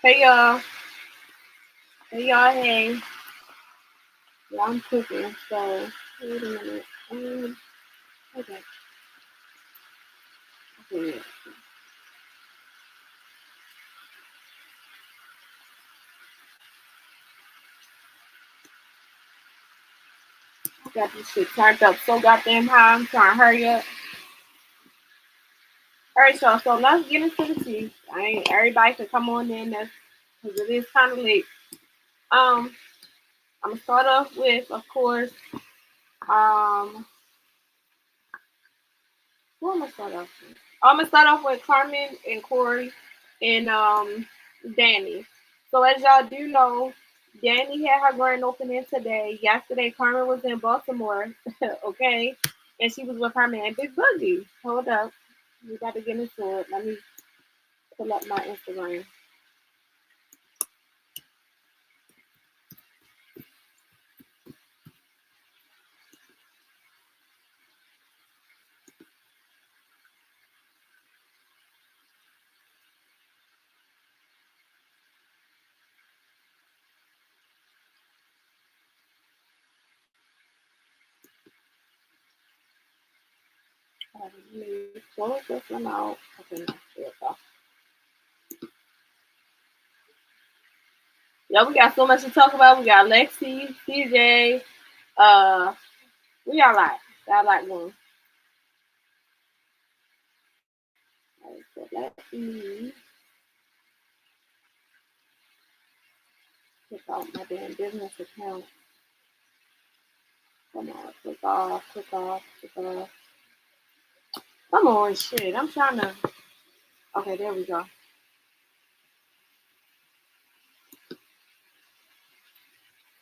Hey y'all. Hey y'all. Hey. Yeah, I'm cooking. So wait a minute. Okay. Okay. I got this shit turned up so goddamn high. I'm trying to hurry up. Alright, y'all. So let's get into the tea. I ain't everybody can come on in. That's because it is kind of late. Um, I'm gonna start off with, of course. Who am I gonna start off with? I'm gonna start off with Carmen and Corey and Danny. So as y'all do know, Danny had her grand opening today. Yesterday, Carmen was in Baltimore, okay, and she was with her man Big Boogie. Hold up, we got to get into it. Let me pull up my Instagram. Let me close this one out. Okay, now there we go. Yeah, we got so much to talk about. We got Lexi, CJ. Uh, we got a lot. Got a lot going. Alright, so let me click out my damn business account. Come on, click off, click off, click off. Come on, shit. I'm trying to. Okay, there we go.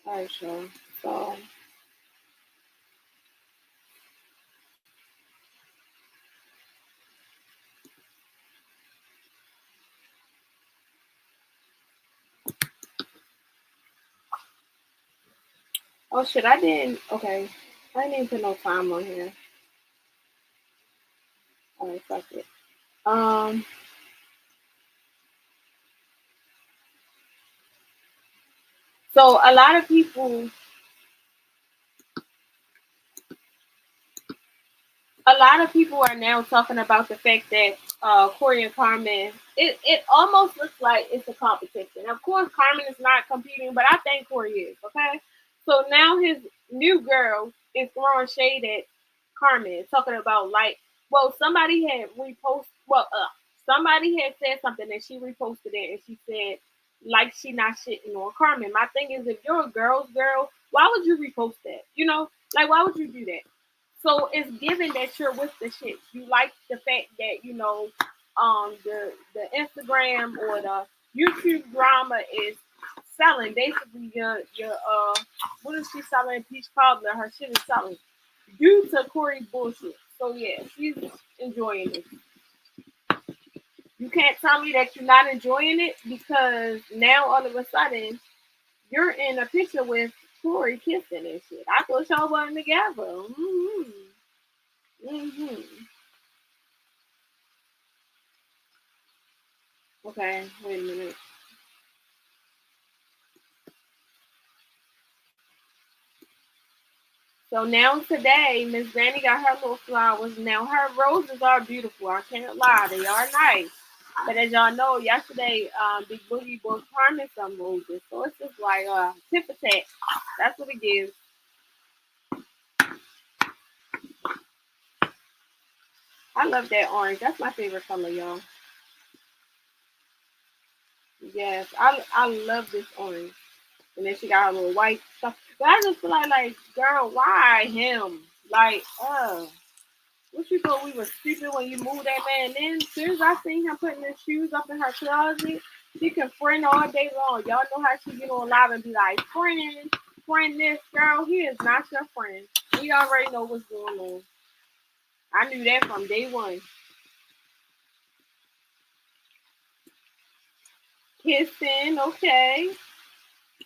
Alright, sure. So, oh shit, I didn't. Okay, I didn't put no time on here. Alright, fuck it. Um, so a lot of people are now talking about the fact that Corey and Carmen, it almost looks like it's a competition. Of course, Carmen is not competing, but I think Corey is. Okay, so now his new girl is throwing shade at Carmen, talking about like, well, somebody had said something and she reposted it and she said like she not shitting on Carmen. My thing is, if you're a girl's girl, why would you repost that? Like why would you do that? So it's given that you're with the shit. You like the fact that the Instagram or the YouTube drama is selling. Basically, your what is she selling? Peach cobbler. Her shit is selling due to Corey bullshit. So yeah, she's enjoying it. You can't tell me that you're not enjoying it because now all of a sudden you're in a picture with Corey kissing and shit. I thought y'all wasn't together. Hmm. Okay, wait a minute. So now today, Miss Granny got her little flowers. Now her roses are beautiful. I can't lie, they are nice. But as y'all know, yesterday, Big Boogie bought Carmen some roses. So it's just like tit for tat. That's what it gives. I love that orange. That's my favorite color, y'all. Yes, I love this orange. And then she got her little white stuff. But I just feel like, girl, why him? Like, what you thought we were stupid when you moved that man in? As soon as I seen him putting his shoes up in her closet, she can friend all day long. Y'all know how she get on live and be like, friend this girl. He is not your friend. We already know what's going on. I knew that from day one. Kissing, okay.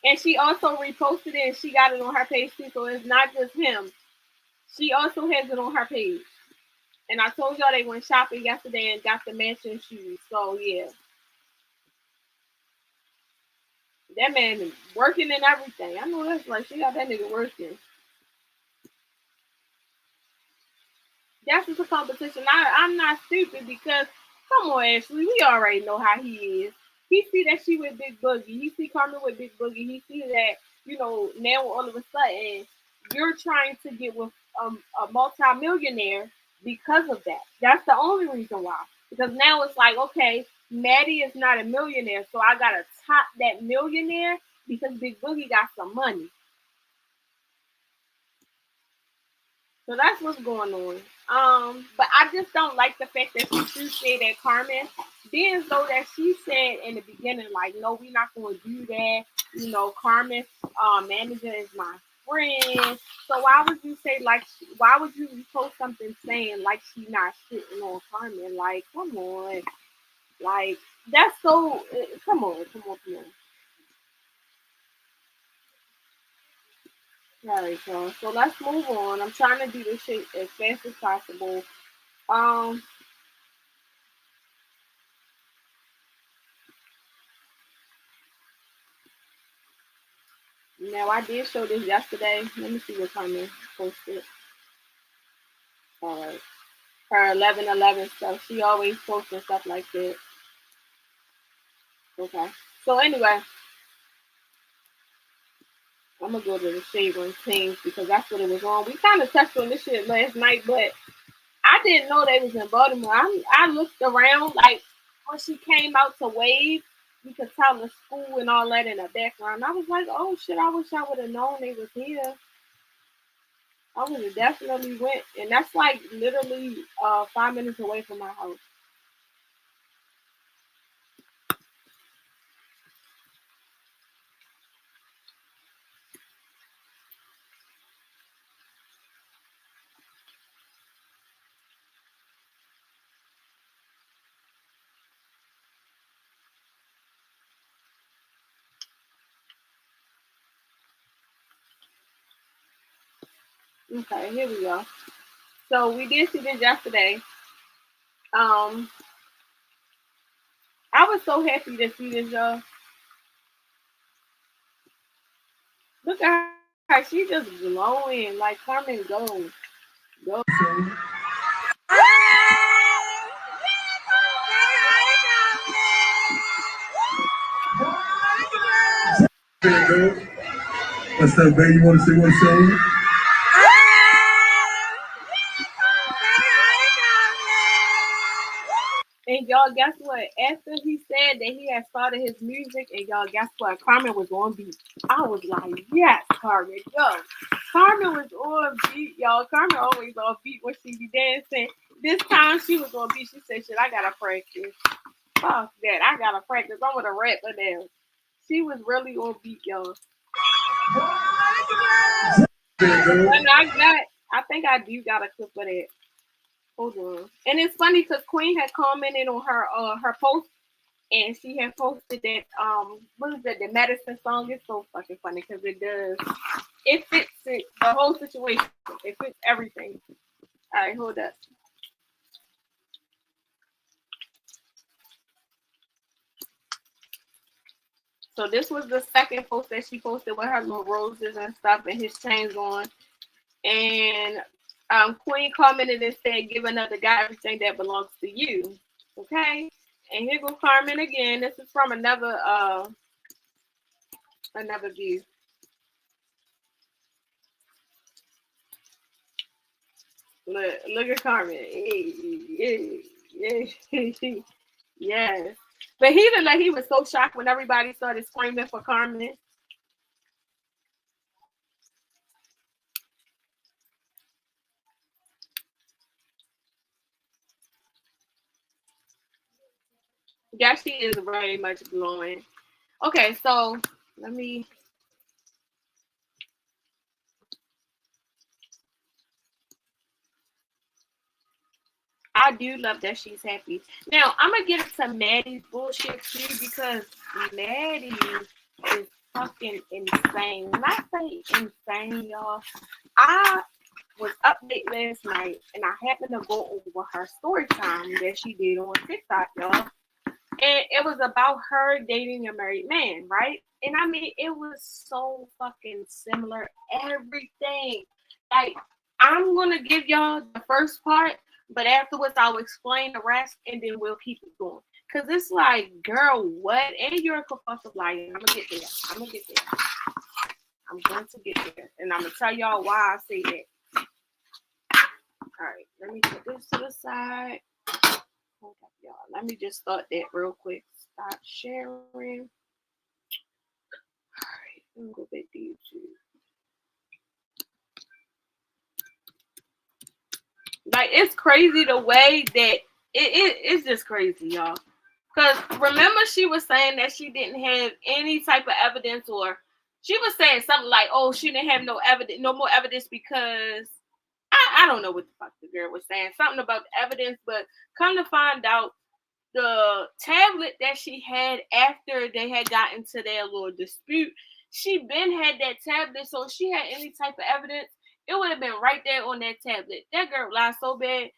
And she also reposted it and she got it on her page too. So it's not just him. She also has it on her page. And I told y'all they went shopping yesterday and got the matching shoes. So yeah. That man working and everything. I know that's right. She got that nigga working. That's just a competition. I'm not stupid because come on, Ashley, we already know how he is. He see that she with Big Boogie. He see Carmen with Big Boogie. He see that now all of a sudden you're trying to get with a multimillionaire because of that. That's the only reason why. Because now it's like okay, Maddie is not a millionaire, so I gotta top that millionaire because Big Boogie got some money. So that's what's going on. But I just don't like the fact that she said that Carmen, being though that she said in the beginning, like, no, we're not going to do that. Carmen's manager is my friend. So why would you say like? Why would you post something saying like she not shitting on Carmen? Like, come on, like that's so. Come on, come on, come on. All right, y'all. So let's move on. I'm trying to do this shit as fast as possible. Um, Now I did show this yesterday. Let me see what Carmen posted. All right. Her 11/11 stuff. She always posting stuff like that. Okay. So anyway, I'm gonna go to the shade room teams because that's what it was on. We kind of touched on this shit last night, but I didn't know they was in Baltimore. I looked around like when she came out to wave. You could tell the school and all that in the background. I was like, oh shit! I wish I would have known they was here. I would have definitely went, and that's like literally 5 minutes away from my house. Okay, here we go. So we did see this yesterday. Um, I was so happy to see this, y'all. Look at her; she just glowing like Carmen gold. Go. What's up, baby? You want to say what's up? And y'all, guess what? After he said that he had started his music, and y'all, guess what? Carmen was on beat. I was like, yes, Carmen, yo. Carmen was on beat, y'all. Carmen always on beat when she be dancing. This time she was on beat. She said, shit, I gotta practice. Fuck that. I gotta practice. I'm gonna rap her now. She was really on beat, y'all. And I think I do got a clip of that. Hold on. And it's funny because Queen had commented on her post and she had posted that what is that, the medicine song. Is so fucking funny because it fits the whole situation. It fits everything. All right, hold up. So this was the second post that she posted with her little roses and stuff and his chains on. And Queen commented and said, "Give another guy everything that belongs to you." Okay. And here go Carmen again. This is from another view. Look at Carmen. Yes. But he looked like he was so shocked when everybody started screaming for Carmen. Yeah, she is very much glowing. Okay, so let me. I do love that she's happy. Now I'm gonna get into Maddie's bullshit too because Maddie is fucking insane. When I say insane, y'all, I was up late last night and I happened to go over her story time that she did on TikTok, y'all. And it was about her dating a married man, right? And I mean, it was so fucking similar. Everything. Like, I'm gonna give y'all the first part, but afterwards I'll explain the rest, and then we'll keep it going. Cause it's like, girl, what? And you're a compulsive liar. I'm gonna get there. I'm gonna get there. I'm going to get there, and I'm gonna tell y'all why I say that. All right, let me put this to the side. Hold up, y'all. Let me just start that real quick. Stop sharing. All right, let me go back to YouTube. Like, it's crazy the way that it's just crazy, y'all. Because remember, she was saying that she didn't have any type of evidence, or she was saying something like, oh, she didn't have no evidence, no more evidence because I don't know what the fuck the girl was saying. Something about the evidence, but come to find out, the tablet that she had after they had got into their little dispute, she been had that tablet, so if she had any type of evidence, it would have been right there on that tablet. That girl lied so bad,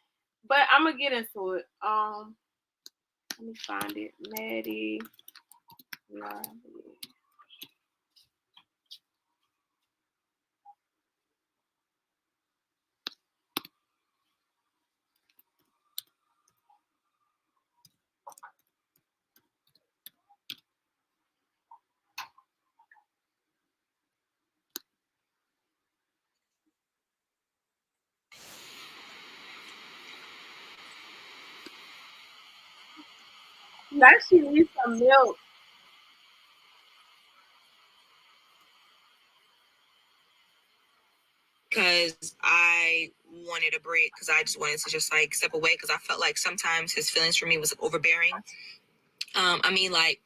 but I'm gonna get into it. Let me find it. Maddie. Now she needs some milk. Because I wanted a break, because I just wanted to just like step away, because I felt like sometimes his feelings for me was like overbearing. I mean, like,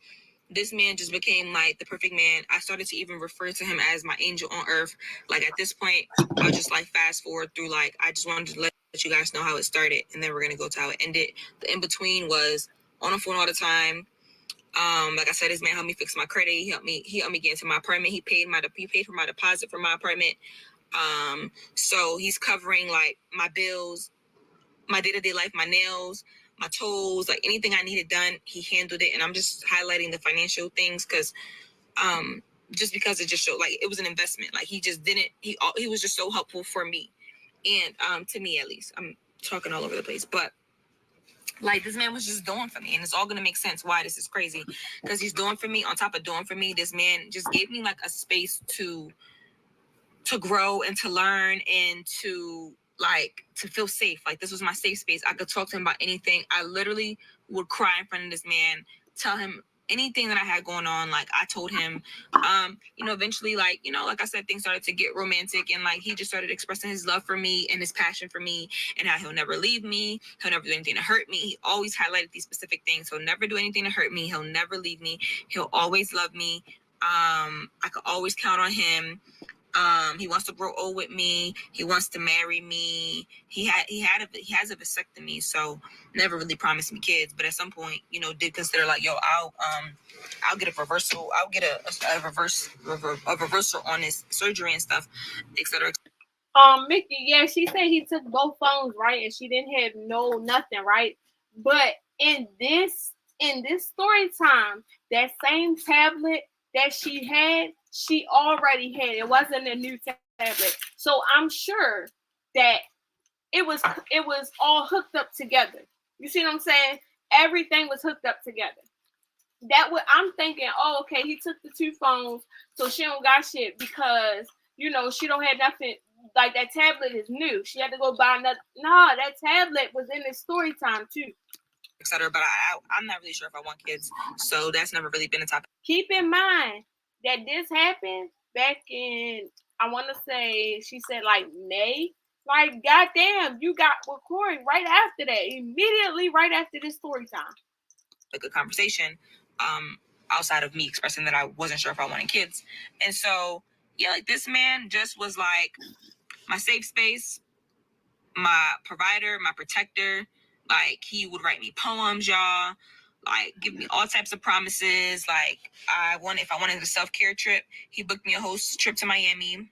this man just became like the perfect man. I started to even refer to him as my angel on earth. Like, at this point, I'll just like fast forward through, like, I just wanted to let you guys know how it started, and then we're gonna go to how it ended. The in between was on the phone all the time. Like I said, this man helped me fix my credit. He helped me get into my apartment. He paid for my deposit for my apartment. So he's covering like my bills, my day-to-day life, my nails, my toes, like anything I needed done, he handled it. And I'm just highlighting the financial things because just because it just showed like it was an investment. Like, he just didn't, he was just so helpful for me. And to me, at least. I'm talking all over the place, but like, this man was just doing for me, and it's all gonna make sense why this is crazy, because he's doing for me. On top of doing for me, this man just gave me like a space to grow and to learn and to feel safe. Like, this was my safe space. I could talk to him about anything. I literally would cry in front of this man, tell him anything that I had going on. Like, I told him, eventually, like, like I said, things started to get romantic, and like, he just started expressing his love for me and his passion for me, and how he'll never leave me. He'll never do anything to hurt me. He always highlighted these specific things. He'll never do anything to hurt me. He'll never leave me. He'll always love me. I could always count on him. He wants to grow old with me. He wants to marry me. He has a vasectomy, so never really promised me kids. But at some point, did consider like, yo, I'll get a reversal. I'll get a reversal on his surgery and stuff, etc. Mickey, yeah, she said he took both phones, right, and she didn't have nothing, right. But in this story time, that same tablet that she already had. It wasn't a new tablet, so I'm sure that it was all hooked up together. You see what I'm saying? Everything was hooked up together. That what I'm thinking. Oh, okay, he took the two phones, so she don't got shit because she don't have nothing. Like, that tablet is new. She had to go buy another. Nah, that tablet was in the story time too, etc. But I'm not really sure if I want kids, so that's never really been a topic. Keep in mind that this happened back in, I want to say, she said like May. Like, goddamn, you got recording right after that, immediately right after this story time. A good conversation, outside of me expressing that I wasn't sure if I wanted kids. And so, yeah, like, this man just was like my safe space, my provider, my protector. Like, he would write me poems, y'all. Like, give me all types of promises. Like, if I wanted a self-care trip, he booked me a whole trip to Miami.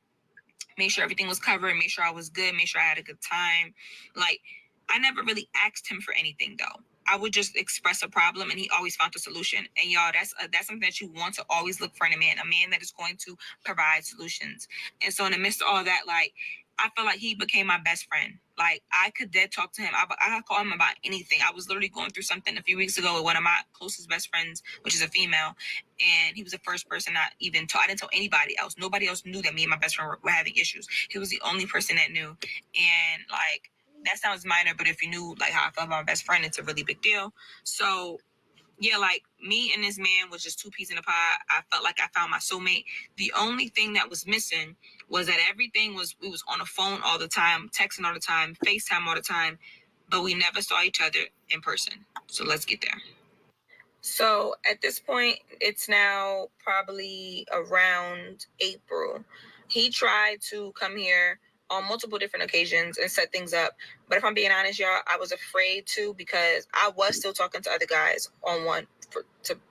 Made sure everything was covered. Made sure I was good. Made sure I had a good time. Like, I never really asked him for anything, though. I would just express a problem and he always found a solution. And y'all, that's something that you want to always look for in a man that is going to provide solutions. And so in the midst of all that, like, I felt like he became my best friend. Like, I could dead talk to him. I call him about anything. I was literally going through something a few weeks ago with one of my closest best friends, which is a female. And he was the first person I even told. I didn't tell anybody else. Nobody else knew that me and my best friend were having issues. He was the only person that knew. And, like, that sounds minor, but if you knew, like, how I felt about my best friend, it's a really big deal. So, yeah, like, me and this man was just two peas in a pod. I felt like I found my soulmate. The only thing that was missing was that we was on the phone all the time, texting all the time, FaceTime all the time, but we never saw each other in person. So let's get there. So at this point, it's now probably around April. He tried to come here on multiple different occasions and set things up. But if I'm being honest, y'all, I was afraid to, because I was still talking to other guys on one.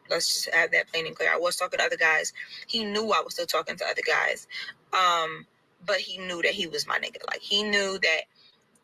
Let's just have that plain and clear. I was talking to other guys. He knew I was still talking to other guys. But he knew that he was my nigga. Like, he knew that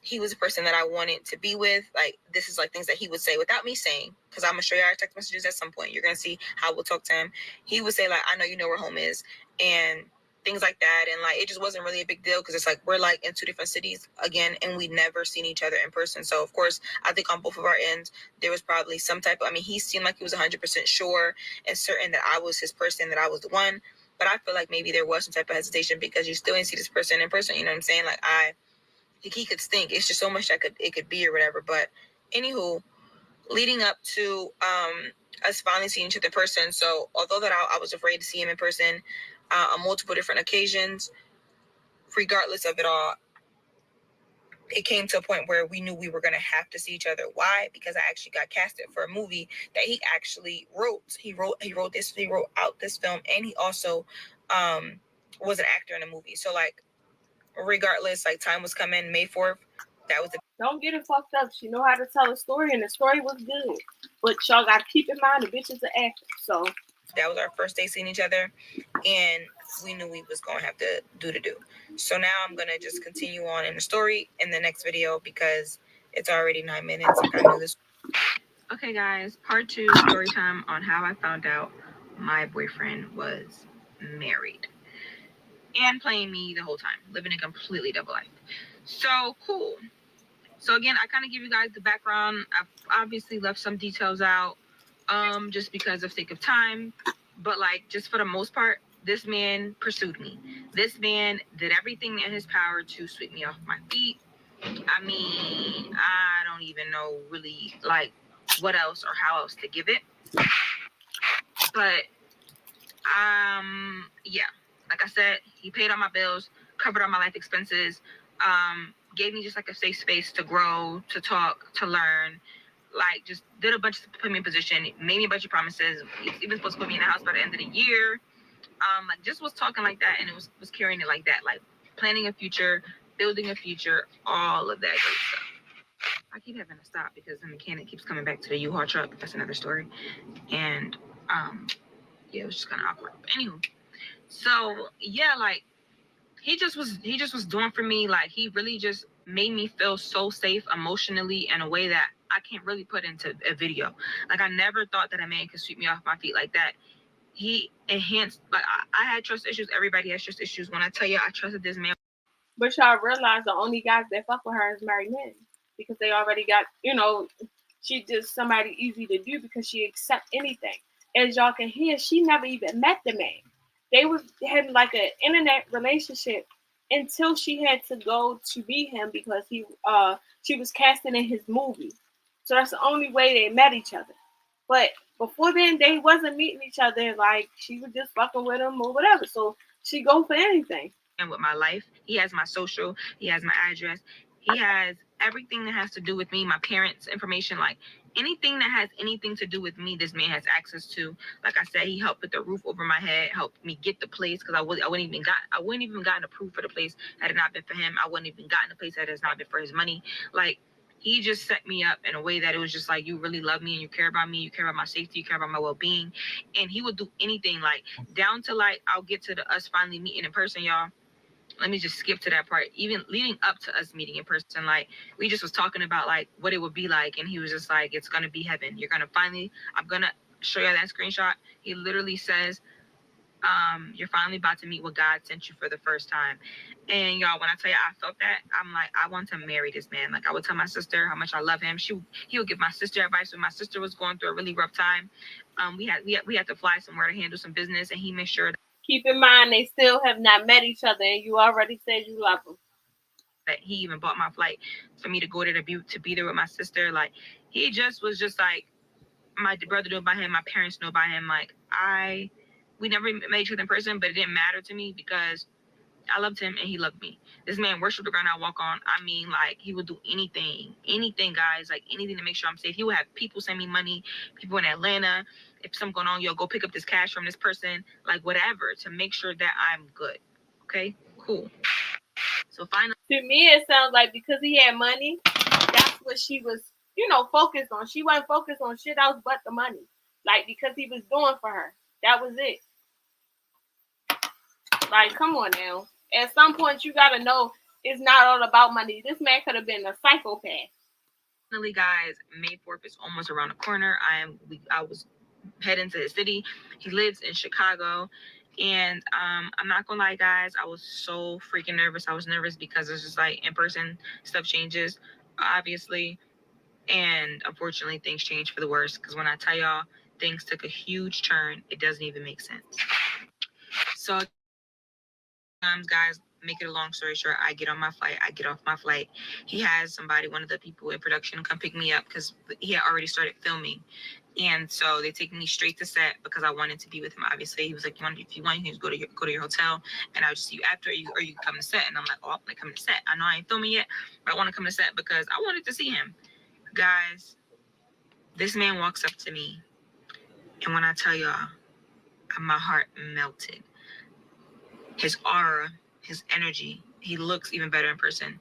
he was a person that I wanted to be with. Like, this is like things that he would say without me saying, because I'm gonna show you our text messages at some point. You're gonna see how we'll talk to him. He would say, like, I know you know where home is, and things like that. And like, it just wasn't really a big deal, because it's like we're like in two different cities again, and we'd never seen each other in person. So of course, I think on both of our ends, there was probably some type of, I mean, he seemed like he was 100% sure and certain that I was his person, that I was the one. But I feel like maybe there was some type of hesitation, because you still didn't see this person in person. You know what I'm saying? Like, he could think. It's just so much that it could be or whatever. But anywho, leading up to us finally seeing each other in person. So although that I was afraid to see him in person on multiple different occasions, regardless of it all, it came to a point where we knew we were going to have to see each other. Why? Because I actually got casted for a movie that he actually wrote. He wrote out this film, and he also was an actor in a movie. So like, regardless, like, time was coming. May 4th, that was the... Don't get it fucked up. She know how to tell a story, and the story was good. But y'all got to keep in mind the bitch is an actor. So that was our first day seeing each other, and we knew we was going to have to do the do. So now I'm going to just continue on in the story in the next video, because it's already 9 minutes. Like, I knew this. Okay, guys, part 2, story time on how I found out my boyfriend was married and playing me the whole time, living a completely double life. So cool. So again, I kind of give you guys the background. I've obviously left some details out, just because of sake of time. But like, just for the most part, this man pursued me. This man did everything in his power to sweep me off my feet. I mean, I don't even know really like what else or how else to give it. But yeah, like I said, he paid all my bills, covered all my life expenses, gave me just like a safe space to grow, to talk, to learn. Like, just did a bunch to put me in position, made me a bunch of promises. He was even supposed to put me in the house by the end of the year. Like, just was talking like that, and it was carrying it like that, like planning a future, building a future, all of that great stuff. I keep having to stop because the mechanic keeps coming back to the U-Haul truck. That's another story. And yeah, it was just kind of awkward. But anywho, so yeah, like, he just was doing for me. Like, he really just made me feel so safe emotionally in a way that I can't really put into a video. Like, I never thought that a man could sweep me off my feet like that. He enhanced, like, I had trust issues. Everybody has trust issues. When I tell you I trusted this man. but y'all realize the only guys that fuck with her is married men, because they already got, she just somebody easy to do, because she accept anything. As y'all can hear, she never even met the man. They was had like an internet relationship until she had to go to meet him, because she was casting in his movie. So that's the only way they met each other. But before then, they wasn't meeting each other. Like, she was just fucking with him or whatever. So she go for anything. And with my life, he has my social, he has my address, he has everything that has to do with me, my parents' information, like anything that has anything to do with me, this man has access to. Like I said, he helped put the roof over my head, helped me get the place, because I wouldn't even gotten approved for the place had it not been for him. I wouldn't even gotten the place had it not been for his money. Like, he just set me up in a way that it was just like, you really love me and you care about me, you care about my safety, you care about my well-being. And he would do anything, like, down to like, I'll get to us finally meeting in person, y'all. let me just skip to that part. Even leading up to us meeting in person, like we just was talking about like what it would be like, and he was just like, "It's gonna be heaven. You're gonna finally. I'm gonna show you that screenshot." He literally says, "You're finally about to meet what God sent you for the first time." And y'all, when I tell you I felt that, I'm like, I want to marry this man. Like I would tell my sister how much I love him. He would give my sister advice when my sister was going through a really rough time. We had to fly somewhere to handle some business, and he made sure. Keep in mind, they still have not met each other, and you already said you love them. That he even bought my flight for me to go there to be there with my sister. Like he just was just like, my brother knew about him, my parents knew about him. Like we never met each other in person, but it didn't matter to me because I loved him and he loved me. This man worshiped the ground I walk on. I mean, like he would do anything, guys, like anything to make sure I'm safe. He would have people send me money, people in Atlanta. If something going on, yo, go pick up this cash from this person, like whatever, to make sure that I'm good. Okay, cool. So finally, to me, it sounds like because he had money, that's what she was, focused on. She wasn't focused on shit else but the money. Like, because he was doing for her. That was it. Like, come on now. At some point, you got to know it's not all about money. This man could have been a psychopath. finally, guys, May 4th is almost around the corner. I was heading to the city. He lives in Chicago. And I'm not gonna lie, guys, I was so freaking nervous. I was nervous because it's just like in person stuff changes, obviously. And unfortunately, things change for the worse. Because when I tell y'all things took a huge turn, it doesn't even make sense. So guys, make it a long story short, I get on my flight, I get off my flight. He has somebody, one of the people in production, come pick me up because he had already started filming. And so they take me straight to set because I wanted to be with him. Obviously, he was like, if you want, you can just go to your hotel, and I'll just see you after, or you can come to set. And I'm like, oh, I'm gonna come to set. I know I ain't filming yet, but I want to come to set because I wanted to see him. Guys, this man walks up to me, and when I tell y'all, my heart melted. His aura, his energy, he looks even better in person.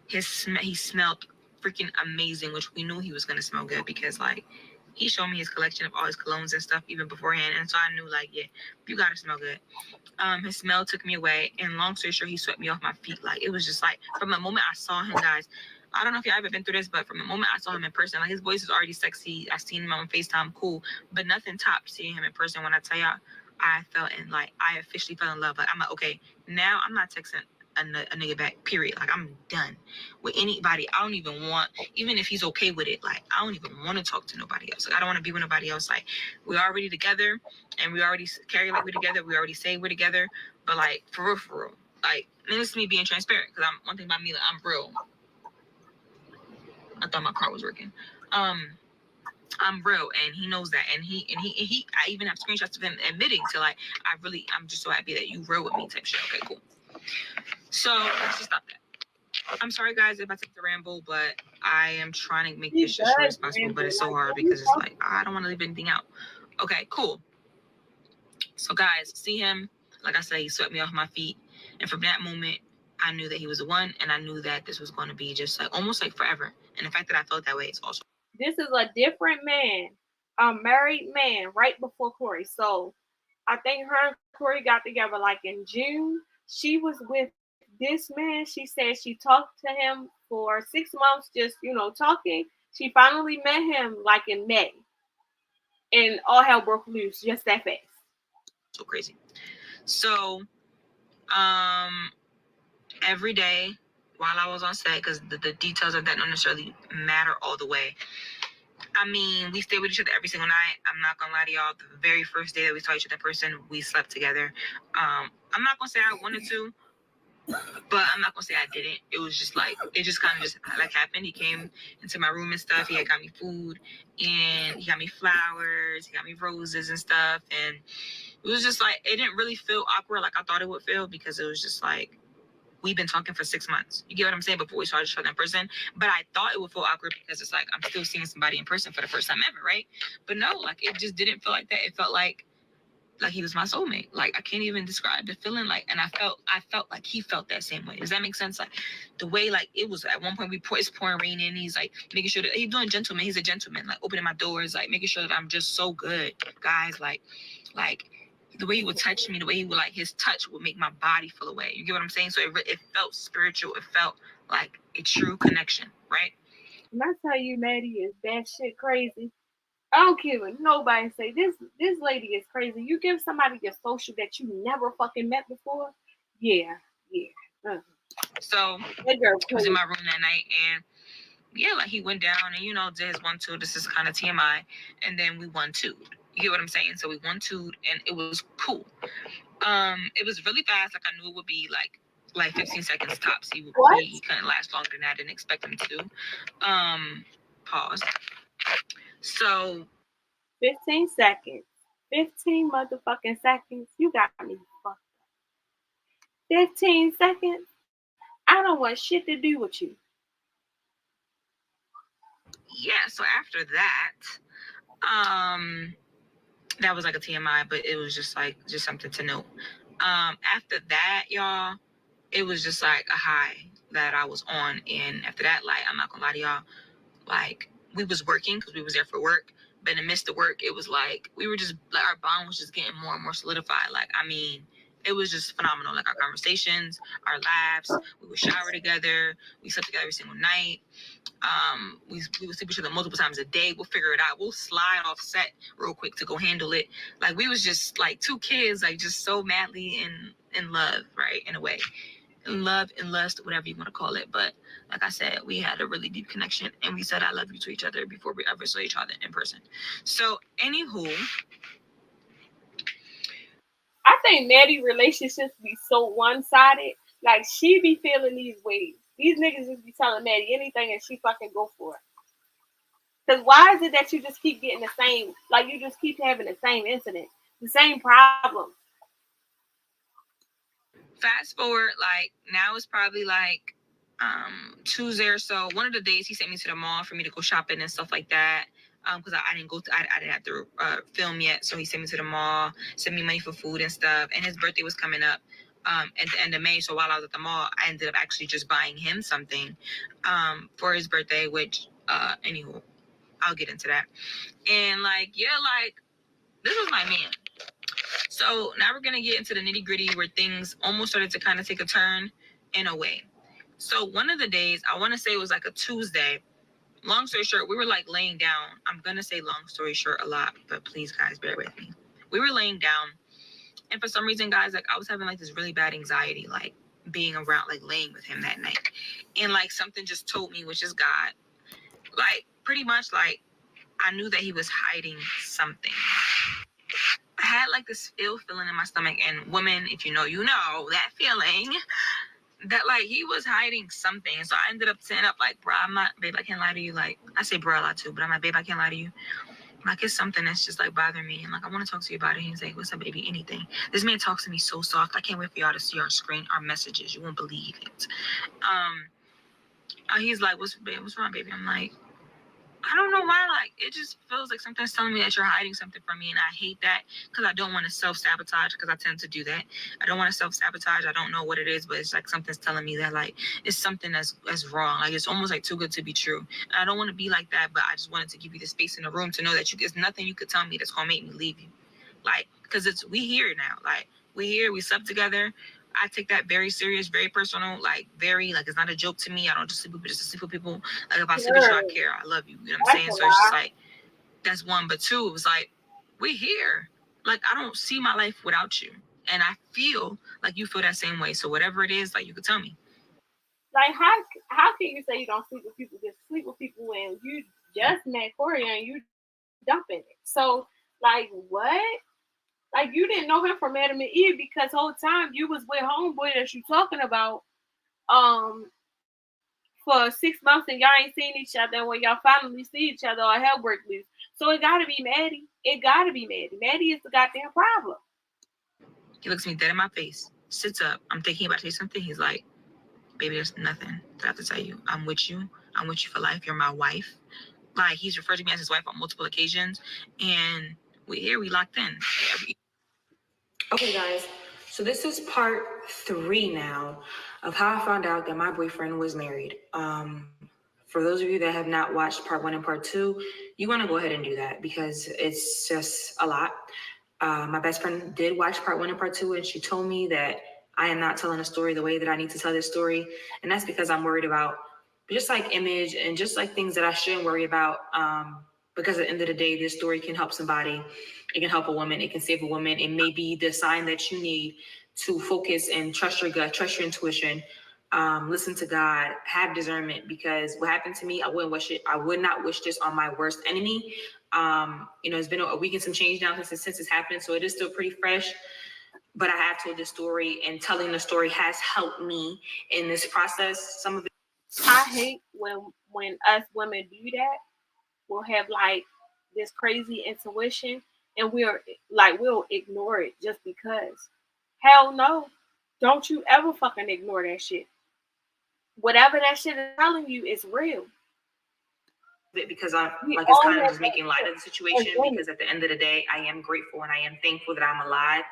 He smelled freaking amazing, which we knew he was gonna smell good because like he showed me his collection of all his colognes and stuff even beforehand, and so I knew like, yeah, you gotta smell good. His smell took me away, and long story short, he swept me off my feet. Like it was just like from the moment I saw him, guys. I don't know if y'all ever been through this, but from the moment I saw him in person, like his voice is already sexy. I seen him on FaceTime, cool, but nothing topped seeing him in person. When I tell y'all, I officially fell in love. Like I'm like, okay, now I'm not texting a nigga back, period. Like I'm done with anybody. I don't even want, even if he's okay with it, like I don't even want to talk to nobody else. Like I don't want to be with nobody else. Like we're already together, and we already carry like we're together. We already say we're together, but like for real, like, and this is me being transparent because I'm one thing about me, like I'm real. I thought my car was working. I'm real, and he knows that, and he I even have screenshots of him admitting to like, I'm just so happy that you real with me type shit. Okay, cool. So let's just stop that. I'm sorry, guys, if I take the ramble, but I am trying to make this shit short as possible, but it's so hard because it's like I don't want to leave anything out. Okay, cool. So guys, see him, like I said, he swept me off my feet, and from that moment, I knew that he was the one, and I knew that this was going to be just like almost like forever. And the fact that I felt that way is also. This is a different man, a married man, right before Corey. So I think her and Corey got together like in June. She was with this man. She said she talked to him for 6 months, just talking. She finally met him like in May, and all hell broke loose just that fast. So crazy. So, every day while I was on set, because the details of that don't necessarily matter all the way. I mean, we stayed with each other every single night. I'm not gonna lie to y'all. The very first day that we saw each other in person, we slept together. I'm not gonna say I wanted to, but I'm not gonna say I didn't. It was just like it just kind of just like happened. He came into my room and stuff. He had got me food, and he got me flowers. He got me roses and stuff, and it was just like it didn't really feel awkward like I thought it would feel because it was just like we've been talking for 6 months. You get what I'm saying? Before we saw each other in person. But I thought it would feel awkward because it's like I'm still seeing somebody in person for the first time ever, right? But no, like it just didn't feel like that. It felt like he was my soulmate. Like I can't even describe the feeling. Like, and I felt like he felt that same way. Does that make sense? Like the way like it was at one point it's pouring rain in. He's like making sure that he's doing gentleman. He's a gentleman. Like opening my doors, like making sure that I'm just so good, guys. Like the way he would touch me, the way he would like his touch would make my body feel away. You get what I'm saying? So it felt spiritual. It felt like a true connection, right? When I tell you Maddie is batshit crazy, I don't care what nobody say. This lady is crazy. You give somebody your social that you never fucking met before, yeah, yeah. So That girl he was in crazy. my room that night, and yeah, like he went down and did his 1-2. This is kind of TMI, and then we 1-2. You get what I'm saying? So we 1-2, and it was cool. It was really fast. Like I knew it would be like 15 seconds tops. What? He couldn't last longer than that. I didn't expect him to. Pause. So 15 seconds. 15 motherfucking seconds. You got me fucked. 15 seconds. I don't want shit to do with you. yeah, so after that was like a TMI, but it was just something to note. After that, y'all, it was just like a high that I was on, and after that, like I'm not gonna lie to y'all, like we was working because we was there for work, but in the midst of work, it was like we were just like our bond was just getting more and more solidified. Like I mean, it was just phenomenal. Like our conversations, our laughs, we would shower together, we slept together every single night. We would sleep each other multiple times a day. We'll figure it out. We'll slide off set real quick to go handle it. Like we was just like two kids, like just so madly in love, right? In a way, in love and lust, whatever you want to call it. But like I said, we had a really deep connection, and we said I love you to each other before we ever saw each other in person. So, anywho, I think Maddie relationships be so one sided. Like she be feeling these ways. These niggas just be telling Maddie anything and she fucking go for it. Cause why is it that you just keep getting the same? Like you just keep having the same incident, the same problem. fast forward, like now it's probably like Tuesday or so. One of the days he sent me to the mall for me to go shopping and stuff like that. Because I didn't I didn't have to film yet, so he sent me to the mall, sent me money for food and stuff. And his birthday was coming up at the end of May, so while I was at the mall, I ended up actually just buying him something for his birthday. Which, anywho, I'll get into that. And like, yeah, like this was my man. So now we're gonna get into the nitty gritty where things almost started to kind of take a turn in a way. So one of the days, I want to say it was like a Tuesday. Long story short, we were like laying down. I'm gonna say long story short a lot, but please guys bear with me. We were laying down, and for some reason, guys, like I was having like this really bad anxiety, like being around, like laying with him that night, and like something just told me, which is God, like pretty much like I knew that he was hiding something. I had like this ill feeling in my stomach, and women, if you know that feeling that like he was hiding something. So I ended up saying up like, bro, I'm not, babe, I can't lie to you. Like I say bro a lot too, but I'm like, babe, I can't lie to you. Like it's something that's just like bothering me, and like I want to talk to you about it. He's like, what's up, baby? Anything. This man talks to me so soft. I can't wait for y'all to see our screen, our messages. You won't believe it. He's like, what's wrong, baby? I'm like, I don't know why, like, it just feels like something's telling me that you're hiding something from me, and I hate that because I don't want to self-sabotage, because I tend to do that. I don't want to self-sabotage. I don't know what it is, but it's like something's telling me that, like, it's something that's wrong. Like, it's almost, like, too good to be true. And I don't want to be like that, but I just wanted to give you the space in the room to know that there's nothing you could tell me that's going to make me leave you. Like, because we here now. Like, we here, we slept together. I take that very serious, very personal, like very like it's not a joke to me. I don't just sleep with just to sleep with people. Like if I sleep with you, I Girl, care. I love you. You know what I'm that's saying? a So it's just lie. like that's one. But two, it was like, we here. Like I don't see my life without you. And I feel like you feel that same way. So whatever it is, like you could tell me. Like how can you say you don't sleep with people? Just sleep with people when you just met Corey and you dumping it. So like what? Like you didn't know him from Adam and Eve because whole time you was with homeboy that you talking about um for 6 months and y'all ain't seen each other. And when y'all finally see each other, our hell break loose. So it gotta be Maddie. It gotta be Maddie. Maddie is the goddamn problem. He looks me dead in my face, sits up. I'm thinking about to say something. He's like, baby, there's nothing that I have to tell you. I'm with you. I'm with you for life. You're my wife. Like he's referred to me as his wife on multiple occasions. And we here, we locked in. Okay, guys. So this is part 3 now of how I found out that my boyfriend was married. For those of you that have not watched part 1 and part 2, you want to go ahead and do that because it's just a lot. My best friend did watch part 1 and part 2, and she told me that I am not telling a story the way that I need to tell this story. And that's because I'm worried about just like image and just like things that I shouldn't worry about. Because at the end of the day, this story can help somebody. It can help a woman. It can save a woman. It may be the sign that you need to focus and trust your gut, trust your intuition, listen to God, have discernment. Because what happened to me, I wouldn't wish it. I would not wish this on my worst enemy. It's been a week and some change now since it's happened, so it is still pretty fresh. But I have told this story, and telling the story has helped me in this process. Some of it. I hate when us women do that. We'll have like this crazy intuition, and we'll ignore it just because. Hell no! Don't you ever fucking ignore that shit. Whatever that shit is telling you is real. Because I'm We like, it's all kind of have just making light of the situation, because at the end of the day, I am grateful and I am thankful that I'm alive,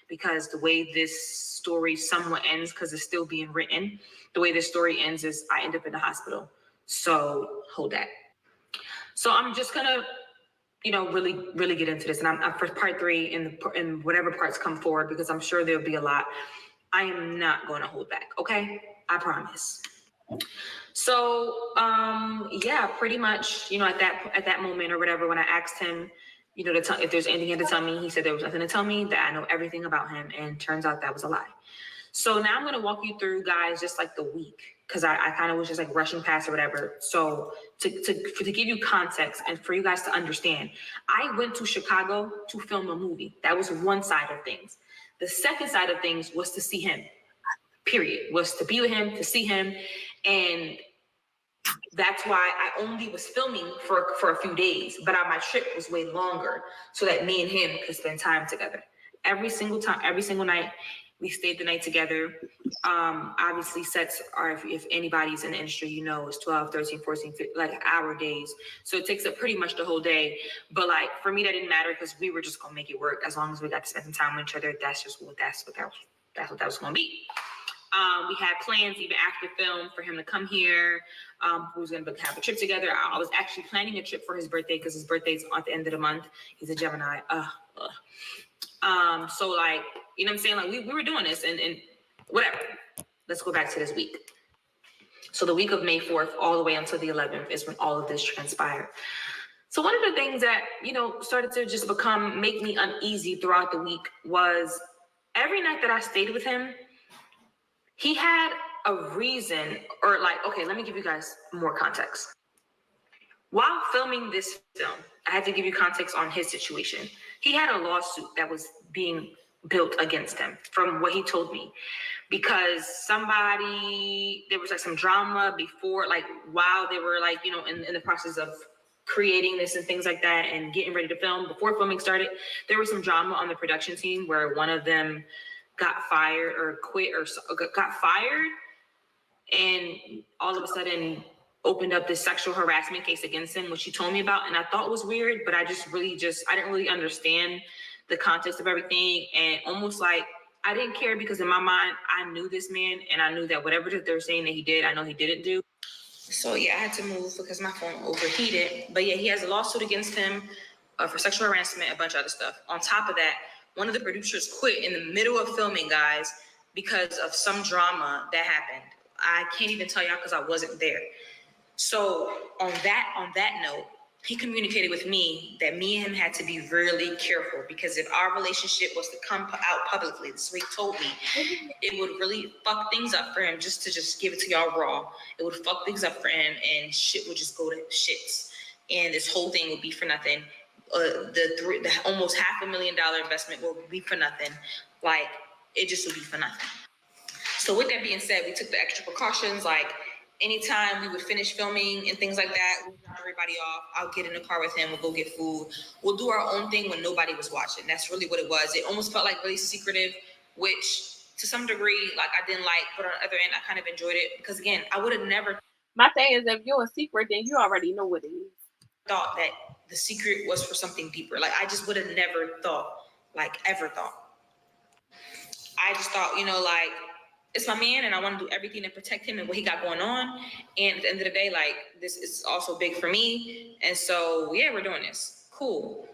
because the way this story somewhat ends, because it's still being written, the way this story ends is I end up in the hospital. So hold that. So I'm just gonna, really, really get into this, and I'm for part 3 and whatever parts come forward, because I'm sure there'll be a lot. I am not going to hold back. Okay, I promise. So, yeah, pretty much, at that moment or whatever, when I asked him, if there's anything he had to tell me, he said there was nothing to tell me, that I know everything about him, and turns out that was a lie. So now I'm going to walk you through, guys, just like the week, because I kind of was just like rushing past or whatever. So to give you context and for you guys to understand, I went to Chicago to film a movie. That was one side of things. The second side of things was to see him, period, was to be with him, to see him. And that's why I only was filming for a few days, but my trip was way longer, so that me and him could spend time together. Every single night, we stayed the night together. Obviously, sets are, if anybody's in the industry, it's 12, 13, 14, 15, like hour days. So it takes up pretty much the whole day. But like for me, that didn't matter, because we were just gonna make it work. As long as we got to spend some time with each other, that's what that was gonna be. We had plans even after film for him to come here. We was going to have a trip together. I was actually planning a trip for his birthday, because his birthday's at the end of the month. He's a Gemini. So like, you know what I'm saying? Like we were doing this and whatever. Let's go back to this week. So the week of May 4th all the way until the 11th is when all of this transpired. So one of the things that, started to just make me uneasy throughout the week was every night that I stayed with him, he had a reason, or like, okay, let me give you guys more context. While filming this film, I had to give you context on his situation. He had a lawsuit that was being built against him, from what he told me, because there was like some drama before, like while they were like, in the process of creating this and things like that and getting ready to film. Before filming started, there was some drama on the production team where one of them got fired or quit or got fired, and all of a sudden opened up this sexual harassment case against him, which he told me about. And I thought was weird, but I didn't really understand the context of everything. And almost like I didn't care, because in my mind, I knew this man, and I knew that whatever they're saying that he did, I know he didn't do. So yeah, I had to move because my phone overheated. But yeah, he has a lawsuit against him for sexual harassment, a bunch of other stuff. On top of that, one of the producers quit in the middle of filming, guys, because of some drama that happened. I can't even tell y'all because I wasn't there. So on that note, he communicated with me that me and him had to be really careful, because if our relationship was to come out publicly, this is what he told me, it would really fuck things up for him. Just to give it to y'all raw, it would fuck things up for him, and shit would just go to shits, and this whole thing would be for nothing. The almost $500,000 investment will be for nothing. Like, it just would be for nothing. So with that being said, we took the extra precautions. Like, anytime we would finish filming and things like that, we'll drop everybody off. I'll get in the car with him. We'll go get food. We'll do our own thing when nobody was watching. That's really what it was. It almost felt like really secretive, which to some degree, like, I didn't like. But on the other end, I kind of enjoyed it, because again, I would have never. My thing is, if you're a secret, then you already know what it is. Thought that the secret was for something deeper. Like, I just would have never thought, ever thought. I just thought, like, it's my man, and I want to do everything to protect him and what he got going on. And at the end of the day, like, this is also big for me. And so, yeah, we're doing this. Cool.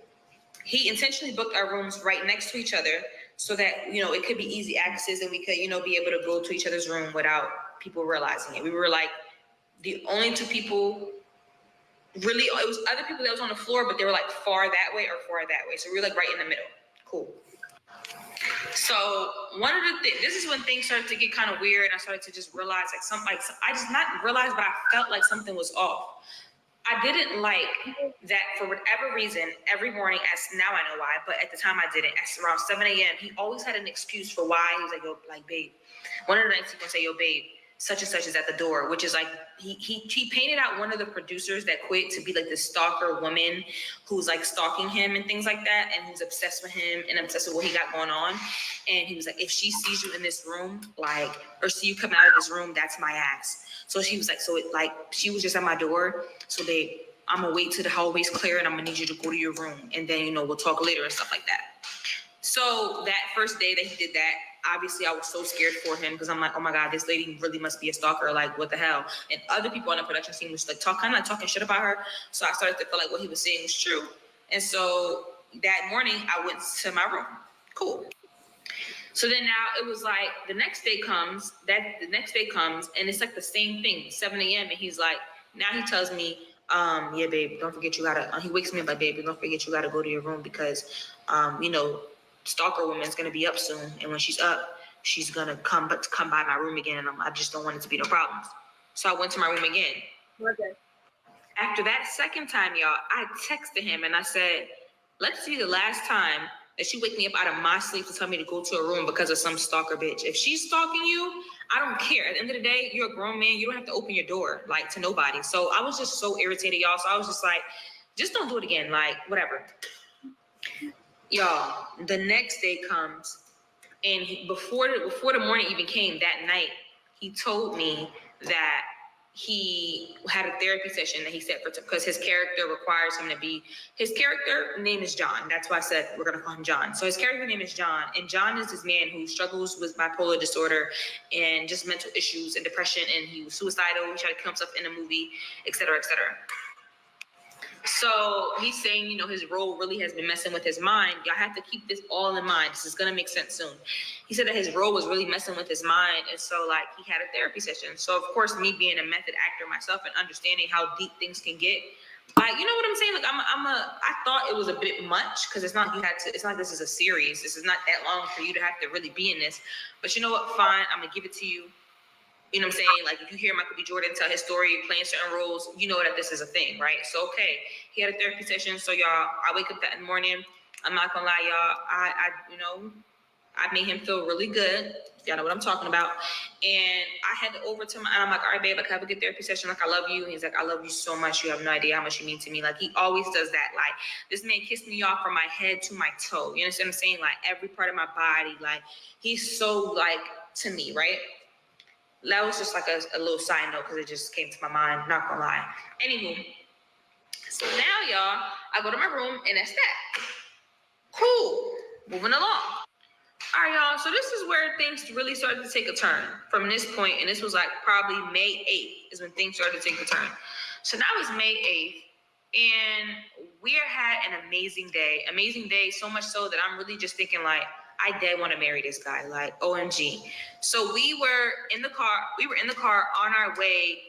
he intentionally booked our rooms right next to each other so that, you know, it could be easy access and we could, you know, be able to go to each other's room without people realizing it. We were like the only two people, really, it was other people that was on the floor, but they were like far that way or far that way. So we were like right in the middle. Cool. So one of the things, this is when things started to get kind of weird. I started to just realize I just not realized, but I felt like something was off. I didn't like that for whatever reason, every morning, as now I know why, but at the time I didn't. At around 7 a.m., he always had an excuse for why. He was like, yo, like, babe. One of the nights he gonna say, yo, babe, such and such is at the door, which is like, he painted out one of the producers that quit to be like the stalker woman who's like stalking him and things like that, and who's obsessed with him and obsessed with what he got going on. And he was like, if she sees you in this room, like, or see you coming out of this room, that's my ass. So she was like, so it like, she was just at my door. So babe, I'm gonna wait till the hallway's clear and I'm gonna need you to go to your room. And then, you know, we'll talk later and stuff like that. So that first day that he did that, obviously I was so scared for him because I'm like, oh my God, this lady really must be a stalker. Like, what the hell? And other people on the production team was like kind of like talking shit about her. So I started to feel like what he was saying was true. And so that morning I went to my room. Cool. So then now it was like the next day comes, and it's like the same thing, 7 a.m. And he's like, now he tells me, yeah, babe, don't forget you gotta, he wakes me up like, babe, don't forget you gotta go to your room because, you know, stalker woman's gonna be up soon. And when she's up, she's gonna come by my room again. And I just don't want it to be no problems. So I went to my room again. Okay. After that second time, y'all, I texted him and I said, let's see the last time that she wake me up out of my sleep to tell me to go to a room because of some stalker bitch. If she's stalking you, I don't care. At the end of the day, you're a grown man. You don't have to open your door, like, to nobody. So I was just so irritated, y'all. So I was just like, just don't do it again. Like, whatever. Y'all, the next day comes, and before the morning even came that night, he told me that he had a therapy session that he set for, because his character requires him to be, his character name is John. That's why I said we're going to call him John. So his character name is John. And John is this man who struggles with bipolar disorder and just mental issues and depression. And he was suicidal. He tried to kill himself in a movie, et cetera, et cetera. So he's saying, you know, his role really has been messing with his mind. Y'all have to keep this all in mind. This is going to make sense soon. He said that his role was really messing with his mind. And so, like, he had a therapy session. So, of course, me being a method actor myself and understanding how deep things can get, like, you know what I'm saying? Like, I thought it was a bit much because it's not like this is a series. This is not that long for you to have to really be in this. But you know what? Fine. I'm going to give it to you. You know what I'm saying? Like, if you hear Michael B. Jordan tell his story, playing certain roles, you know that this is a thing, right? So, okay, he had a therapy session. So, y'all, I wake up that morning. I'm not gonna lie, y'all. I made him feel really good. Y'all know what I'm talking about. And I had to over to him, and I'm like, all right, babe, like, have a good therapy session. Like, I love you. And he's like, I love you so much. You have no idea how much you mean to me. Like, he always does that. Like, this man kissed me off from my head to my toe. You understand what I'm saying? Like, every part of my body. Like, he's so, like, to me, right? That was just like a little side note because it just came to my mind, not gonna lie. Anywho, so now, y'all, I go to my room and that's that. Cool, moving along. All right, y'all, so this is where things really started to take a turn from this point, and this was like probably May 8th is when things started to take a turn. So now it's May 8th, and we had an amazing day, so much so that I'm really just thinking like, I did want to marry this guy, like OMG. So we were in the car on our way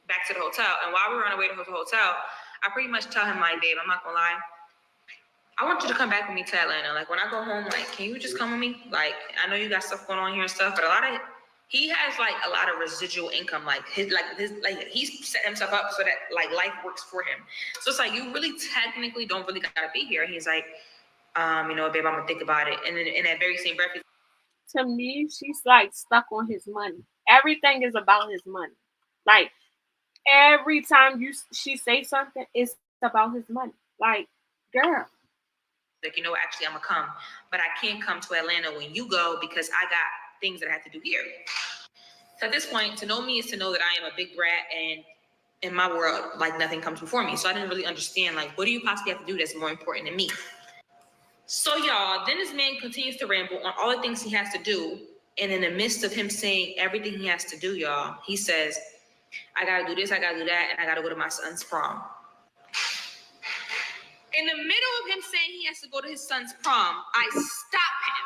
back to the hotel. And while we were on our way to the hotel, I pretty much tell him like, babe, I'm not gonna lie, I want you to come back with me to Atlanta. Like, when I go home, like, can you just come with me? Like, I know you got stuff going on here and stuff, but he has like a lot of residual income. Like he's set himself up so that like life works for him. So it's like, you really technically don't really gotta be here. He's like, you know, babe, I'm gonna think about it. And then in that very same breath, To me, she's like stuck on his money. Everything is about his money. Like, every time she say something, it's about his money. Like, girl. like, you know, actually, I'm gonna come, but I can't come to Atlanta when you go because I got things that I have to do here. So at this point, to know me is to know that I am a big brat, and in my world, like, nothing comes before me. So I didn't really understand, like, what do you possibly have to do that's more important than me? So, y'all, then this man continues to ramble on all the things he has to do. And in the midst of him saying everything he has to do, y'all, he says, I got to do this, I got to do that, and I got to go to my son's prom. In the middle of him saying he has to go to his son's prom, I stop him.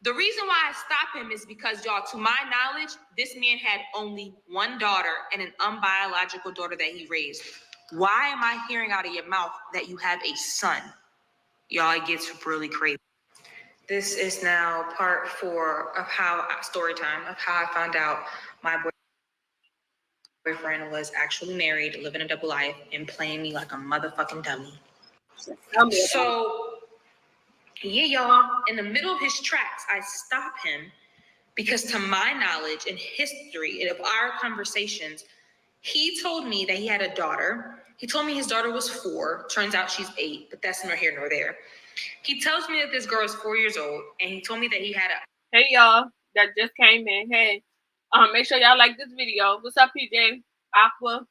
The reason why I stop him is because, y'all, to my knowledge, this man had only one daughter and an unbiological daughter that he raised. Why am I hearing out of your mouth that you have a son? Y'all, it gets really crazy. This is now part 4 of story time of how I found out my boyfriend was actually married, living a double life, and playing me like a motherfucking dummy. So, yeah, y'all, in the middle of his tracks, I stop him because, to my knowledge and history of our conversations, he told me that he had a daughter. He told me his daughter was 4. Turns out she's 8, but that's neither here nor there. He tells me that this girl is 4 years old, and he told me that he had a... Hey, y'all, that just came in. Hey, make sure y'all like this video. What's up, PJ? Aqua.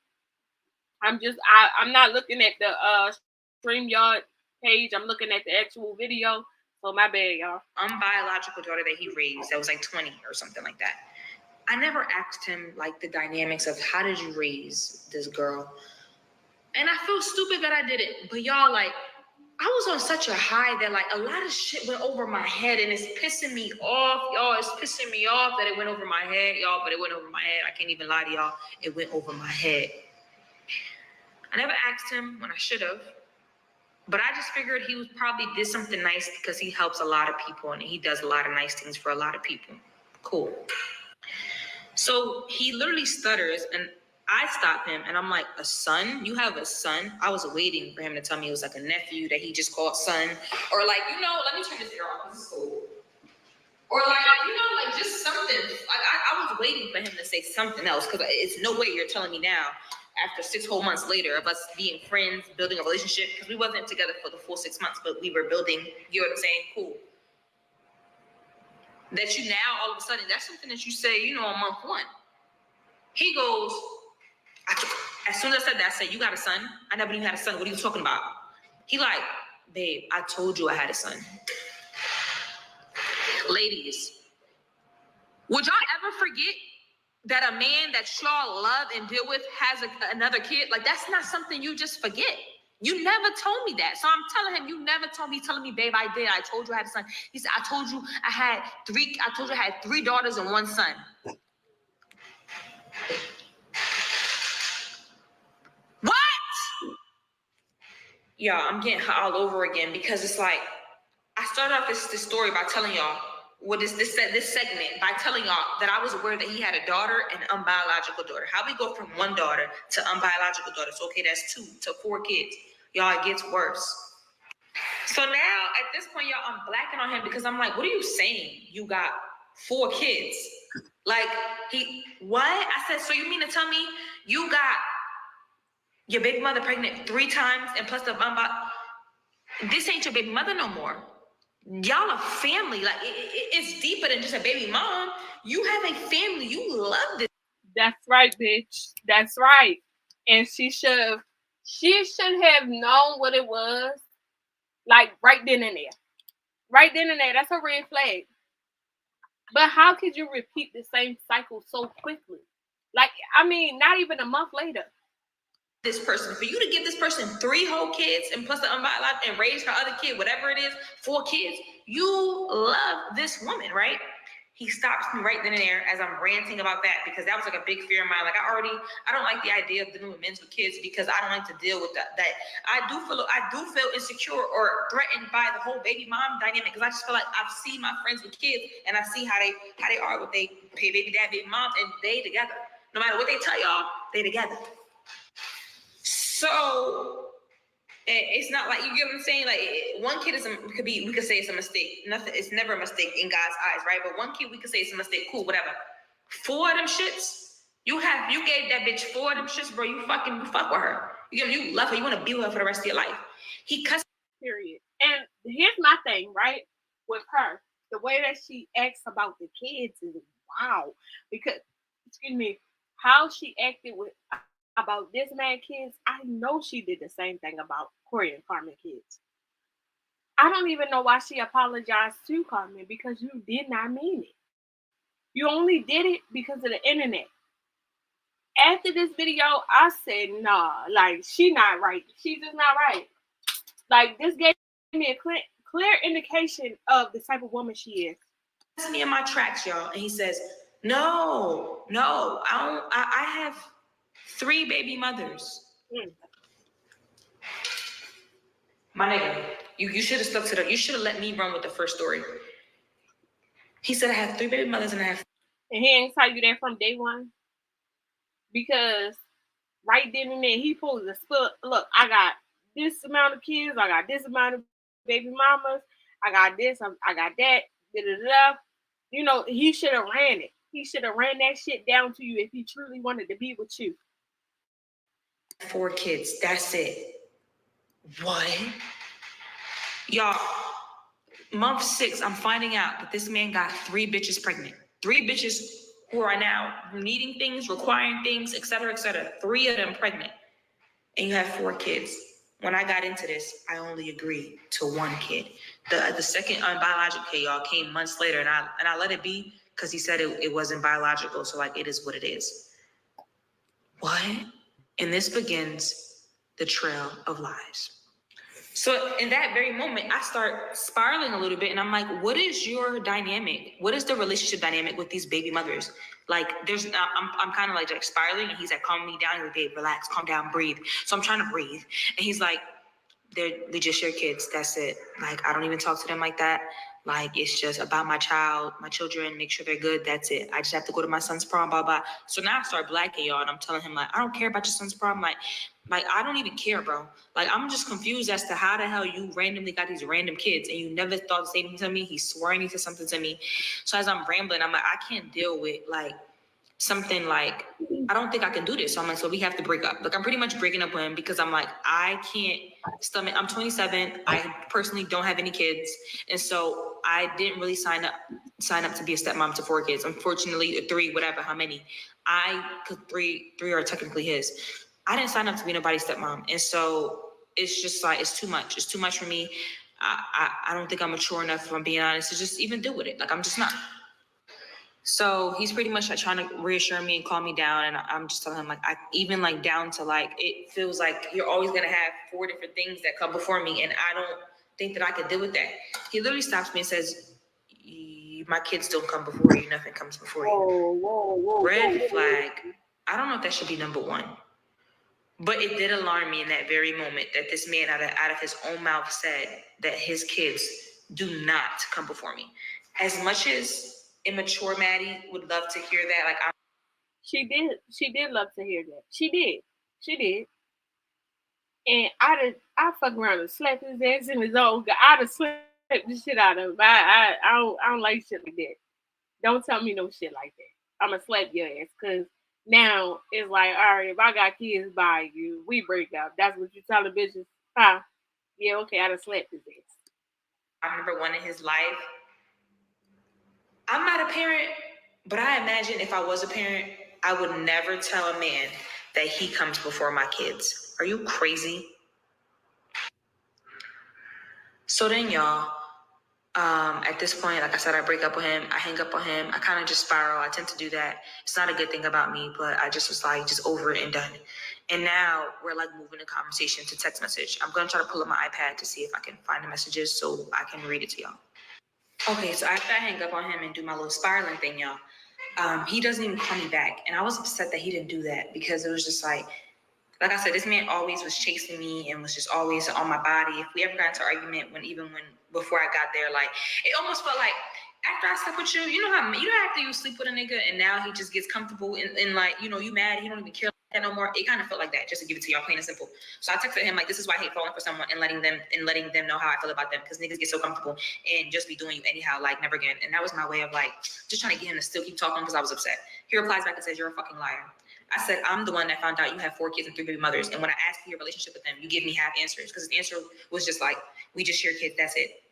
I'm not looking at the StreamYard page. I'm looking at the actual video. So my bad, y'all. Unbiological daughter that he raised that was like 20 or something like that. I never asked him like the dynamics of how did you raise this girl? And I feel stupid that I did it. But y'all, like, I was on such a high that like a lot of shit went over my head, and it's pissing me off, y'all. It's pissing me off that it went over my head, y'all, but it went over my head. I can't even lie to y'all. It went over my head. I never asked him when I should have. But I just figured he was probably did something nice because he helps a lot of people and he does a lot of nice things for a lot of people. Cool. So he literally stutters and I stop him and I'm like, a son? You have a son? I was waiting for him to tell me it was like a nephew that he just called son. Or like, you know, let me turn this ear off. This is cool. Or like, you know, like just something. Like I was waiting for him to say something else because it's no way you're telling me now after 6 whole months later of us being friends, building a relationship, because we wasn't together for the full 6 months, but we were building, you know what I'm saying? Cool. That you now, all of a sudden, that's something that you say, you know, on month 1. He goes, as soon as I said that, I said, you got a son? I never knew you had a son. What are you talking about? He like, babe, I told you I had a son. Ladies, would y'all ever forget that a man that y'all love and deal with has another kid? Like, that's not something you just forget. You never told me that. So I'm telling him, you never told me. He's telling me, babe, I did. I told you I had a son. He said, I told you I had 3 daughters and 1 son. What? Y'all, I'm getting hot all over again because it's like, I started off this story by telling y'all, what is this segment, by telling y'all that I was aware that he had a daughter and an unbiological daughter. How we go from 1 daughter to unbiological daughters? Okay, that's 2 to 4 kids. Y'all, it gets worse. So now at this point, y'all, I'm blacking on him because I'm like, what are you saying? You got 4 kids. Like, what? I said, so you mean to tell me you got your big mother pregnant 3 times and plus the this ain't your baby mother no more. Y'all a family. Like, it's deeper than just a baby mom. You have a family. You love this. That's right, bitch. That's right. And she should have known what it was. Like, right then and there. Right then and there. That's a red flag. But how could you repeat the same cycle so quickly? Like, I mean, not even a month later. This person, for you to give this person 3 whole kids and plus the unbiological and raise her other kid, whatever it is, 4 kids, you love this woman, right? He stops me right then and there as I'm ranting about that because that was like a big fear of mine. Like I don't like the idea of dealing with men with kids because I don't like to deal with that. I do feel insecure or threatened by the whole baby mom dynamic because I just feel like I've seen my friends with kids and I see how they are with they baby dad, baby mom, and they together. No matter what they tell y'all, they together. So it's not like, you get what I'm saying? Like, 1 kid we could say it's a mistake. Nothing, it's never a mistake in God's eyes, right? But 1 kid we could say it's a mistake. Cool, whatever. 4 of them shits, you gave that bitch 4 of them shits, bro. You fuck with her. You love her. You want to be with her for the rest of your life. He cussed. Period. And here's my thing, right? With her, the way that she acts about the kids is wow. Because, how she acted about this man kids, I know she did the same thing about Corey and Carmen kids. I don't even know why she apologized to Carmen because you did not mean it. You only did it because of the internet. After this video, I said, nah, like, she not right. She's just not right. Like, this gave me a clear indication of the type of woman she is. That's me in my tracks, y'all. And he says, no, I have 3 baby mothers. My nigga, you should have stuck to you should have let me run with the first story. He said I have 3 baby mothers and I have. And he ain't tell you that from day one. Because right then and there, he pulls a split. Look, I got this amount of kids, I got this amount of baby mamas, I got this, I got that, da-da-da. You know, he should have ran it. He should have ran that shit down to you if he truly wanted to be with you. 4 kids, that's it. What? Y'all, month 6, I'm finding out that this man got 3 bitches pregnant. 3 bitches who are now needing things, requiring things, etc., etc. 3 of them pregnant. And you have 4 kids. When I got into this, I only agreed to 1 kid. The second unbiological kid, y'all, came months later, and I let it be because he said it wasn't biological, so like it is what it is. What? And this begins the trail of lies. So in that very moment, I start spiraling a little bit, and I'm like, what is your dynamic? What is the relationship dynamic with these baby mothers? Like, I'm kind of like spiraling, and he's like, calm me down. He's like, babe, relax, calm down, breathe. So I'm trying to breathe, and he's like, they just share kids. That's it. Like, I don't even talk to them like that. Like, it's just about my children, make sure they're good. That's it. I just have to go to my son's prom, blah, blah. So now I start blacking y'all, and I'm telling him, like, I don't care about your son's prom. Like, I don't even care, bro. Like, I'm just confused as to how the hell you randomly got these random kids and you never thought to say anything to me. He's swearing into something to me. So as I'm rambling, I'm like, I can't deal with, like, something like, I don't think I can do this. So I'm like, so we have to break up. Like, I'm pretty much breaking up with him because I'm like, I can't stomach. I'm 27. I personally don't have any kids. And so I didn't really sign up to be a stepmom to 4 kids. Unfortunately, 3, whatever, how many. Cause three are technically his. I didn't sign up to be nobody's stepmom. And so it's just like, it's too much. It's too much for me. I don't think I'm mature enough, if I'm being honest, to just even deal with it. Like, I'm just not. So he's pretty much like trying to reassure me and calm me down. And I'm just telling him, like, I even like down to like, it feels like you're always going to have 4 different things that come before me. And I don't think that I could deal with that. He literally stops me and says, my kids don't come before you. Nothing comes before you. Whoa, Red flag. I don't know if that should be number 1. But it did alarm me in that very moment that this man out of his own mouth said that his kids do not come before me. As much as immature Maddie would love to hear that, like, she did love to hear that. She did. And I fuck around and slap his ass in his own. I'd have slapped the shit out of him. I don't like shit like that. Don't tell me no shit like that. I'ma slap your ass because now it's like, all right, if I got kids by you, we break up. That's what you telling bitches, huh? Yeah, okay, I'd have slapped his ass. I remember one in his life. I'm not a parent, but I imagine if I was a parent, I would never tell a man that he comes before my kids. Are you crazy? So then, y'all, at this point, like I said, I break up with him. I hang up on him. I kind of just spiral. I tend to do that. It's not a good thing about me, but I just was like, just over it and done. And now we're like moving the conversation to text message. I'm going to try to pull up my iPad to see if I can find the messages so I can read it to y'all. Okay, so after I hang up on him and do my little spiraling thing, y'all, he doesn't even call me back. And I was upset that he didn't do that because it was just like I said, this man always was chasing me and was just always on my body. If we ever got into an argument, before I got there, like, it almost felt like after I slept with you, you know after you sleep with a nigga and now he just gets comfortable and like, you know, you mad, he don't even care like that no more. It kind of felt like that, just to give it to y'all plain and simple. So I texted him like, this is why I hate falling for someone and letting them know how I feel about them, because niggas get so comfortable and just be doing you anyhow, like never again. And that was my way of like just trying to get him to still keep talking because I was upset. He replies back and says, you're a fucking liar. I said, I'm the one that found out you have 4 kids and 3 baby mothers. And when I asked you your relationship with them, you give me half answers. Because his answer was just like, we just share kids, that's it.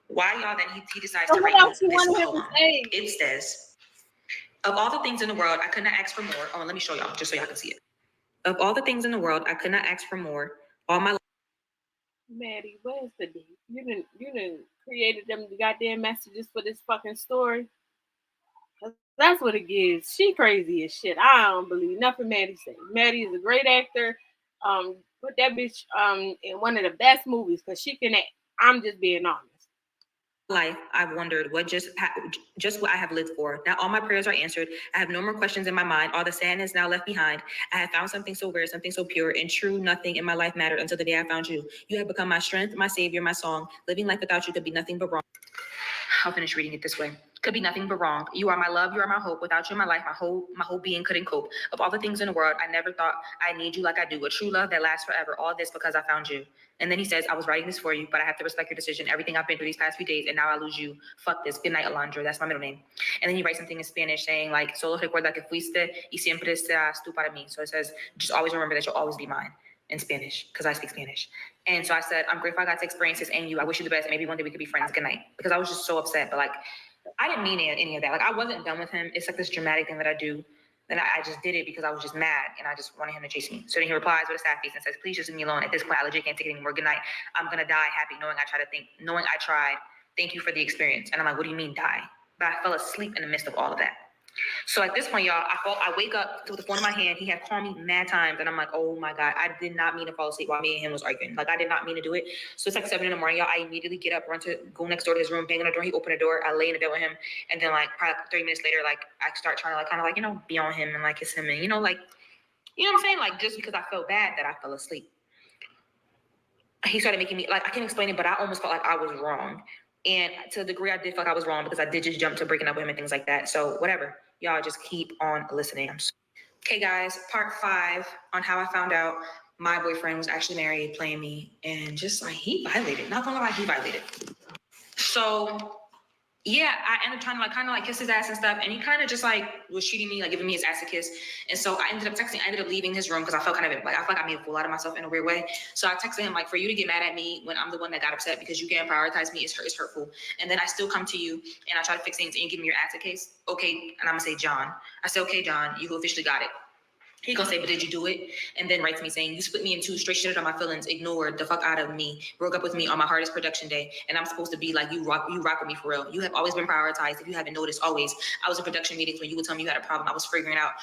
Why y'all then he decides to write this poem. It says, of all the things in the world, I could not ask for more. Oh, let me show y'all, just so y'all can see it. Of all the things in the world, I could not ask for more. All my life. Maddie, where's the D? You didn't created them goddamn messages for this fucking story. That's what it gives. She crazy as shit. I don't believe nothing Maddie said. Maddie is a great actor. Put that bitch in one of the best movies because she can act. I'm just being honest. Life, I've wondered just what I have lived for. Now all my prayers are answered. I have no more questions in my mind. All the sand is now left behind. I have found something so rare, something so pure and true. Nothing in my life mattered until the day I found you. You have become my strength, my savior, my song. Living life without you could be nothing but wrong. I'll finish reading it this way. Could be nothing but wrong. You are my love, you are my hope. Without you in my life, my whole being couldn't cope. Of all the things in the world, I never thought I need you like I do. A true love that lasts forever. All this because I found you. And then he says, I was writing this for you, but I have to respect your decision. Everything I've been through these past few days, and now I lose you. Fuck this. Good night, Alondra. That's my middle name. And then he writes something in Spanish saying, like, solo recuerda que fuiste y siempre serás tú para mí. So it says, just always remember that you'll always be mine. In Spanish, because I speak Spanish. And so I said, I'm grateful I got to experience this and you. I wish you the best. Maybe one day we could be friends. Good night. Because I was just so upset. But like, I didn't mean any of that. Like, I wasn't done with him. It's like this dramatic thing that I do. Then I just did it because I was just mad and I just wanted him to chase me. So then he replies with a sad face and says, please just leave me alone. At this point, I legit can't take it anymore. Good night. I'm going to die happy knowing I tried. Thank you for the experience. And I'm like, what do you mean die? But I fell asleep in the midst of all of that. So at this point, y'all, I wake up with the phone in my hand. He had called me mad times, and I'm like, oh my God, I did not mean to fall asleep while me and him was arguing. Like, I did not mean to do it. So it's like 7 a.m, y'all. I immediately get up, go next door to his room, bang on the door. He opened the door. I lay in the bed with him, and then like probably 30 minutes later, like I start trying to like kind of like be on him and like kiss him, and like what I'm saying, like just because I felt bad that I fell asleep. He started making me like I can't explain it, but I almost felt like I was wrong. And to the degree I did feel like I was wrong because I did just jump to breaking up with him and things like that. So whatever. Y'all just keep on listening. Okay, guys, part 5 on how I found out my boyfriend was actually married, playing me, and just like he violated. Not gonna lie, he violated. So yeah, I ended up trying to like kind of like kiss his ass and stuff, and he kind of just like was treating me like giving me his ass a kiss. And so I ended up leaving his room because I felt kind of like I felt like I made a fool out of myself in a weird way. So I texted him like, for you to get mad at me when I'm the one that got upset because you can't prioritize me is hurtful. And then I still come to you and I try to fix things and you give me your ass a case. Okay, and I'm gonna say John. I said, okay, John, you officially got it. He gonna say, but did you do it? And then writes me saying, you split me in two, straight shit on my feelings, ignored the fuck out of me, broke up with me on my hardest production day, and I'm supposed to be like, you rock with me for real. You have always been prioritized. If you haven't noticed, always. I was in production meetings when you would tell me you had a problem. I was figuring out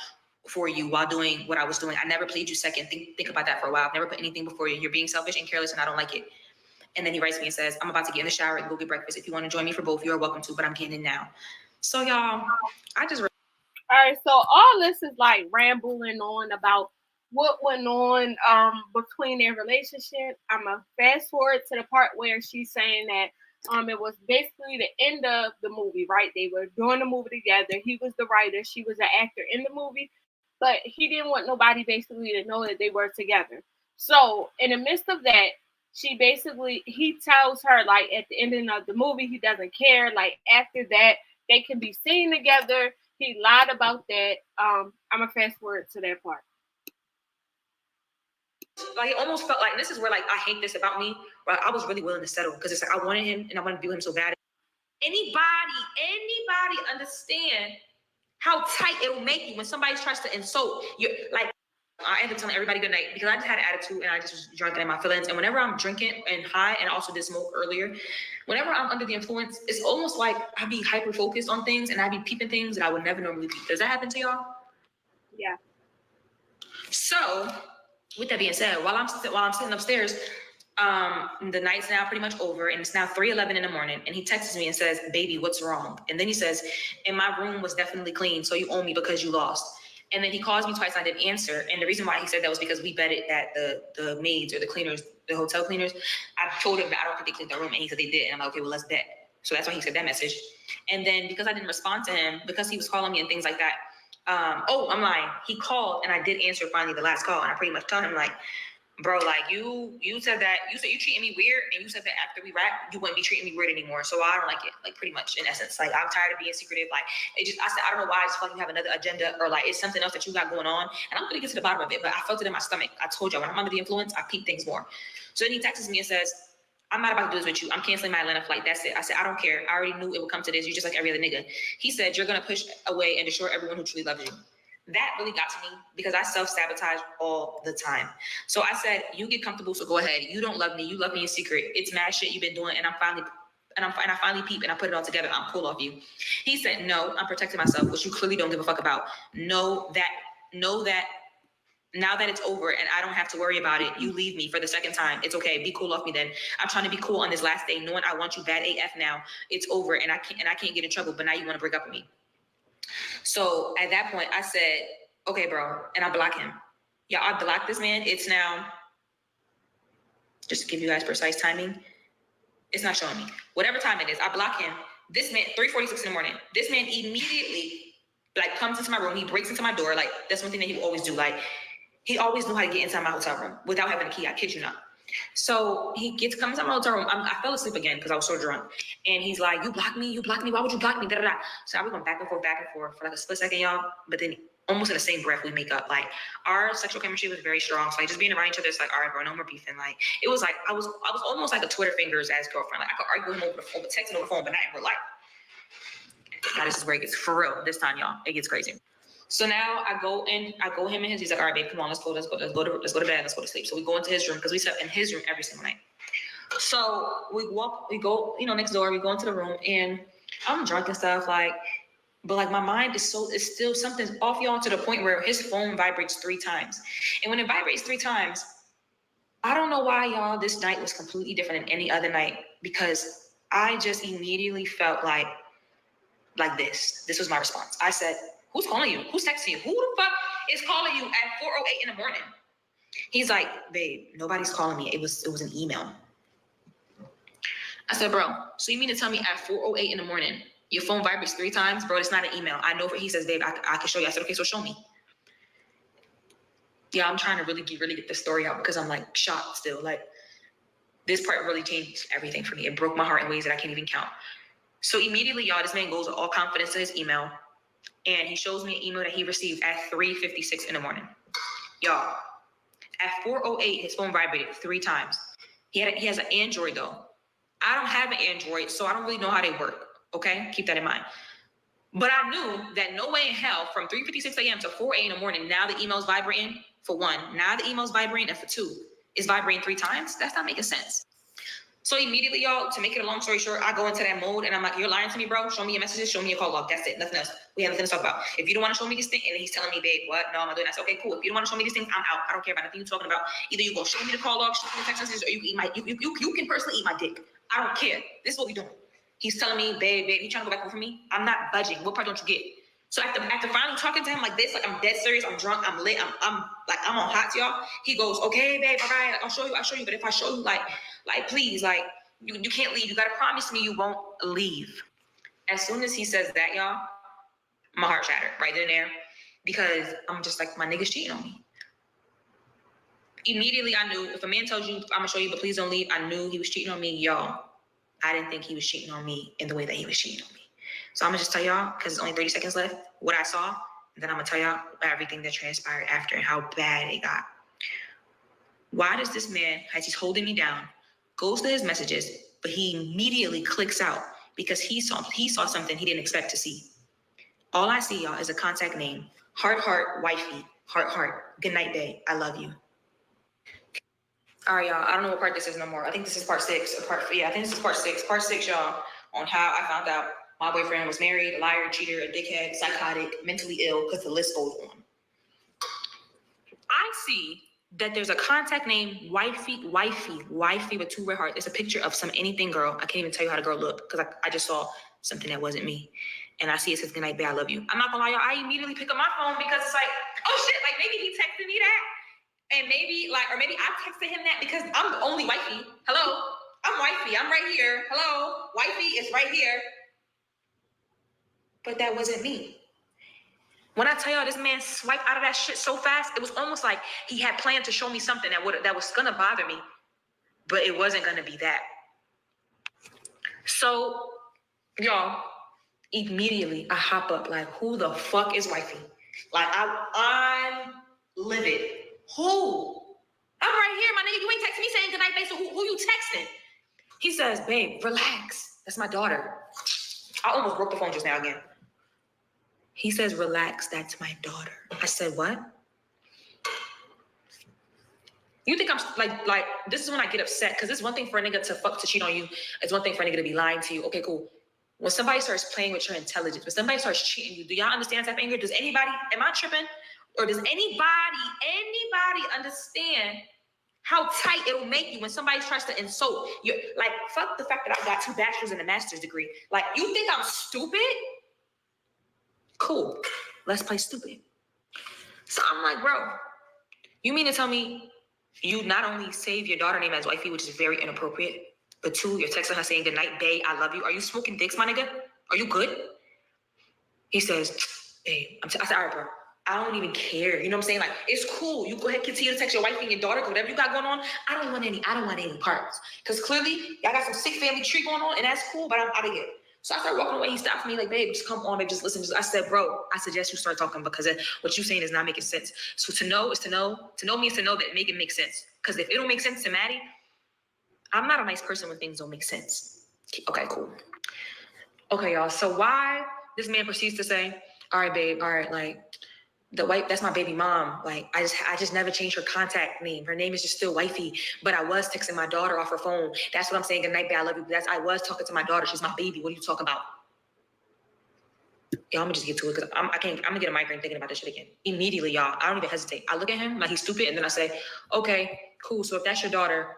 for you while doing what I was doing. I never played you second. Think about that for a while. I've never put anything before you. You're being selfish and careless, and I don't like it. And then he writes me and says, I'm about to get in the shower and go get breakfast. If you want to join me for both, you're welcome to, but I'm getting in now. So y'all, I just... All right, so all this is like rambling on about what went on between their relationship. I'm gonna fast forward to the part where she's saying that it was basically the end of the movie, right? They were doing the movie together. He was the writer, she was the actor in the movie, but he didn't want nobody basically to know that they were together. So in the midst of that, he tells her like at the ending of the movie he doesn't care. Like after that, they can be seen together. He lied about that. I'm gonna fast forward to that part. Like it almost felt like this is where like I hate this about me. Where I was really willing to settle because it's like I wanted him and I wanted to be with him so bad. Anybody understand how tight it'll make you when somebody tries to insult you? Like I ended up telling everybody good night because I just had an attitude and I just was drunk in my feelings. And whenever I'm drinking and high, and also did smoke earlier, whenever I'm under the influence, it's almost like I be hyper focused on things and I be peeping things that I would never normally peep. Does that happen to y'all? Yeah. So, with that being said, while I'm sitting upstairs, the night's now pretty much over, and it's now 3:11 in the morning. And he texts me and says, "Baby, what's wrong?" And then he says, "And my room was definitely clean, so you owe me because you lost." And then he calls me twice and I didn't answer. And the reason why he said that was because we betted that the maids or the cleaners, the hotel cleaners, I told him that I don't think they cleaned the room, and he said they did. And I'm like, okay, well, let's bet. So that's why he said that message. And then because I didn't respond to him, because he was calling me and things like that. I'm lying. He called and I did answer finally the last call, and I pretty much told him like, bro, like you said you treating me weird, and you said that after we rap, you wouldn't be treating me weird anymore. So I don't like it. Like pretty much in essence, like I'm tired of being secretive. Like I said, I don't know why I just feel like you have another agenda or like it's something else that you got going on. And I'm gonna get to the bottom of it, but I felt it in my stomach. I told you when I'm under the influence, I peep things more. So then he texts me and says, I'm not about to do this with you. I'm canceling my Atlanta flight. That's it. I said, I don't care. I already knew it would come to this. You're just like every other nigga. He said, you're going to push away and destroy everyone who truly loves you. That really got to me because I self-sabotage all the time. So I said, you get comfortable, so go ahead. You don't love me. You love me in secret. It's mad shit you've been doing. And I finally peep and I put it all together. I'm cool off you. He said, no, I'm protecting myself, which you clearly don't give a fuck about. Know that now that it's over and I don't have to worry about it, you leave me for the second time. It's okay. Be cool off me then. I'm trying to be cool on this last day, knowing I want you bad AF now. It's over and I can't get in trouble, but now you want to break up with me. So at that point I said, okay, bro. And I block him. Yeah, I blocked this man. It's now, just to give you guys precise timing, it's not showing me. Whatever time it is, I block him. This man, 3:46 in the morning, this man immediately like comes into my room. He breaks into my door. Like that's one thing that he would always do. Like he always knew how to get inside my hotel room without having a key. I kid you not. So he comes into my hotel room. I fell asleep again because I was so drunk. And he's like, you blocked me. Why would you block me? Da, da, da. So I was going back and forth for like a split second, y'all. But then almost in the same breath, we make up. Like our sexual chemistry was very strong. So like just being around each other, it's like, all right, bro, no more beefing. Like it was like, I was almost like a Twitter fingers ass girlfriend. Like I could argue with him over the phone, but texting over the phone, but not in real life. Now this is where it gets for real this time, y'all. It gets crazy. So now I go him and his, he's like, all right, babe, come on, let's go to bed, let's go to sleep. So we go into his room because we slept in his room every single night. So we go, next door, we go into the room and I'm drunk and stuff, like, but like my mind is still something's off, y'all, to the point where his phone vibrates 3 times. And when it vibrates 3 times, I don't know why, y'all, this night was completely different than any other night, because I just immediately felt like this. This was my response. I said, who's calling you? Who's texting you? Who the fuck is calling you at 4:08 in the morning? He's like, babe, nobody's calling me. It was an email. I said, bro, so you mean to tell me at 4:08 in the morning, your phone vibrates 3 times? Bro, it's not an email. I know. He says, babe, I can show you. I said, okay, so show me. Yeah, I'm trying to really get the story out because I'm like shocked still. Like this part really changed everything for me. It broke my heart in ways that I can't even count. So immediately, y'all, this man goes with all confidence to his email. And he shows me an email that he received at 3:56 in the morning. Y'all, at 4:08, his phone vibrated 3 times. He has an Android though. I don't have an Android, so I don't really know how they work. Okay, keep that in mind. But I knew that no way in hell from 3:56 a.m. to 4 a.m. in the morning, now the email's vibrating for 1. Now the email's vibrating, and for 2, it's vibrating 3 times. That's not making sense. So immediately, y'all, to make it a long story short, I go into that mode and I'm like, you're lying to me, bro. Show me your messages. Show me your call log. That's it. Nothing else. We have nothing to talk about. If you don't want to show me this thing, and he's telling me, babe, what? No, I'm not doing that. I said, okay, cool. If you don't want to show me these things, I'm out. I don't care about nothing you're talking about. Either you go show me the call log, show me the text messages, or you can eat my, you can personally eat my dick. I don't care. This is what we're doing. He's telling me, babe, you trying to go back home for me? I'm not budging. What part don't you get? So after finally talking to him like this, like I'm dead serious, I'm drunk, I'm lit, I'm on hot, y'all. He goes, okay, babe, all right, I'll show you. But if I show you, like please, like, you can't leave. You got to promise me you won't leave. As soon as he says that, y'all, my heart shattered right then and there, because I'm just like, my nigga's cheating on me. Immediately, I knew if a man tells you, I'm going to show you, but please don't leave, I knew he was cheating on me, y'all. I didn't think he was cheating on me in the way that he was cheating on me. So I'm going to just tell y'all, because it's only 30 seconds left, what I saw, and then I'm going to tell y'all everything that transpired after and how bad it got. Why does this man, as he's holding me down, goes to his messages, but he immediately clicks out because he saw something he didn't expect to see. All I see, y'all, is a contact name. Heart, wifey. Heart. Good night, babe. I love you. All right, y'all. I don't know what part this is no more. I think this is part 6. I think this is part 6. Part 6, y'all, on how I found out my boyfriend was married, a liar, cheater, a dickhead, psychotic, mentally ill, because the list goes on. I see that there's a contact name, wifey with 2 red hearts. It's a picture of some anything girl. I can't even tell you how the girl looked because I just saw something that wasn't me. And I see it says, good night, babe, I love you. I'm not gonna lie, y'all, I immediately pick up my phone because it's like, oh shit, like maybe he texted me that. And maybe maybe I texted him that because I'm the only wifey. Hello, I'm wifey, I'm right here. Hello, wifey is right here. But that wasn't me. When I tell y'all this man swiped out of that shit so fast, it was almost like he had planned to show me something that was gonna bother me, but it wasn't gonna be that. So, y'all, immediately I hop up like, who the fuck is wifey? Like I'm livid. Who? I'm right here, my nigga. You ain't texting me saying goodnight, babe. So who you texting? He says, babe, relax. That's my daughter. I almost broke the phone just now again. He says, relax, that's my daughter. I said, what? You think I'm like, this is when I get upset, because it's one thing for a nigga to cheat on you. It's one thing for a nigga to be lying to you. Okay, cool. When somebody starts playing with your intelligence, when somebody starts cheating you, do y'all understand that type of anger? Am I tripping? Or does anybody understand how tight it'll make you when somebody tries to insult you? Like, fuck the fact that I got 2 bachelor's and a master's degree. Like, you think I'm stupid? Cool. Let's play stupid. So I'm like, bro, you mean to tell me you not only save your daughter name as wifey, which is very inappropriate, but 2, you're texting her saying, good night, babe, I love you. Are you smoking dicks, my nigga? Are you good? He says, babe, I said, all right, bro. I don't even care. You know what I'm saying? Like, it's cool. You go ahead, continue to text your wife and your daughter, whatever you got going on. I don't want any parts. Because clearly, y'all got some sick family tree going on, and that's cool, but I'm out of here. So I started walking away. He stopped me like, babe, just come on, babe, just listen. I said, bro, I suggest you start talking because what you're saying is not making sense. So to know is to know. To know means to know that make it make sense. Because if it don't make sense to Maddie, I'm not a nice person when things don't make sense. Okay, cool. Okay, y'all. So why this man proceeds to say, all right, babe, all right, like, the wife, that's my baby mom. Like, I just never changed her contact name. Her name is just still wifey, but I was texting my daughter off her phone. That's what I'm saying. Good night, babe, I love you. I was talking to my daughter. She's my baby. What are you talking about? Y'all, I'm gonna just get to it because I'm gonna get a migraine thinking about this shit again. Immediately, y'all, I don't even hesitate. I look at him like he's stupid, and then I say, okay, cool. So if that's your daughter,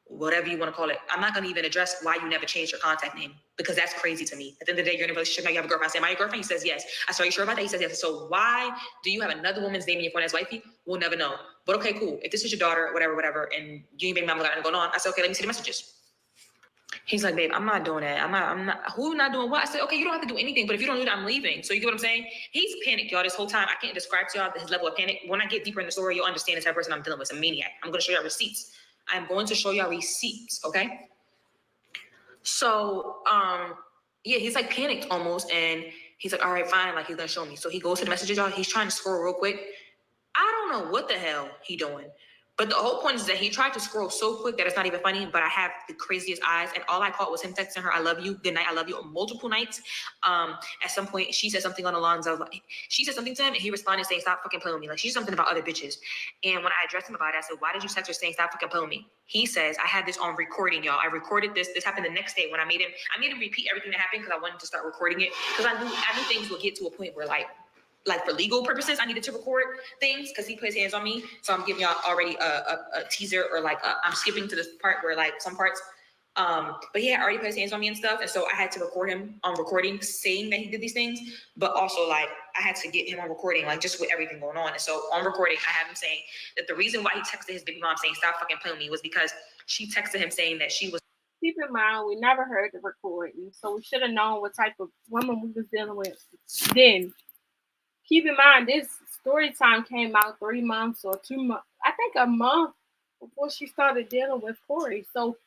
whatever you want to call it, I'm not going to even address why you never changed your contact name because that's crazy to me. At the end of the day, you're in a relationship, now you have a girlfriend. I say, am I your girlfriend? He says, yes. I said, are you sure about that? He says, yes. So why do you have another woman's name in your phone as wifey? We'll never know. But okay, cool. If this is your daughter, whatever, and you and baby mama got nothing going on, I said, okay, let me see the messages. He's like, babe, I'm not doing that. I'm not, who not doing what? I said, okay, you don't have to do anything, but if you don't do that, I'm leaving. So you get what I'm saying? He's panicked, y'all, this whole time. I can't describe to y'all his level of panic. When I get deeper in the story, you'll understand the type of person I'm dealing with. It's a maniac. I'm going to show y'all receipts. I'm going to show y'all receipts, okay? So, yeah, he's like panicked almost, and he's like, all right, fine, like he's gonna show me. So he goes to the messages, y'all. He's trying to scroll real quick. I don't know what the hell he doing. But the whole point is that he tried to scroll so quick that it's not even funny, but I have the craziest eyes. And all I caught was him texting her, I love you, good night, I love you, multiple nights. At some point, she said something on the lines of, like, she said something to him, and he responded saying, stop fucking playing with me. Like, she's something about other bitches. And when I addressed him about it, I said, why did you text her saying, stop fucking playing with me? He says, I had this on recording, y'all. I recorded this. This happened the next day when I made him repeat everything that happened because I wanted to start recording it. Because I knew things would get to a point where, like for legal purposes, I needed to record things because he put his hands on me. So I'm giving y'all already a teaser, or like I'm skipping to this part where like some parts. But he had already put his hands on me and stuff, and so I had to record him on recording saying that he did these things. But also like I had to get him on recording, like just with everything going on. And so on recording, I have him saying that the reason why he texted his baby mom saying stop fucking playing with me was because she texted him saying that she was. Keep in mind, we never heard the recording, so we should have known what type of woman we was dealing with then. Keep in mind, this story time came out 3 months or 2 months, I think a month before she started dealing with Corey. So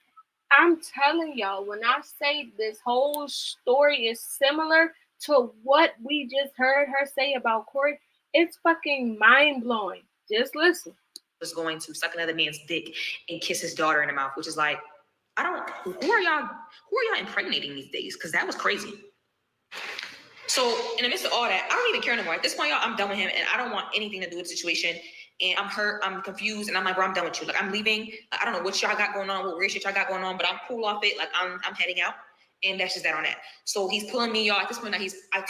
I'm telling y'all, when I say this whole story is similar to what we just heard her say about Corey, it's fucking mind-blowing. Just listen. Was going to suck another man's dick and kiss his daughter in the mouth, which is like, who are y'all impregnating these days? Because that was crazy. So in the midst of all that, I don't even care anymore. At this point, y'all, I'm done with him, and I don't want anything to do with the situation. And I'm hurt, I'm confused, and I'm like, bro, I'm done with you. Like, I'm leaving. I don't know what y'all got going on, what weird shit y'all got going on, but I'm cool off it. Like, I'm heading out, and that's just that on that. So he's pulling me, y'all. At this point, now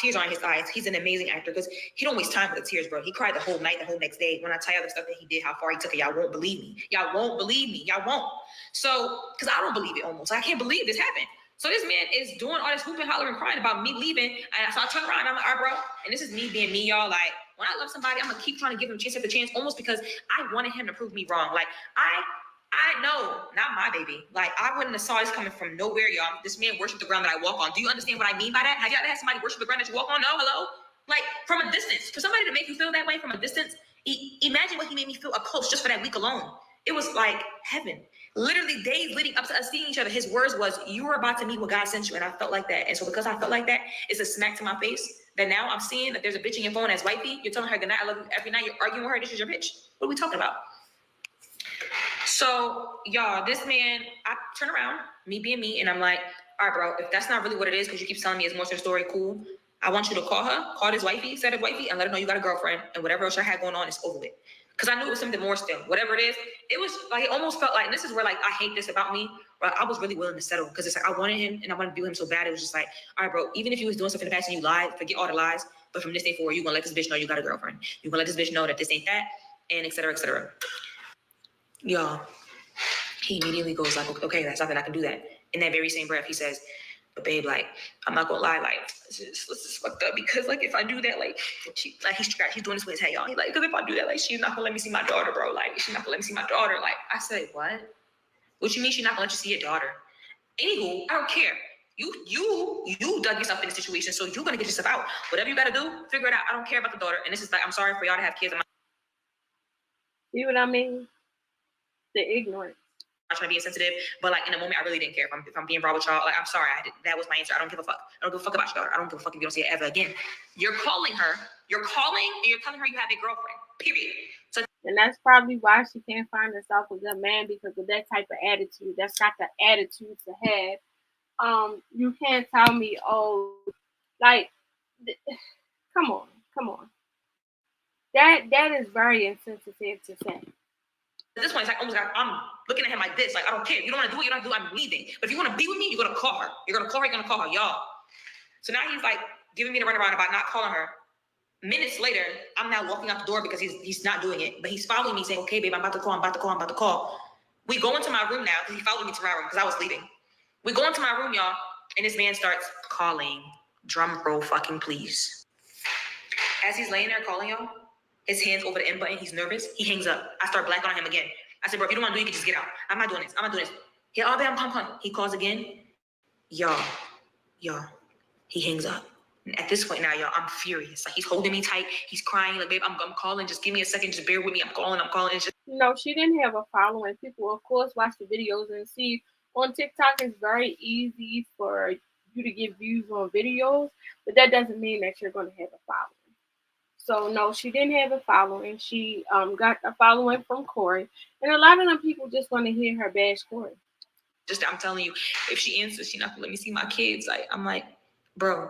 tears are in his eyes. He's an amazing actor because he don't waste time with the tears, bro. He cried the whole night, the whole next day. When I tell y'all the stuff that he did, how far he took it, y'all won't believe me. Y'all won't believe me. Y'all won't. So, because I don't believe it almost. I can't believe this happened. So this man is doing all this hooping, hollering, crying about me leaving. And so I turn around and I'm like, all right, bro. And this is me being me, y'all. Like, when I love somebody, I'm going to keep trying to give him chance after chance, almost because I wanted him to prove me wrong. Like, I know, not my baby. Like, I wouldn't have saw this coming from nowhere, y'all. This man worshiped the ground that I walk on. Do you understand what I mean by that? Have y'all ever had somebody worship the ground that you walk on? No, hello? Like, from a distance. For somebody to make you feel that way from a distance, imagine what he made me feel up close just for that week alone. It was like heaven. Literally days leading up to us seeing each other, his words was, you were about to meet what God sent you. And I felt like that. And so because I felt like that, it's a smack to my face that now I'm seeing that there's a bitch in your phone as wifey. You're telling her good night, I love you every night. You're arguing with her. This is your bitch. What are we talking about? So y'all, this man, I turn around, me being me, and I'm like, all right, bro, if that's not really what it is, because you keep telling me it's more to the story, cool. I want you to call this wifey, set up wifey, and let her know you got a girlfriend, and whatever else I had going on is over with. Because I knew it was something more still. Whatever it is, it was like, it almost felt like, and this is where like, I hate this about me, but I was really willing to settle. Because it's like, I wanted him and I wanted to do him so bad. It was just like, all right, bro, even if he was doing something in the past and you lied, forget all the lies. but from this day forward, you're gonna let this bitch know you got a girlfriend. You're gonna let this bitch know that this ain't that, and et cetera, et cetera. Y'all, he immediately goes like, okay, that's not that I can do that. In that very same breath, he says, but babe, like, I'm not gonna lie, like, this is fucked up because, like, if I do that, like, he's doing this with his head, y'all. He's like, because if I do that, like, she's not gonna let me see my daughter, bro. Like, she's not gonna let me see my daughter. Like, I said, what? What you mean she's not gonna let you see your daughter? Anywho, I don't care. You dug yourself in the situation, so you're gonna get yourself out. Whatever you gotta do, figure it out. I don't care about the daughter. And this is like, I'm sorry for y'all to have kids. See what I mean? The ignorance. I'm trying to be insensitive, but like in the moment, I really didn't care. If I'm being raw with y'all, like I'm sorry, that was my answer. I don't give a fuck. I don't give a fuck about your daughter. I don't give a fuck if you don't see it ever again. You're calling her. You're calling, and you're telling her you have a girlfriend. Period. So, and that's probably why she can't find herself a good man, because of that type of attitude. That's not the attitude to have. You can't tell me, oh, like, come on. That is very insensitive to say. At this point, it's like, oh my God, I'm looking at him like this. Like, I don't care. If you don't want to do it, you don't have to do it. I'm leaving. But if you want to be with me, you're going to call her. You're going to call her, y'all. So now he's like giving me the runaround about not calling her. Minutes later, I'm now walking out the door because he's not doing it. But he's following me saying, okay, babe, I'm about to call. We go into my room now because he followed me to my room because I was leaving. We go into my room, y'all, and this man starts calling. Drum roll fucking please. As he's laying there calling y'all, his hands over the end button, he's nervous. He hangs up. I start blacking on him again. I said, bro, if you don't want to do it, you can just get out. I'm not doing this. Yeah, oh, babe, I'm coming. He calls again. Y'all, he hangs up. And at this point now, y'all, I'm furious. Like, he's holding me tight. He's crying. Like, babe, I'm calling. Just give me a second. Just bear with me. I'm calling. It's just... No, she didn't have a following. People, of course, watch the videos and see. On TikTok, it's very easy for you to get views on videos, but that doesn't mean that you're going to have a following. So, no, she didn't have a following. She got a following from Corey. And a lot of them people just want to hear her bash Corey. I'm telling you, if she answers, she's not going to let me see my kids. Like, I'm like, bro,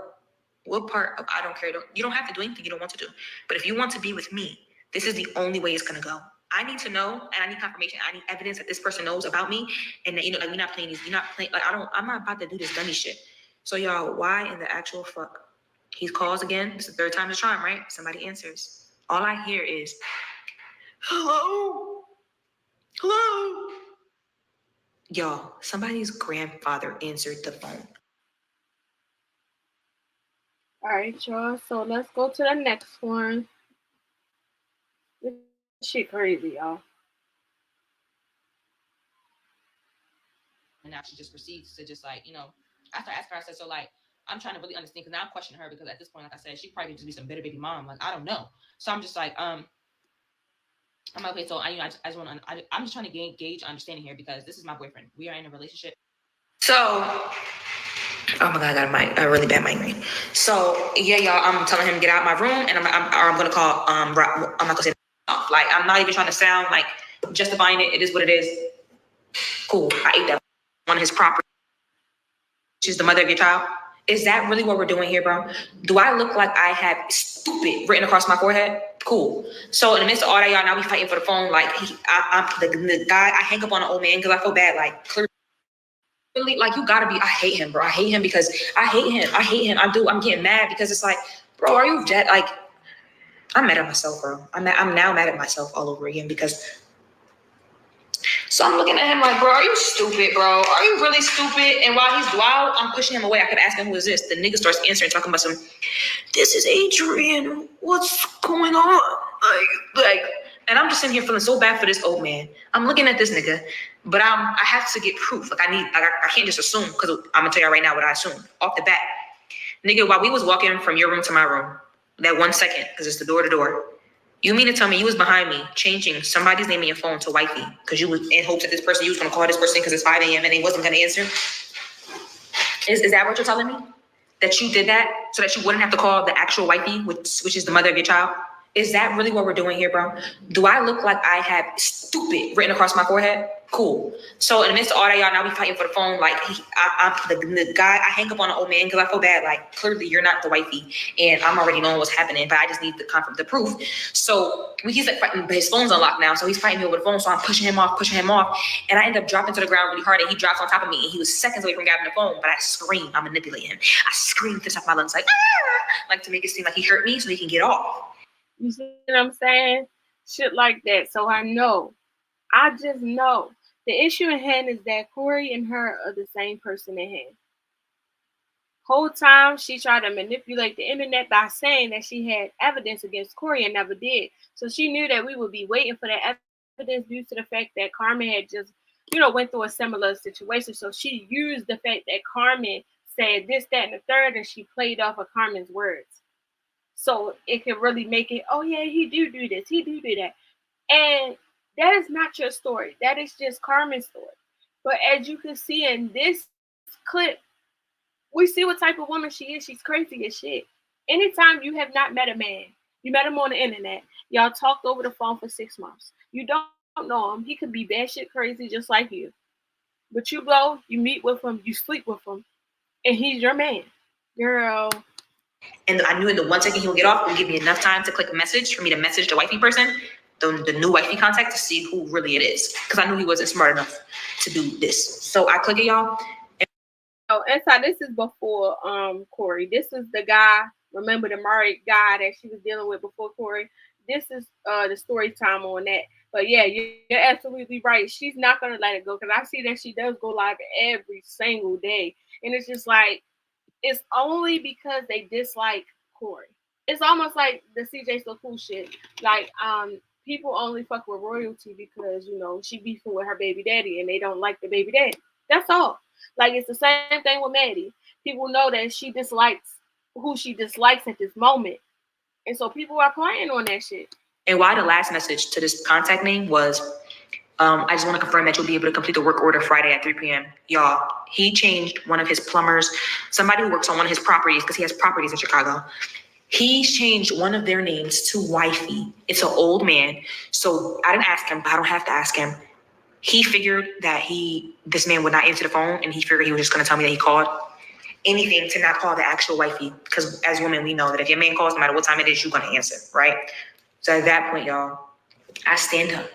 what part of I don't care? You don't have to do anything you don't want to do. But if you want to be with me, this is the only way it's going to go. I need to know, and I need confirmation. I need evidence that this person knows about me, and that, like, we're not playing these. You're not playing. Like, I'm not about to do this dummy shit. So, y'all, why in the actual fuck? He calls again. It's the third time the charm, right? Somebody answers. All I hear is, hello. Y'all, somebody's grandfather answered the phone. All right, y'all. So let's go to the next one. This shit crazy, y'all. And now she just proceeds to just, like, after I asked her, I said, so, like, I'm trying to really understand, because now I'm questioning her, because at this point, like I said, she probably just be some bitter baby mom. Like, I don't know. So I'm just like, I'm like, okay, so I'm just trying to gauge understanding here, because this is my boyfriend. We are in a relationship. So, oh my God, I got a really bad migraine. So yeah, y'all, I'm telling him to get out of my room, and I'm gonna call, I'm not gonna say off. Like, I'm not even trying to sound like justifying it. It is what it is. Cool. I ate that on his property. She's the mother of your child. Is that really what we're doing here, bro? Do I look like I have stupid written across my forehead? Cool. So in the midst of all that, y'all, now we fighting for the phone. Like, I'm the guy, I hang up on an old man because I feel bad. Like, clearly, like, you gotta be, I hate him, bro. I hate him because I hate him. I'm getting mad because it's like, bro, are you dead? Like, I'm mad at myself, bro. I'm now mad at myself all over again because... So I'm looking at him like, bro, are you stupid, bro? Are you really stupid? And while I'm pushing him away, I could ask him, who is this? The nigga starts answering, talking about this is Adrian. What's going on? Like, and I'm just sitting here feeling so bad for this old man. I'm looking at this nigga, but I have to get proof. Like, I can't just assume, because I'm gonna tell you right now what I assume off the bat. Nigga, while we was walking from your room to my room, that 1 second, because it's the door to door, you mean to tell me you was behind me changing somebody's name in your phone to wifey because you was in hopes that this person, you was going to call this person because it's 5 a.m. and they wasn't going to answer? Is that what you're telling me? That you did that so that you wouldn't have to call the actual wifey, which is the mother of your child? Is that really what we're doing here, bro? Do I look like I have stupid written across my forehead? Cool. So in the midst of all that, y'all, now we fighting for the phone. Like the guy, I hang up on the old man because I feel bad. Like clearly you're not the wifey, and I'm already knowing what's happening, but I just need the proof. So he's like fighting, but his phone's unlocked now, so he's fighting me over the phone. So I'm pushing him off, and I end up dropping to the ground really hard, and he drops on top of me, and he was seconds away from grabbing the phone. But I scream, I manipulate him. I scream to the top of my lungs, like to make it seem like he hurt me, so he can get off. You see what I'm saying? Shit like that. So I just know. The issue at hand is that Corey and her are the same person at hand. Whole time she tried to manipulate the internet by saying that she had evidence against Corey and never did. So she knew that we would be waiting for that evidence due to the fact that Carmen had just, went through a similar situation. So she used the fact that Carmen said this, that, and the third, and she played off of Carmen's words. So it can really make it, oh yeah, he do this, he do that. And that is not your story. That is just Carmen's story. But as you can see in this clip, we see what type of woman she is. She's crazy as shit. Anytime you have not met a man, you met him on the internet, y'all talked over the phone for 6 months. You don't know him. He could be batshit crazy just like you. But you go, you meet with him, you sleep with him, and he's your man. Girl. And I knew in the 1 second he would get off, it would give me enough time to click a message for me to message the wifey person, the new wifey contact, to see who really it is. Because I knew he wasn't smart enough to do this. So I click it, y'all. Inside, this is before Corey. This is the guy, remember the married guy that she was dealing with before Corey. This is the story time on that. But yeah, you're absolutely right. She's not gonna let it go because I see that she does go live every single day. And it's just like, it's only because they dislike Corey. It's almost like the CJ So Cool shit. Like, people only fuck with royalty because, she beefing with her baby daddy and they don't like the baby daddy. That's all. Like, it's the same thing with Maddie. People know that she dislikes who she dislikes at this moment. And so people are playing on that shit. And why the last message to this contact name was, I just want to confirm that you'll be able to complete the work order Friday at 3 p.m. Y'all, he changed one of his plumbers, somebody who works on one of his properties, because he has properties in Chicago. He's changed one of their names to wifey. It's an old man. So I didn't ask him, but I don't have to ask him. He figured that this man would not answer the phone, and he figured he was just going to tell me that he called. Anything to not call the actual wifey, because as women, we know that if your man calls, no matter what time it is, you're going to answer, right? So at that point, y'all, I stand up.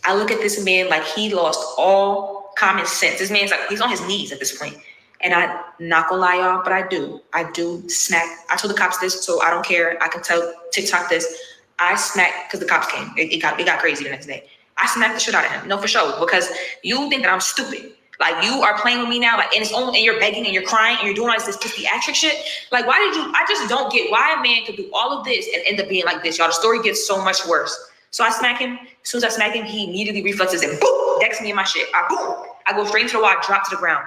I look at this man like he lost all common sense. This man's like, he's on his knees at this point. And I not gonna lie, y'all, but I do smack. I told the cops this, so I don't care. I can tell TikTok this. I smacked, because the cops came. It got crazy the next day. I smacked the shit out of him. No, for sure. Because you think that I'm stupid. Like, you are playing with me now, like, and it's only, and you're begging and you're crying and you're doing all this theatric shit. Like, I just don't get why a man could do all of this and end up being like this, y'all. The story gets so much worse. So I smack him. As soon as I smack him, he immediately reflexes and boom, decks me in my shit. I go straight into the wall, I drop to the ground.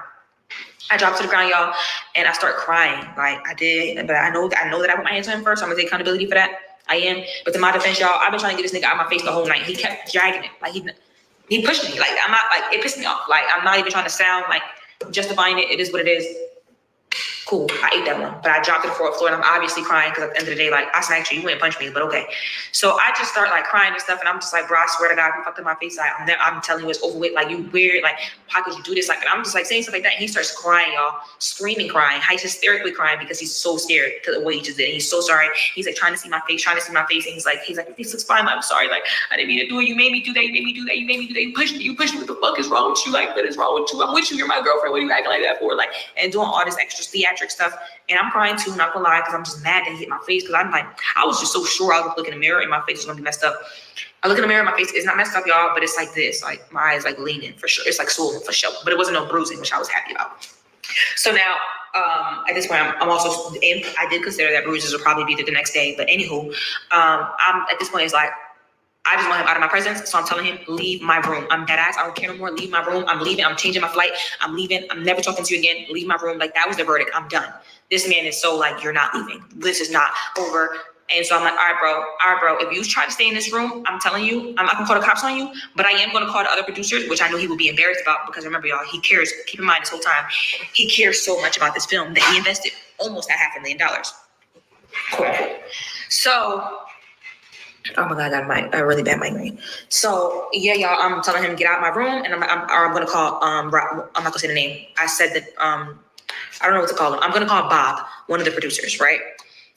I dropped to the ground, y'all, and I start crying. Like, I did, but I know that I put my hands on him first, so I'm gonna take accountability for that. I am. But to my defense, y'all, I've been trying to get this nigga out of my face the whole night. He kept dragging it. Like, he pushed me. Like, I'm not, like, it pissed me off. Like, I'm not even trying to sound like justifying it. It is what it is. Cool, I ate that one, but I dropped it to the floor, and I'm obviously crying because at the end of the day, like, I smacked you, you wouldn't punch me, but okay. So I just start like crying and stuff, and I'm just like, bro, I swear to God, if you fucked up my face, I'm telling you it's over with. Like, you weird, like, how could you do this? Like, and I'm just like saying stuff like that, and he starts crying, y'all, screaming, crying, he's hysterically crying because he's so scared because of what he just did. And he's so sorry. He's like trying to see my face, and he's like, this looks fine. I'm sorry. Like, I didn't mean to do it. You made me do that. You pushed me. What the fuck is wrong with you? Like, what is wrong with you? I'm with you. You're my girlfriend. What are you acting like that for? Like, and doing all this extra theatric stuff. And I'm crying too, not gonna lie, because I'm just mad that he hit my face. Because I'm like, I was just so sure I would look in the mirror and my face was gonna be messed up. I look in the mirror, my face is not messed up, y'all, but it's like this. Like, my eyes like leaning for sure. It's like swollen for sure. But it wasn't no bruising, which I was happy about. So now, at this point, I'm also, and I did consider that bruises will probably be the next day. But anywho, I'm at this point, it's like, I just want him out of my presence. So I'm telling him, leave my room. I'm dead ass. I don't care no more. Leave my room. I'm leaving. I'm changing my flight. I'm leaving. I'm never talking to you again. Leave my room. Like, that was the verdict. I'm done. This man is so like, you're not leaving. This is not over. And so I'm like, all right, bro. If you try to stay in this room, I'm telling you, I'm not gonna call the cops on you, but I am gonna call the other producers, which I know he will be embarrassed about, because remember, y'all, he cares. Keep in mind, this whole time, he cares so much about this film that he invested almost $500,000. Cool. So Oh my God, I got a really bad migraine. So yeah, y'all, I'm telling him get out of my room, and I'm gonna call I'm not gonna say the name. I said that I don't know what to call him. I'm gonna call Bob, one of the producers, right?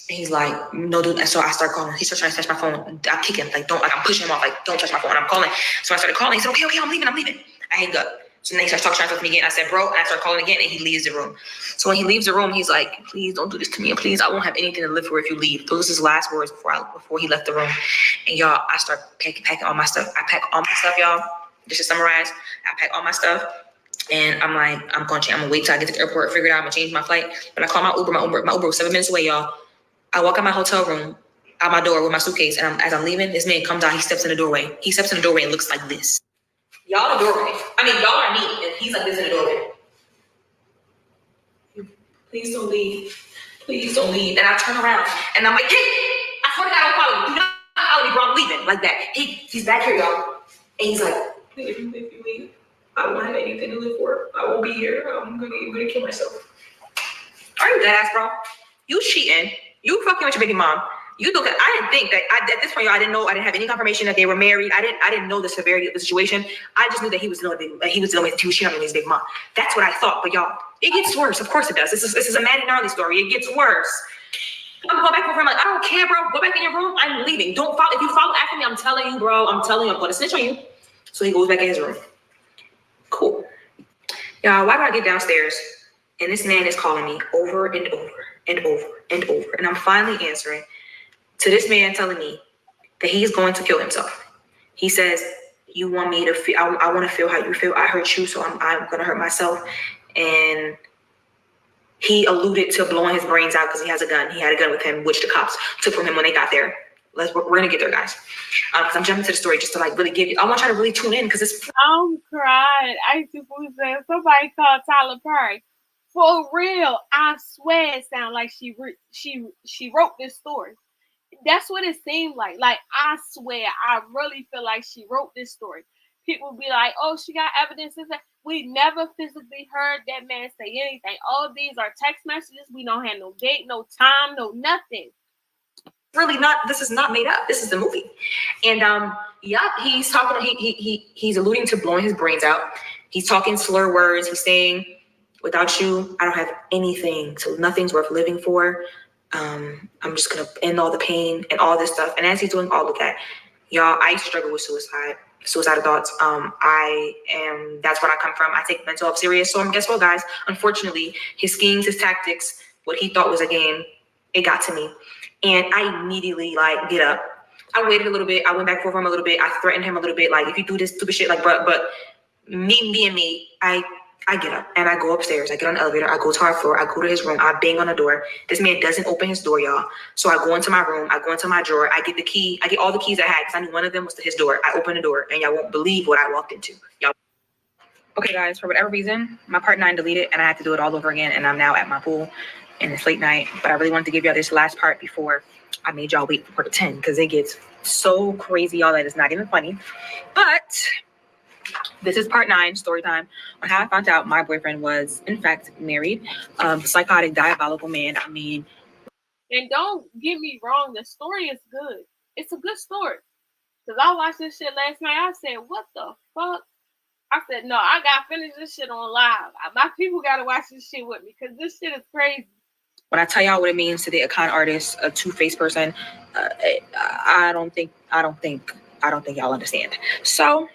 And he's like, no, dude. And so I start calling. He starts trying to touch my phone. I kick him, like, don't, like, I'm pushing him off, like, don't touch my phone. I'm calling. So I started calling. He said, okay, I'm leaving. I hang up. So then he starts trying to talk to me again. I said, bro, and I start calling again, and he leaves the room. So when he leaves the room, he's like, please don't do this to me. And please, I won't have anything to live for if you leave. Those are his last words before he left the room. And y'all, I start packing all my stuff. I pack all my stuff, y'all. Just to summarize, I pack all my stuff. And I'm like, I'm gonna wait till I get to the airport, figure it out, I'm gonna change my flight. But I call my Uber. My Uber was 7 minutes away, y'all. I walk out my hotel room, out my door with my suitcase, and as I'm leaving, this man comes out, he steps in the doorway. He steps in the doorway and looks like this. Y'all the doorway. I mean, y'all are me, and he's like this in the doorway. Please don't leave. Please don't leave. And I turn around, and I'm like, hey, I swear to God, I don't follow you. Do not follow me, bro, I'm leaving. Like that. He's back here, y'all. And he's like, if you leave, I won't have anything to live for. I won't be here. I'm gonna kill myself. Are you dead ass, bro? You cheating. You fucking with your baby mom. You look. I didn't think that. At this point, y'all, I didn't know. I didn't have any confirmation that they were married. I didn't know the severity of the situation. I just knew that he was dealing with. He was cheating on his big mom. That's what I thought. But y'all, it gets worse. Of course it does. This is a Maddie gnarly story. It gets worse. I'm going back over. I'm like, I don't care, bro. Go back in your room. I'm leaving. Don't follow. If you follow after me, I'm telling you, bro. I'm telling you, I'm going to snitch on you. So he goes back in his room. Cool. Y'all, why do I get downstairs and this man is calling me over and over and over and over, and I'm finally answering to this man telling me that he's going to kill himself. He says, you want me to feel, I want to feel how you feel. I hurt you, so I'm going to hurt myself. And he alluded to blowing his brains out because he has a gun. He had a gun with him, which the cops took from him when they got there. We're going to get there, guys. Because I'm jumping to the story just to like really give you, I want y'all to really tune in because it's... I'm crying. I used to say somebody called Tyler Perry. For real, I swear it sounded like she wrote this story. That's what it seemed like. Like, I swear, I really feel like she wrote this story. People be like, oh, she got evidence. We never physically heard that man say anything. All these are text messages. We don't have no date, no time, no nothing. Really not, this is not made up. This is the movie. And yeah, he's talking, he's alluding to blowing his brains out. He's talking slur words. He's saying, without you, I don't have anything. So nothing's worth living for. I'm just gonna end all the pain and all this stuff. And as he's doing all of that, y'all, I struggle with suicidal thoughts. That's where I come from. I take mental health serious. So guess what, guys? Unfortunately, his schemes, his tactics, what he thought was a game, it got to me. And I immediately like get up. I waited a little bit. I went back and forth him a little bit. I threatened him a little bit. Like, if you do this stupid shit, like, but me, I get up and I go upstairs. I get on the elevator. I go to our floor. I go to his room. I bang on the door. This man doesn't open his door, y'all. So I go into my room. I go into my drawer. I get the key. I get all the keys I had because I knew one of them was to his door. I open the door and y'all won't believe what I walked into. Y'all. Okay, guys, for whatever reason, my part 9 deleted and I had to do it all over again. And I'm now at my pool and it's late night. But I really wanted to give y'all this last part before I made y'all wait for part 10 because it gets so crazy, y'all, that it's not even funny. But this is part 9, story time, on how I found out my boyfriend was, in fact, married. Psychotic, diabolical man. I mean... And don't get me wrong, the story is good. It's a good story. Because I watched this shit last night. I said, what the fuck? I said, no, I got to finish this shit on live. My people got to watch this shit with me because this shit is crazy. When I tell y'all what it means to date a con artist, a two-faced person, I don't think y'all understand. So,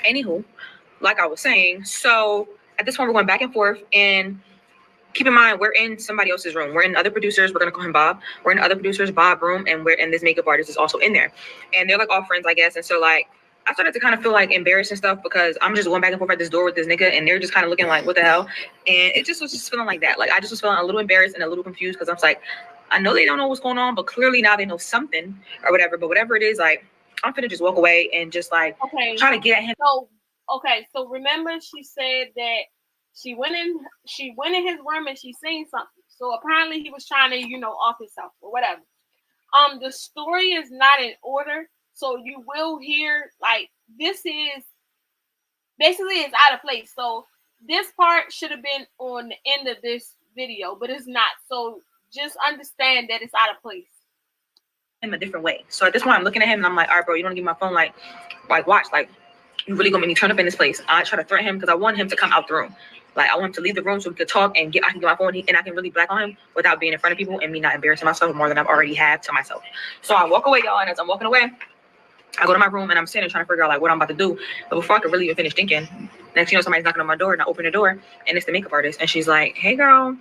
anywho, like I was saying, so at this point we're going back and forth, and keep in mind we're in somebody else's room. We're in other producers. We're gonna call him Bob. We're in other producers' Bob room, and this makeup artist is also in there, and they're like all friends, I guess. And so like I started to kind of feel like embarrassed and stuff because I'm just going back and forth at this door with this nigga, and they're just kind of looking like, what the hell? And it just was just feeling like that. Like I just was feeling a little embarrassed and a little confused because I'm like, I know they don't know what's going on, but clearly now they know something or whatever. But whatever it is, like I'm finna just walk away and just like try to get at him. So remember she said that she went in his room and she seen something. So apparently he was trying to, off himself or whatever. The story is not in order. So you will hear like this is basically it's out of place. So this part should have been on the end of this video, but it's not. So just understand that it's out of place. him a different way. So at this point, I'm looking at him and I'm like, all right, bro, you don't give me my phone, like watch, like you really gonna make me turn up in this place. I try to threaten him because I want him to come out the room. Like I want him to leave the room so we could talk and I can get my phone and I can really black on him without being in front of people and me not embarrassing myself more than I've already had to myself. So I walk away, y'all, and as I'm walking away, I go to my room and I'm sitting trying to figure out like what I'm about to do. But before I could really even finish thinking, next thing you know, somebody's knocking on my door and I open the door and it's the makeup artist and she's like, hey girl,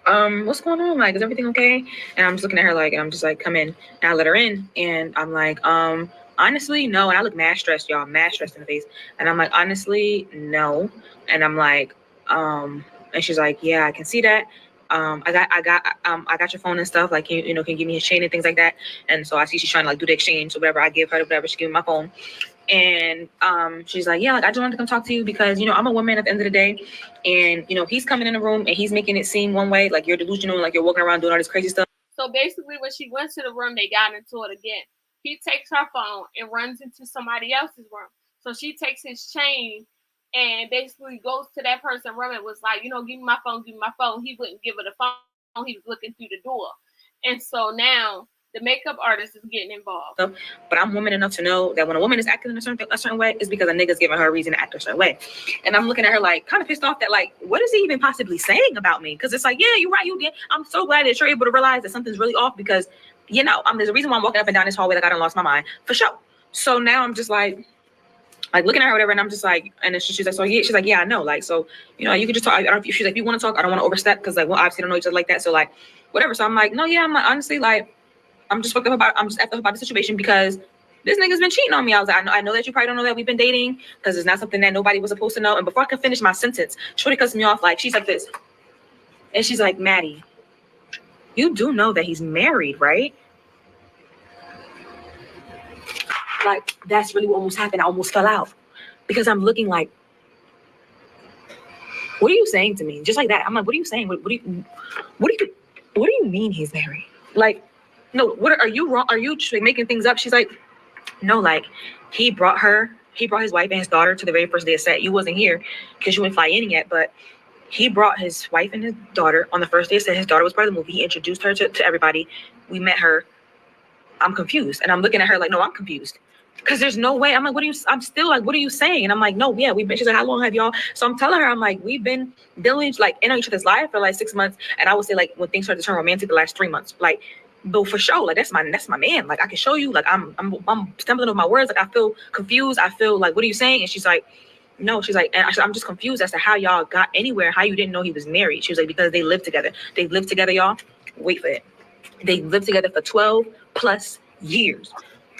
what's going on? Like, is everything okay? And I'm just looking at her like, and I'm just like, come in. And I let her in and I'm like, honestly, no. And I look mad stressed, y'all, mad stressed in the face. And I'm like, honestly, no. And I'm like, and she's like, yeah, I can see that. I got your phone and stuff. Like, you know, can you give me his chain and things like that. And so I see she's trying to like do the exchange. So whatever I give her, whatever, she give me my phone. And she's like, yeah, like I just wanted to come talk to you because, you know, I'm a woman at the end of the day. And, you know, he's coming in the room and he's making it seem one way, like you're delusional, like you're walking around doing all this crazy stuff. So basically, when she went to the room, they got into it again. He takes her phone and runs into somebody else's room. So she takes his chain and basically goes to that person's room and was like, you know, give me my phone, give me my phone. He wouldn't give her the phone. He was looking through the door. And so now the makeup artist is getting involved. But I'm woman enough to know that when a woman is acting in a certain way, it's because a nigga's giving her a reason to act a certain way. And I'm looking at her like kind of pissed off that like, what is he even possibly saying about me? Because it's like, yeah, you're right, you did. I'm so glad that you're able to realize that something's really off because, you know, there's a reason why I'm walking up and down this hallway like I done lost my mind for sure. So now I'm just like looking at her or whatever, and I'm just like, and then she's like, so yeah, she's like, yeah, I know, like, so, you know, you can just talk. I don't, she's like, if you want to talk, I don't want to overstep because like, well, obviously don't know each other like that, so like, whatever. So I'm like, no, yeah, I'm like, honestly, like, I'm just effed up about the situation because this nigga's been cheating on me. I was like, I know that you probably don't know that we've been dating because it's not something that nobody was supposed to know. And before I can finish my sentence, Shorty cuts me off like, she's like this, and she's like, Maddie, you do know that he's married, right? Like, that's really what almost happened. I almost fell out because I'm looking like, what are you saying to me? Just like that. I'm like, what are you saying? What do you mean he's married? Like, no, what are you wrong? Are you just like, making things up? She's like, no, like he brought his wife and his daughter to the very first day of set. You wasn't here because you didn't fly in yet, but he brought his wife and his daughter on the first day of set. His daughter was part of the movie. He introduced her to everybody. We met her. I'm confused. And I'm looking at her like, no, I'm confused. Because there's no way. I'm like, I'm still like, what are you saying? And I'm like, no, yeah, she's like, how long have y'all? So I'm telling her, I'm like, we've been dealing like in each other's life for like 6 months. And I would say like when things started to turn romantic the last 3 months, like, but for sure, like that's my man. Like I can show you, like I'm stumbling over my words. Like I feel confused. I feel like, what are you saying? And she's like, no, she's like, and I'm just confused as to how y'all got anywhere, how you didn't know he was married. She was like, because they live together. They lived together, y'all. Wait for it. They lived together for 12 plus years.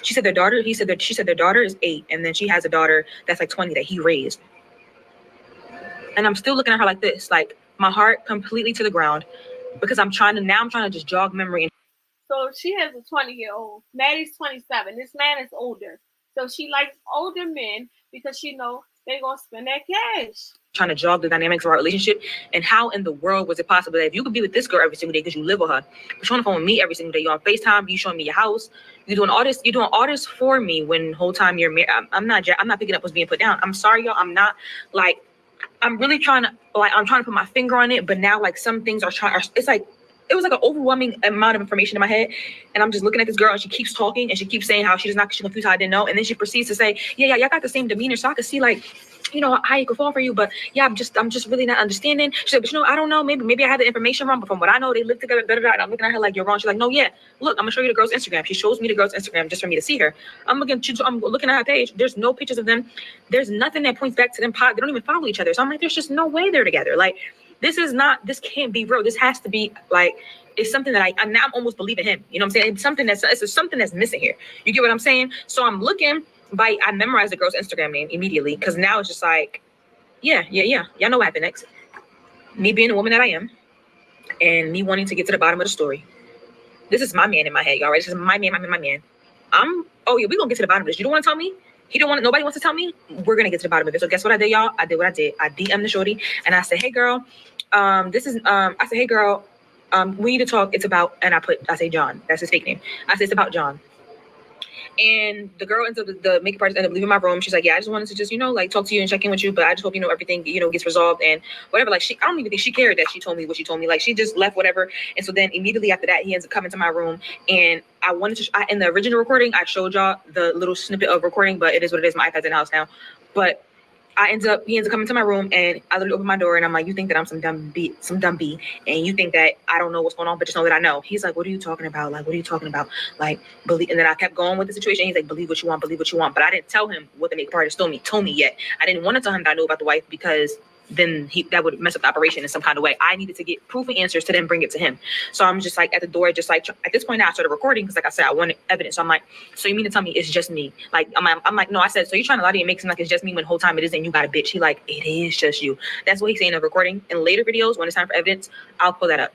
She said she said their daughter is 8, and then she has a daughter that's like 20 that he raised. And I'm still looking at her like this, like my heart completely to the ground, because I'm trying to just jog memory. So she has a 20-year-old. Maddie's 27. This man is older. So she likes older men because she know they're gonna spend that cash. Trying to jog the dynamics of our relationship, and how in the world was it possible that if you could be with this girl every single day because you live with her, but you're on the phone with me every single day, you're on FaceTime, you showing me your house, you're doing all this for me when the whole time you're married. I'm not picking up what's being put down. I'm sorry, y'all. I'm not like, I'm really trying to put my finger on it, but now like some things it's like, it was like an overwhelming amount of information in my head. And I'm just looking at this girl and she keeps talking and she keeps saying how she's confused, how I didn't know. And then she proceeds to say, yeah, y'all got the same demeanor. So I could see like, you know, how you could fall for you. But yeah, I'm just really not understanding. She said, but you know, I don't know. Maybe I had the information wrong. But from what I know, they live together. And I'm looking at her like, you're wrong. She's like, no, yeah. Look, I'm gonna show you the girl's Instagram. She shows me the girl's Instagram just for me to see her. I'm looking at her page. There's no pictures of them. There's nothing that points back to them. They don't even follow each other. So I'm like, there's just no way they're together. Like, this can't be real. This has to be like, it's something that I'm almost believing him. You know what I'm saying? It's something that's missing here. You get what I'm saying? So I'm looking I memorized the girl's Instagram name immediately because now it's just like, yeah. Y'all know what happened next. Me being the woman that I am and me wanting to get to the bottom of the story. This is my man in my head, y'all, right? This is my man. Oh yeah, we're gonna get to the bottom of this. You don't want to tell me? Nobody wants to tell me? We're gonna get to the bottom of it. So guess what I did, y'all? I did what I did. I DM'd the shorty and I said, hey girl, we need to talk. It's about, and I say John. That's his fake name. I said, it's about John. And the girl ends up, the makeup artist ended up leaving my room. She's like, yeah, I just wanted to just, like talk to you and check in with you, but I just hope, everything, gets resolved and whatever. Like, I don't even think she cared that she told me what she told me. Like, she just left whatever. And so then immediately after that, he ends up coming to my room, and I wanted to, in the original recording, I showed y'all the little snippet of recording, but it is what it is. My iPad's in the house now. But he ends up coming to my room, and I literally open my door, and I'm like, you think that I'm some dumb bee, and you think that I don't know what's going on, but just know that I know. He's like, what are you talking about? Like, what are you talking about? Like, believe. And then I kept going with the situation. He's like, believe what you want, believe what you want. But I didn't tell him what the makeup artist told me yet. I didn't want to tell him that I knew about the wife, because then that would mess up the operation in some kind of way. I needed to get proof and answers to then bring it to him. So I'm just like at the door, just like at this point now I started recording, because like I said, I wanted evidence. So I'm like, so you mean to tell me it's just me? Like I'm like, no. I said, so you're trying to lie to me and make it seem like it's just me when the whole time it isn't. You got a bitch. He like, it is just you. That's what he's saying in the recording. In later videos, when it's time for evidence, I'll pull that up.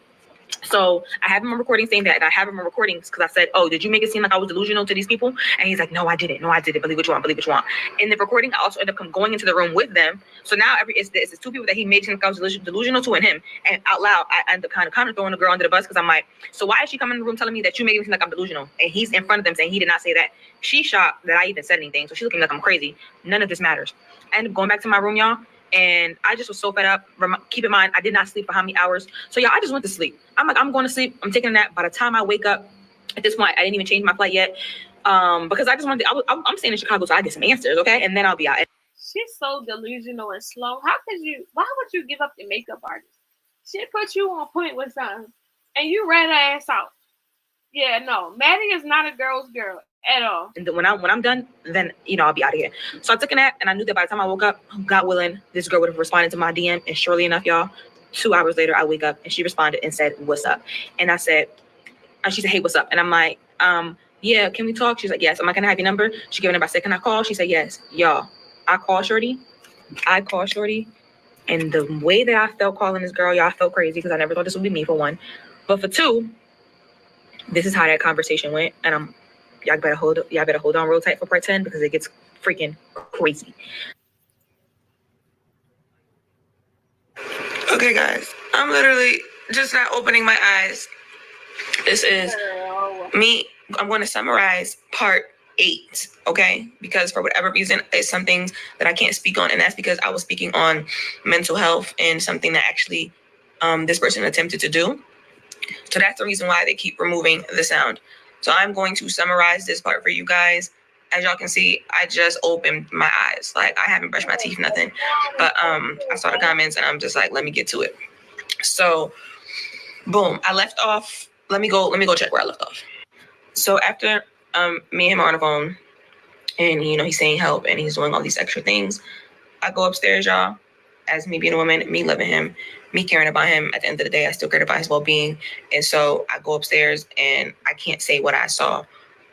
So I have him on recording saying that, and I have him on recordings because I said, oh, did you make it seem like I was delusional to these people? And he's like, no, I didn't. Believe what you want, believe what you want. In the recording, I also end up going into the room with them. So now it's two people that he made it seem like I was delusional to, and him. And out loud, I end up kind of throwing the girl under the bus, because I'm like, so why is she coming in the room telling me that you made me seem like I'm delusional? And he's in front of them saying he did not say that. She's shocked that I even said anything. So she's looking like I'm crazy. None of this matters. I end up going back to my room, y'all. And I just was so fed up. Keep in mind, I did not sleep for how many hours? So yeah, I just went to sleep. I'm like, I'm going to sleep. I'm taking a nap. By the time I wake up, at this point, I didn't even change my flight yet, because I just wanted. I'm staying in Chicago, so I get some answers, okay? And then I'll be out. She's so delusional and slow. Why would you give up the makeup artist? She put you on point with something, and you ran her ass out. Yeah, no, Maddie is not a girl's girl at all. And then when I'm done, then I'll be out of here. So I took a nap, and I knew that by the time I woke up, God willing, this girl would have responded to my DM. And surely enough, y'all, 2 hours later, I wake up and she responded and said, "What's up?" And I said, and she said, "Hey, what's up?" And I'm like, yeah, can we talk? She's like, yes. I'm like, can I have your number? She gave it up. I said, can I call? She said, yes. Y'all, I called Shorty, and the way that I felt calling this girl, y'all, I felt crazy, because I never thought this would be me, for one. But for two, this is how that conversation went. And y'all better hold on real tight for part 10, because it gets freaking crazy. Okay, guys, I'm literally just not opening my eyes. This is me. I'm going to summarize part 8, okay? Because for whatever reason, it's some things that I can't speak on, and that's because I was speaking on mental health and something that actually this person attempted to do. So that's the reason why they keep removing the sound. So I'm going to summarize this part for you guys. As y'all can see, I just opened my eyes. Like, I haven't brushed my teeth, nothing. But I saw the comments, and I'm just like, let me get to it. So, boom, I left off. Let me go check where I left off. So after me and him are on the phone, and he's saying help, and he's doing all these extra things, I go upstairs, y'all, as me being a woman, me loving him, me caring about him. At the end of the day, I still cared about his well-being. And so I go upstairs, and I can't say what I saw,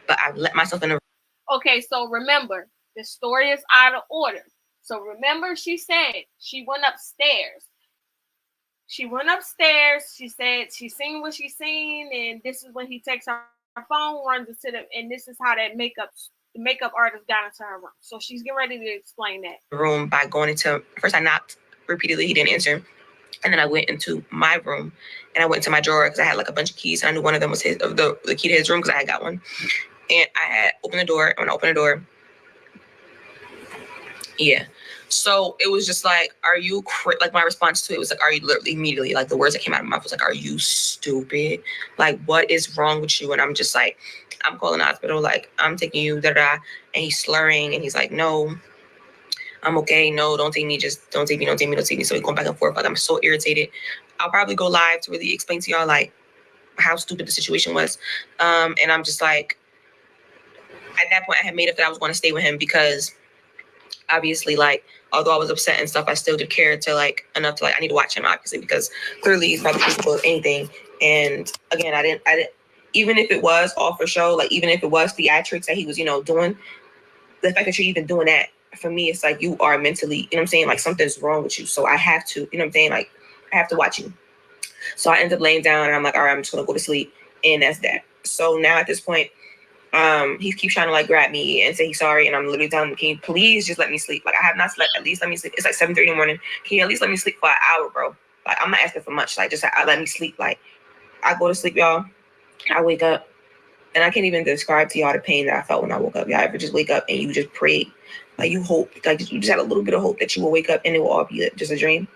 but I let myself in a... Okay, so remember, the story is out of order. So remember, she said she went upstairs. She said she seen what she seen, and this is when he takes her phone, runs into them, and this is how that makeup artist got into her room. So she's getting ready to explain that. Room by going into... First, I knocked repeatedly. He didn't answer. And then I went into my room, and I went into my drawer, because I had like a bunch of keys, and I knew one of them was the key to his room, because I had got one. And I had opened the door. When I opened the door, yeah. So it was just like, are you like, my response to it was like, are you literally immediately, like, the words that came out of my mouth was like, are you stupid? Like, what is wrong with you? And I'm just like, I'm calling the hospital, like, I'm taking you, da-da. And he's slurring, and he's like, no, I'm okay. No, don't take me. Just don't take me. So we're going back and forth. Like, I'm so irritated. I'll probably go live to really explain to y'all, like, how stupid the situation was. And I'm just like, at that point, I had made up that I was going to stay with him, because obviously, like, although I was upset and stuff, I still did care to, like, enough to, like, I need to watch him, obviously, because clearly he's probably capable of anything. And again, I didn't, even if it was all for show, like, even if it was theatrics that he was, doing, the fact that you're even doing that, for me, it's like, you are mentally, I'm saying, like, something's wrong with you. So I have to, I'm saying, like, I have to watch you. So I end up laying down, and I'm like, all right, I'm just going to go to sleep. And that's that. So now at this point, he keeps trying to, like, grab me and say he's sorry, and I'm literally telling him, can you please just let me sleep? Like, I have not slept. At least let me sleep. It's like 7:30 in the morning. Can you at least let me sleep for an hour, bro? Like, I'm not asking for much. Like, just let me sleep. Like, I go to sleep, y'all. I wake up. And I can't even describe to y'all the pain that I felt when I woke up. Y'all ever just wake up and you just pray, like you hope, like you just had a little bit of hope that you will wake up and it will all be just a dream.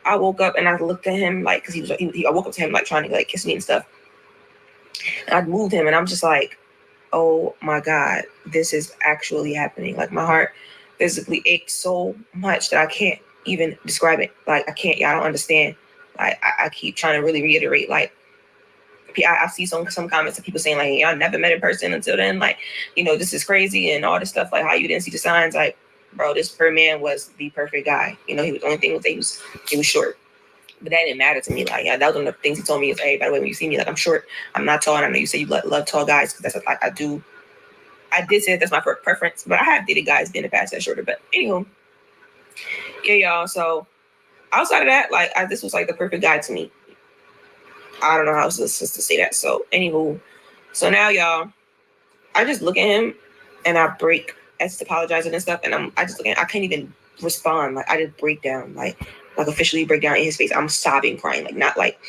I woke up and I looked at him like, because I woke up to him like trying to like kiss me and stuff. And I moved him and I'm just like, oh my God, this is actually happening. Like my heart physically aches so much that I can't even describe it. Like I can't, y'all don't understand. Like I keep trying to really reiterate, like, I see some comments of people saying like, y'all never met in person until then. Like, you know, this is crazy and all this stuff. Like how you didn't see the signs. Like, bro, this man was the perfect guy. You know, he was the only thing was that he was short. But that didn't matter to me. Like, yeah, that was one of the things he told me is, hey, by the way, when you see me, like I'm short, I'm not tall. And I know you say you love tall guys because that's like I do. I did say that's my preference, but I have dated guys in the past that shorter. But anywho, yeah, y'all. So outside of that, like this was like the perfect guy to me. I don't know how else to say that. So anywho, so now y'all, I just look at him and I break as apologizing and stuff, and I just look at him, I can't even respond. Like I just break down, like officially break down in his face. I'm sobbing, crying, like not like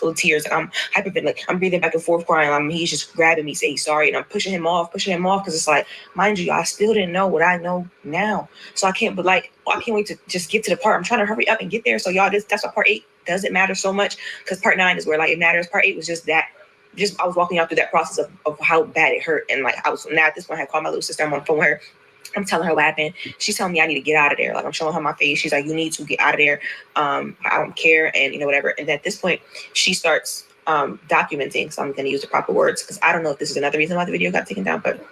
little tears. Like I'm hyperventilating, I'm breathing back and forth, crying. He's just grabbing me, saying sorry, and I'm pushing him off because it's like, mind you, I still didn't know what I know now, so I can't. But like, I can't wait to just get to the part. I'm trying to hurry up and get there. So y'all, that's why part 8 doesn't matter so much, because part 9 is where like it matters. Part 8 was just that. I was walking out through that process of how bad it hurt. And like I was now at this point I had called my little sister. I'm on the phone with her. I'm telling her what happened. She's telling me I need to get out of there. Like I'm showing her my face. She's like, you need to get out of there. I don't care. And you know, whatever. And at this point she starts documenting. So I'm going to use the proper words because I don't know if this is another reason why the video got taken down, but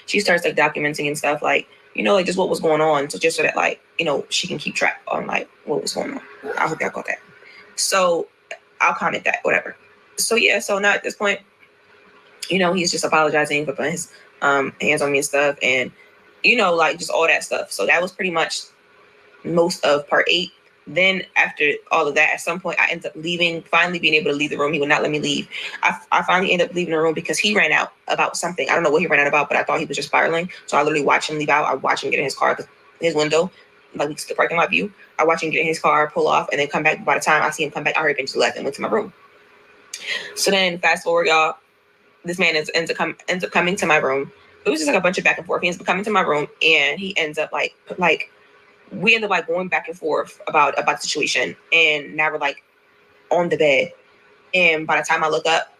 she starts like documenting and stuff, like, you know, like just what was going on. So just so that like, you know, she can keep track on like what was going on. I hope y'all got that. So I'll comment that, whatever. So yeah, so now at this point, you know, he's just apologizing for putting his hands on me and stuff, and you know, like just all that stuff. So that was pretty much most of part 8. Then after all of that, at some point I ended up leaving, finally being able to leave the room. He would not let me leave. I finally ended up leaving the room because he ran out about something. I don't know what he ran out about, but I thought he was just spiraling. So I literally watched him leave out. I watched him get in his car, his window, like the parking lot view. I watched him get in his car, pull off, and then come back. By the time I see him come back, I already just left and went to my room. So then fast forward, y'all, this man ends up coming to my room. It was just like a bunch of back and forth. He ends up coming to my room and he ends up like we end up like going back and forth about the situation. And now we're like on the bed. And by the time I look up,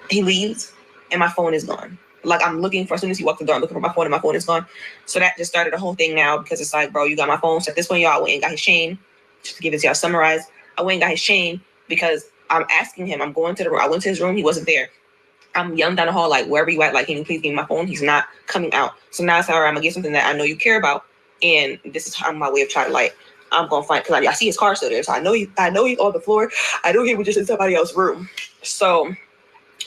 he leaves and my phone is gone. Like I'm looking for, as soon as he walked the door, I'm looking for my phone and my phone is gone. So that just started the whole thing now, because it's like, bro, you got my phone. So at this point, y'all, I went and got his chain. Just to give it to y'all summarize, I went and got his chain because I'm asking him, I'm going to the room. I went to his room. He wasn't there. I'm yelling down the hall, like, wherever you at, like, can you please give me my phone? He's not coming out. So now it's all right, I'm gonna get something that I know you care about. And this is my way of trying to, like, I'm gonna find, because I see his car still there. So I know he's on the floor. I know he was just in somebody else's room. So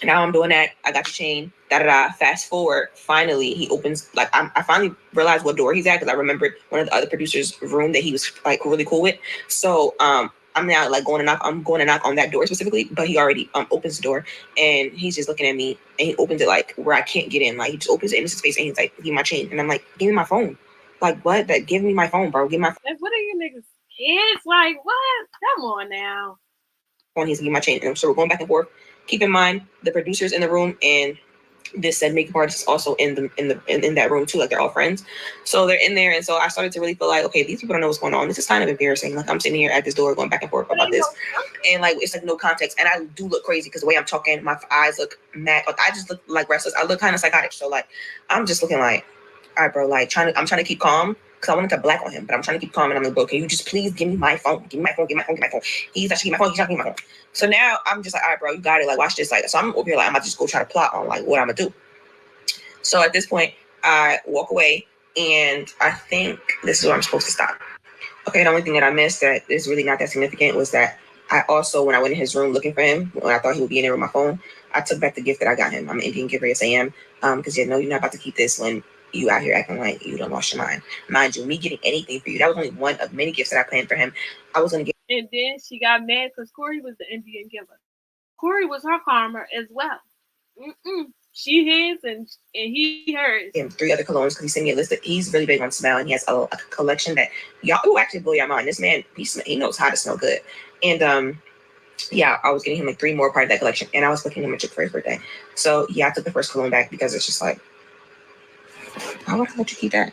now I'm doing that. I got the chain. Fast forward. Finally, he opens. Like I finally realized what door he's at, because I remembered one of the other producers' room that he was like really cool with. So I'm now like going to knock on that door specifically, but he already opens the door and he's just looking at me, and he opens it like where I can't get in. Like he just opens it in his face and he's like, "Give me my chain," and I'm like, "Give me my phone." Like what? That give me my phone, bro. Give my phone. Like, what are you niggas kids? Like what? Come on now. He's giving my chain, and so we're going back and forth. Keep in mind the producers in the room and this said makeup artist is also in that room too, like they're all friends. So they're in there, and so I started to really feel like, okay, these people don't know what's going on. This is kind of embarrassing. Like I'm sitting here at this door going back and forth about this, and like it's like no context, and I do look crazy because the way I'm talking, my eyes look mad. Like, I just look like restless. I look kind of psychotic. So like I'm just looking like, all right, bro, like I'm trying to keep calm. Because I wanted to black on him, but I'm trying to keep calm, and I'm like, bro, can you just please give me my phone? Give me my phone, give me my phone, give me my phone. He's actually giving my phone, he's not giving my phone. So now I'm just like, all right, bro, you got it. Like, watch this. Like, so I'm over here, like, I'm about to just go try to plot on, like, what I'm going to do. So at this point, I walk away, and I think this is where I'm supposed to stop. Okay, the only thing that I missed that is really not that significant was that I also, when I went in his room looking for him, when I thought he would be in there with my phone, I took back the gift that I got him. I'm an Indian giver, yes I am. Because you know you're not about to keep this when you out here acting like you don't lost your mind. Mind you, me getting anything for you, that was only one of many gifts that I planned for him. I was going to get. And then she got mad because Corey was the Indian giver. Corey was her karma as well. She his and he hers. And 3 other colognes because he sent me a list. He's really big on smell, and he has a collection that y'all will actually blow your mind. This man, he knows how to smell good. And yeah, I was getting him like 3 more part of that collection, and I was booking him a trip for his birthday. So yeah, I took the first cologne back because it's just like, I want to let you keep that.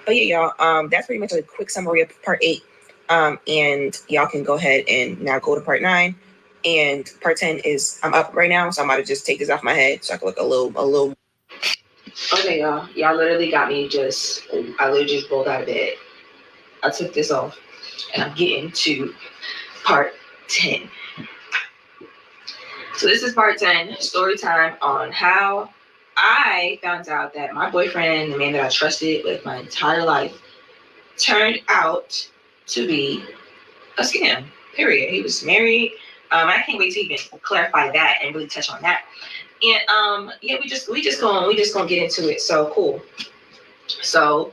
But yeah, y'all, that's pretty much a quick summary of part 8. And y'all can go ahead and now go to part 9. And part 10 is, I'm up right now, so I'm about to just take this off my head so I can look a little. Okay, y'all. Y'all literally got me I literally just rolled out of bed. I took this off, and I'm getting to part 10. So this is part 10, story time on how I found out that my boyfriend, the man that I trusted with my entire life, turned out to be a scam. Period. He was married. I can't wait to even clarify that and really touch on that. And yeah, we just gonna get into it. So cool. So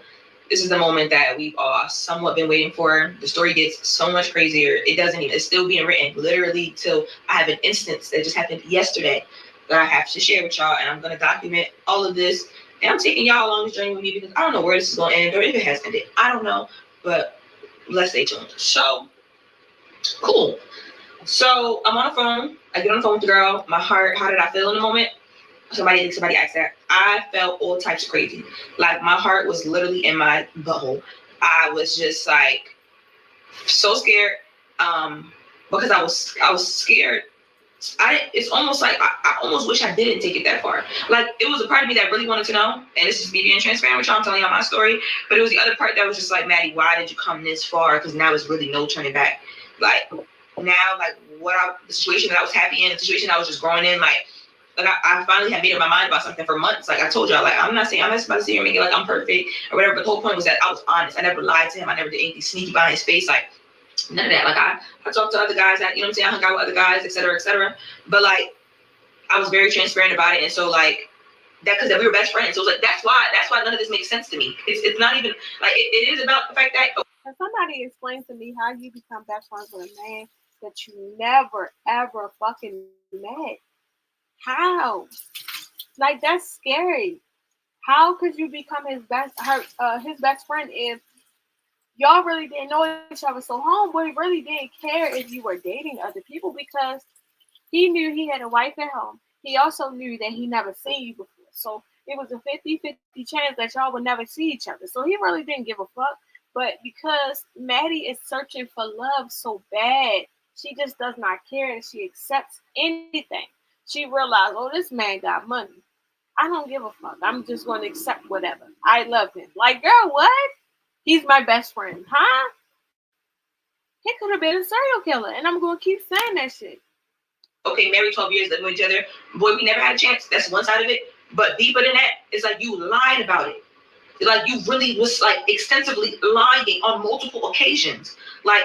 this is the moment that we've all somewhat been waiting for. The story gets so much crazier. It's still being written literally till I have an instance that just happened yesterday that I have to share with y'all. And I'm going to document all of this. And I'm taking y'all along this journey with me because I don't know where this is going to end or if it has ended. I don't know. But let's stay tuned. So, cool. So I'm on the phone. I get on the phone with the girl. My heart, how did I feel in the moment? Somebody asked that. I felt all types of crazy. Like my heart was literally in my butthole. I was just like so scared. Because I was scared. It's almost like I almost wish I didn't take it that far. Like it was a part of me that really wanted to know, and this is me being transparent with y'all. I'm telling y'all my story, but it was the other part that was just like, Maddie, why did you come this far? Because now it's really no turning back. Like now, like the situation that I was happy in, the situation I was just growing in, like I finally had made up my mind about something for months. Like I told y'all, like I'm not about to sit here and make it like I'm perfect or whatever. But the whole point was that I was honest. I never lied to him. I never did anything sneaky behind his face. Like none of that. Like I talked to other guys that, you know what I'm saying, I hung out with other guys, et cetera, et cetera. But like I was very transparent about it. And so like that, because we were best friends. So it was like that's why none of this makes sense to me. It's not even like it is about the fact that Can somebody explain to me how you become best friends with a man that you never ever fucking met? How? Like that's scary. How could you become his best friend if y'all really didn't know each other? So homeboy really didn't care if you were dating other people because he knew he had a wife at home. He also knew that he never seen you before. So it was a 50-50 chance that y'all would never see each other. So he really didn't give a fuck. But because Maddie is searching for love so bad, she just does not care and she accepts anything. She realized, oh, this man got money. I don't give a fuck. I'm just going to accept whatever. I love him. Like, girl, what? He's my best friend. Huh? He could have been a serial killer. And I'm going to keep saying that shit. Okay, married 12 years, living with each other. Boy, we never had a chance. That's one side of it. But deeper than that, it's like you lied about it. Like you really was like extensively lying on multiple occasions. Like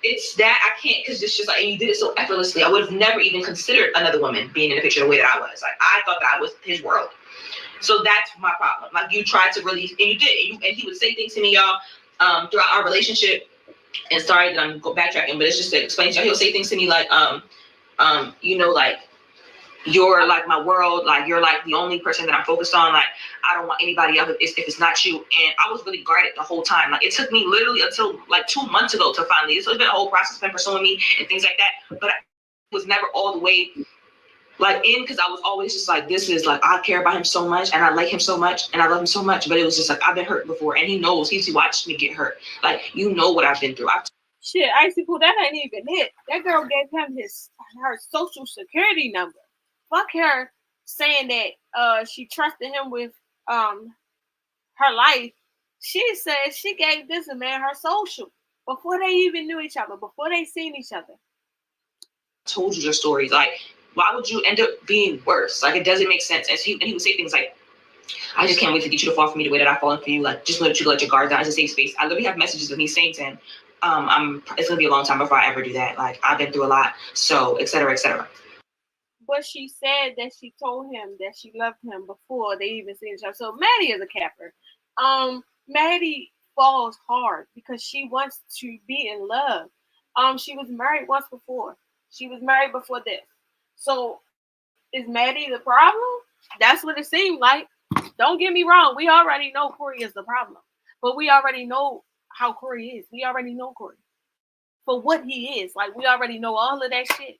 it's that I can't, because it's just like, and you did it so effortlessly. I would have never even considered another woman being in the picture the way that I was. Like I thought that I was his world. So that's my problem. Like you tried to really, and you did, and he would say things to me, y'all, throughout our relationship. And sorry that I'm backtracking, but it's just to explain to you. He'll say things to me like, you know, like you're like my world, like you're like the only person that I'm focused on. Like I don't want anybody else if it's not you. And I was really guarded the whole time. Like it took me literally until like 2 months ago to finally. So it's been a whole process, been pursuing me and things like that. But I was never all the way like in, because I was always just like, this is like I care about him so much and I like him so much and I love him so much. But it was just like I've been hurt before, and he knows. He's watched me get hurt. Like you know what I've been through. Shit, Icy Pooh, that ain't even it. That girl gave him her social security number. Fuck her saying that she trusted him with her life. She said she gave this man her social before they even knew each other, before they seen each other. Told you your stories. Like, why would you end up being worse? Like, it doesn't make sense. And he would say things like, I just can't wait to get you to fall for me the way that I've fallen for you. Like, just let you let your guard down. It's a safe space. I literally have messages of me saying to him, it's gonna be a long time before I ever do that. Like, I've been through a lot. So, et cetera, et cetera. But she said that she told him that she loved him before they even seen each other. So Maddie is a capper. Maddie falls hard because she wants to be in love. She was married once before. She was married before this. So is Maddie the problem? That's what it seemed like. Don't get me wrong. We already know Corey is the problem. But we already know how Corey is. We already know Corey. for what he is. Like, we already know all of that shit.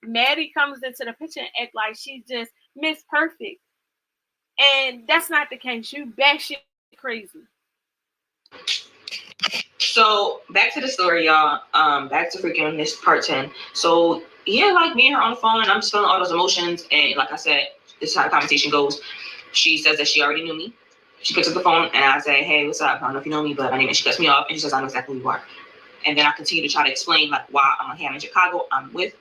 Maddie comes into the picture and act like she's just Miss Perfect. And that's not the case. You batshit crazy. So back to the story, y'all. Back to freaking this part 10. So yeah, like me and her on the phone, and I'm just feeling all those emotions. And like I said, this is how the conversation goes. She says that she already knew me. She picks up the phone and I say, "Hey, what's up? I don't know if you know me, but my name is." She cuts me off and she says, "I know exactly who you are." And then I continue to try to explain like why I'm here in Chicago. I'm with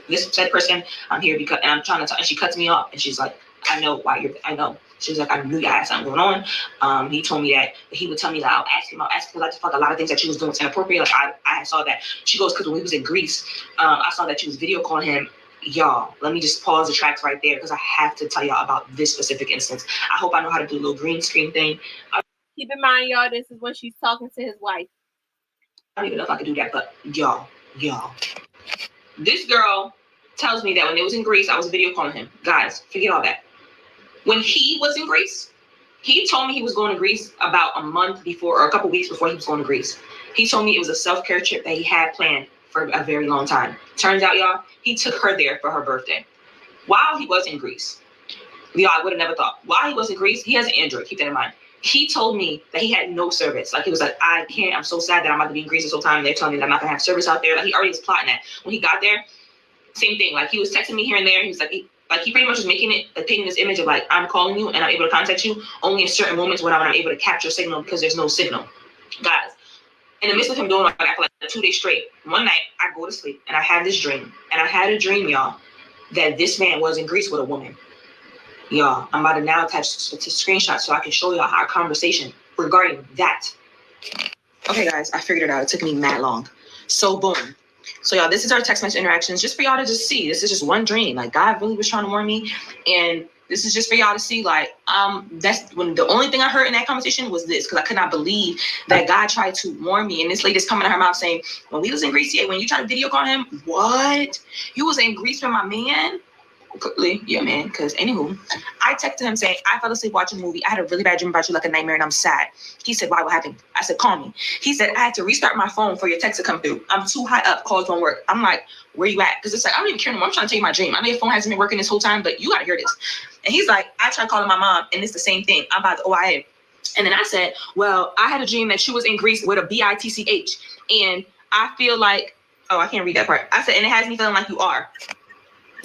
this said person. I'm here because, and I'm trying to. And she cuts me off and she's like, "I know why you're. I know." She was like, "I knew you had something going on." He told me that he would tell me that I'll ask him because I just felt a lot of things that she was doing was inappropriate. Like I saw that. She goes, because when we was in Greece, I saw that she was video calling him. Y'all, let me just pause the tracks right there because I have to tell y'all about this specific instance. I hope I know how to do a little green screen thing. Keep in mind, y'all, this is when she's talking to his wife. I don't even know if I could do that, but y'all. This girl tells me that when it was in Greece, I was video calling him. Guys, forget all that. When he was in Greece, he told me he was going to Greece about a month before or a couple weeks before he was going to Greece. He told me it was a self-care trip that he had planned for a very long time. Turns out, y'all, he took her there for her birthday. While he was in Greece, y'all, I would have never thought. While he was in Greece, he has an Android, keep that in mind. He told me that he had no service. Like, he was like, "I can't, I'm so sad that I'm about to be in Greece this whole time. And they're telling me that I'm not gonna have service out there." Like, he already was plotting that. When he got there, same thing. Like, he was texting me here and there. He was like, he pretty much was making it, painting this image of like, "I'm calling you and I'm able to contact you only in certain moments when I'm able to capture signal because there's no signal." Guys, in the midst of him doing that for like 2 days straight, one night I go to sleep and I have this dream. And I had a dream, y'all, that this man was in Greece with a woman. Y'all, I'm about to now attach to screenshots so I can show y'all our conversation regarding that. Okay, guys, I figured it out. It took me mad long. So boom. So y'all, this is our text message interactions, just for y'all to just see. This is just one dream. Like, God really was trying to warn me, and this is just for y'all to see. Like, that's when the only thing I heard in that conversation was this, because I could not believe that God tried to warn me. And this lady's coming to her mouth saying, "When we was in Greece, when you tried to video call him, what? You was in Greece with my man?" Yeah, man. Because anywho, I texted him saying, "I fell asleep watching a movie. I had a really bad dream about you, like a nightmare, and I'm sad." He said, "Why? What happened?" I said, "Call me." He said, "I had to restart my phone for your text to come through. I'm too high up. Calls don't work." I'm like, "Where you at?" Because it's like, I don't even care anymore. I'm trying to tell you my dream. I know your phone hasn't been working this whole time, but you got to hear this. And he's like, "I tried calling my mom, and it's the same thing. I'm about the OIA." And then I said, "Well, I had a dream that you was in Greece with a BITCH. And I feel like," oh, I can't read that part. I said, "And it has me feeling like you are."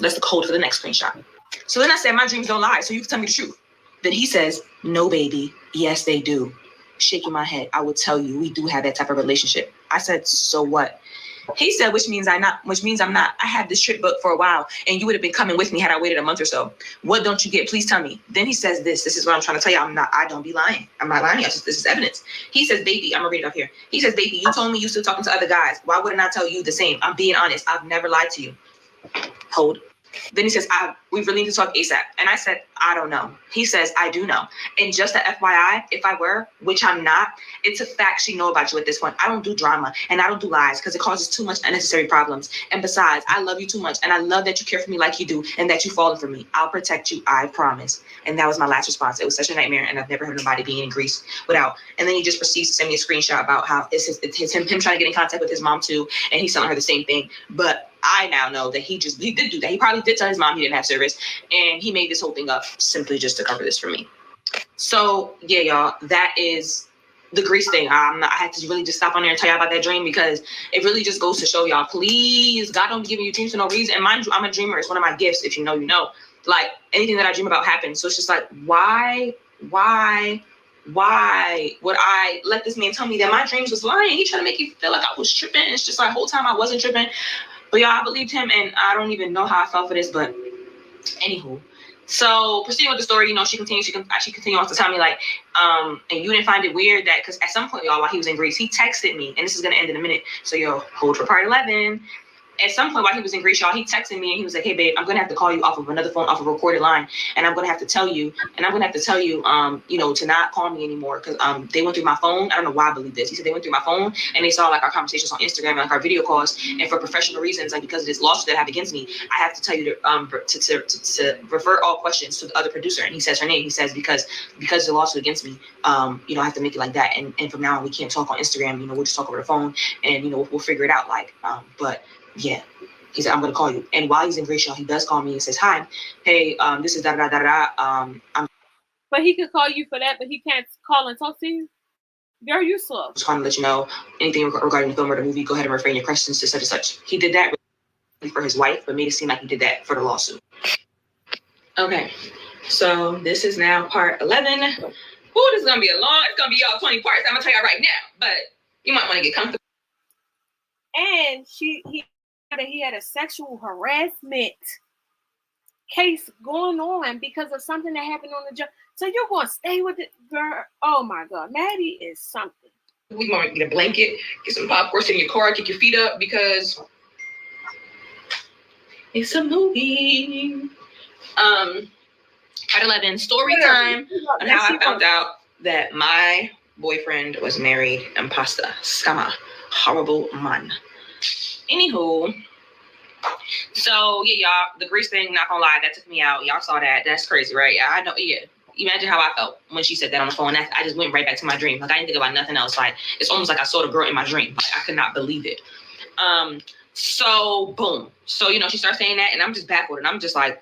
That's the code for the next screenshot. So then I said, "My dreams don't lie, so you can tell me the truth." Then he says, "No, baby. Yes, they do." Shaking my head. "I will tell you, we do have that type of relationship." I said, "So what?" He said, which means I'm not. "I had this trip booked for a while, and you would have been coming with me had I waited a month or so. What don't you get? Please tell me." Then he says this is what I'm trying to tell you. I don't be lying. I'm not lying. This is evidence. He says, "Baby," I'm gonna read it up here. He says, "Baby, you told me you still talking to other guys. Why wouldn't I tell you the same? I'm being honest. I've never lied to you." Hold. Then he says, "We really need to talk ASAP." And I said, "I don't know." He says, "I do know. And just a FYI, if I were, which I'm not, it's a fact she know about you at this point. I don't do drama and I don't do lies because it causes too much unnecessary problems. And besides, I love you too much. And I love that you care for me like you do and that you fallen for me. I'll protect you. I promise." And that was my last response. It was such a nightmare. And I've never heard nobody being in Greece without. And then he just proceeds to send me a screenshot about how it's him trying to get in contact with his mom too. And he's telling her the same thing. But I now know that he did do that. He probably did tell his mom he didn't have service, and he made this whole thing up simply just to cover this for me. So yeah, y'all, that is the Greece thing. I had to really just stop on there and tell y'all about that dream because it really just goes to show y'all, please, God don't be giving you dreams for no reason. And mind you, I'm a dreamer. It's one of my gifts. If you know, you know. Like, anything that I dream about happens. So it's just like, why would I let this man tell me that my dreams was lying? He tried to make you feel like I was tripping. It's just like, whole time I wasn't tripping. But y'all, I believed him, and I don't even know how I felt for this, but anywho. So proceeding with the story, she continues on to tell me like, and you didn't find it weird that, because at some point, y'all, while he was in Greece, he texted me, and this is going to end in a minute. So hold for part 11. at some point while he was in Greece, y'all, he texted me and he was like, hey, babe, I'm going to have to call you off of another phone, off a recorded line. And I'm going to have to tell you, to not call me anymore because they went through my phone. I don't know why I believe this. He said they went through my phone and they saw like our conversations on Instagram and like our video calls. And for professional reasons, like because of this lawsuit that I have against me, I have to tell you to refer all questions to the other producer. And he says her name. He says, because of the lawsuit against me, I have to make it like that. And from now on, we can't talk on Instagram. We'll just talk over the phone and, we'll figure it out. But yeah, he said, I'm going to call you. And while he's in Greece, y'all, he does call me and says, hi, hey, this is da-da-da-da-da. But he could call you for that, but he can't call and talk to you? Girl, you slow. Just trying to let you know anything regarding the film or the movie, go ahead and refrain your questions to such and such. He did that for his wife, but made it seem like he did that for the lawsuit. Okay, so this is now part 11. This is going to be it's going to be y'all 20 parts. I'm going to tell y'all right now, but you might want to get comfortable. And he had a sexual harassment case going on because of something that happened on the job. So you're going to stay with it, girl? Oh my God, Maddie is something. We want to get a blanket, get some popcorn, sit in your car, kick your feet up because it's a movie. Part 11, story time on how I found out that my boyfriend was married and pasta scammer, horrible man. Anywho, so yeah, y'all, the Greece thing, not gonna lie, that took me out. Y'all saw that. That's crazy, right? I know, yeah. Imagine how I felt when she said that on the phone. I just went right back to my dream. Like I didn't think about nothing else. Like it's almost like I saw the girl in my dream. Like I could not believe it. So boom. So she starts saying that, and I'm just backward, and I'm just like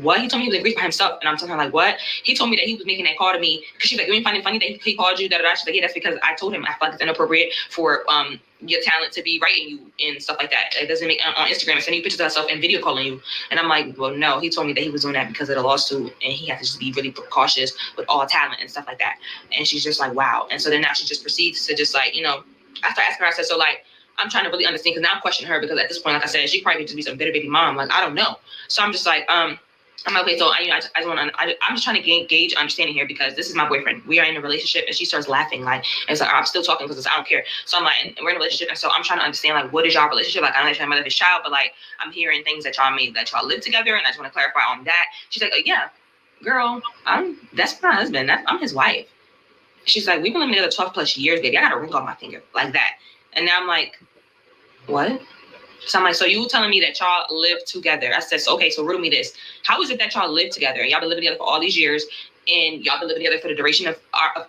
what? He told me he was in Greece by himself, and I'm telling her like what? He told me that he was making that call to me because she's like, you ain't find it funny that he called you? She's like, yeah, that's because I told him I feel like it's inappropriate for your talent to be writing you and stuff like that. It doesn't make on Instagram and sending you pictures of herself and video calling you. And I'm like, well, no. He told me that he was doing that because of the lawsuit, and he had to just be really cautious with all talent and stuff like that. And she's just like, wow. And so then now she just proceeds to just like, I started asking her. I said, so like, I'm trying to really understand because now I'm questioning her because at this point, like I said, she probably could just be some bitter baby mom. Like I don't know. So I'm just like, I'm like, okay, so I'm just trying to gauge understanding here because this is my boyfriend. We are in a relationship, and she starts laughing like, it's like I'm still talking because I don't care. So I'm like, and we're in a relationship, and so I'm trying to understand like, what is y'all relationship? Like I know that you're my mother's child, but like I'm hearing things that y'all live together, and I just want to clarify on that. She's like, yeah, girl, that's my husband. I'm his wife. She's like, we've been living together 12 plus years, baby. I got a ring on my finger like that, and now I'm like, what? So I'm like, so you telling me that y'all live together? I said, so, okay, so riddle me this. How is it that y'all live together? Y'all been living together for all these years, and y'all been living together for the duration of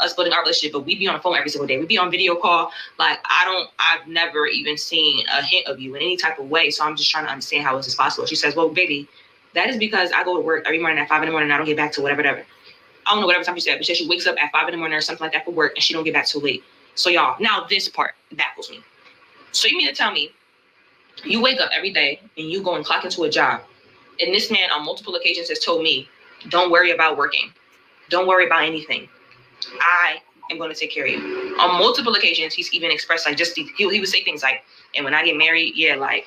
us building our relationship, but we be on the phone every single day. We be on video call. Like, I've never even seen a hint of you in any type of way. So I'm just trying to understand how is this possible. She says, well, baby, that is because I go to work every morning at 5 a.m. and I don't get back to whatever. I don't know whatever time she said, but she wakes up at 5 a.m. or something like that for work, and she don't get back too late. So y'all, now this part baffles me. So you mean to tell me you wake up every day and you go and clock into a job, and this man on multiple occasions has told me, don't worry about working. Don't worry about anything. I am going to take care of you. On multiple occasions, he's even expressed like he would say things like, and when I get married, yeah, like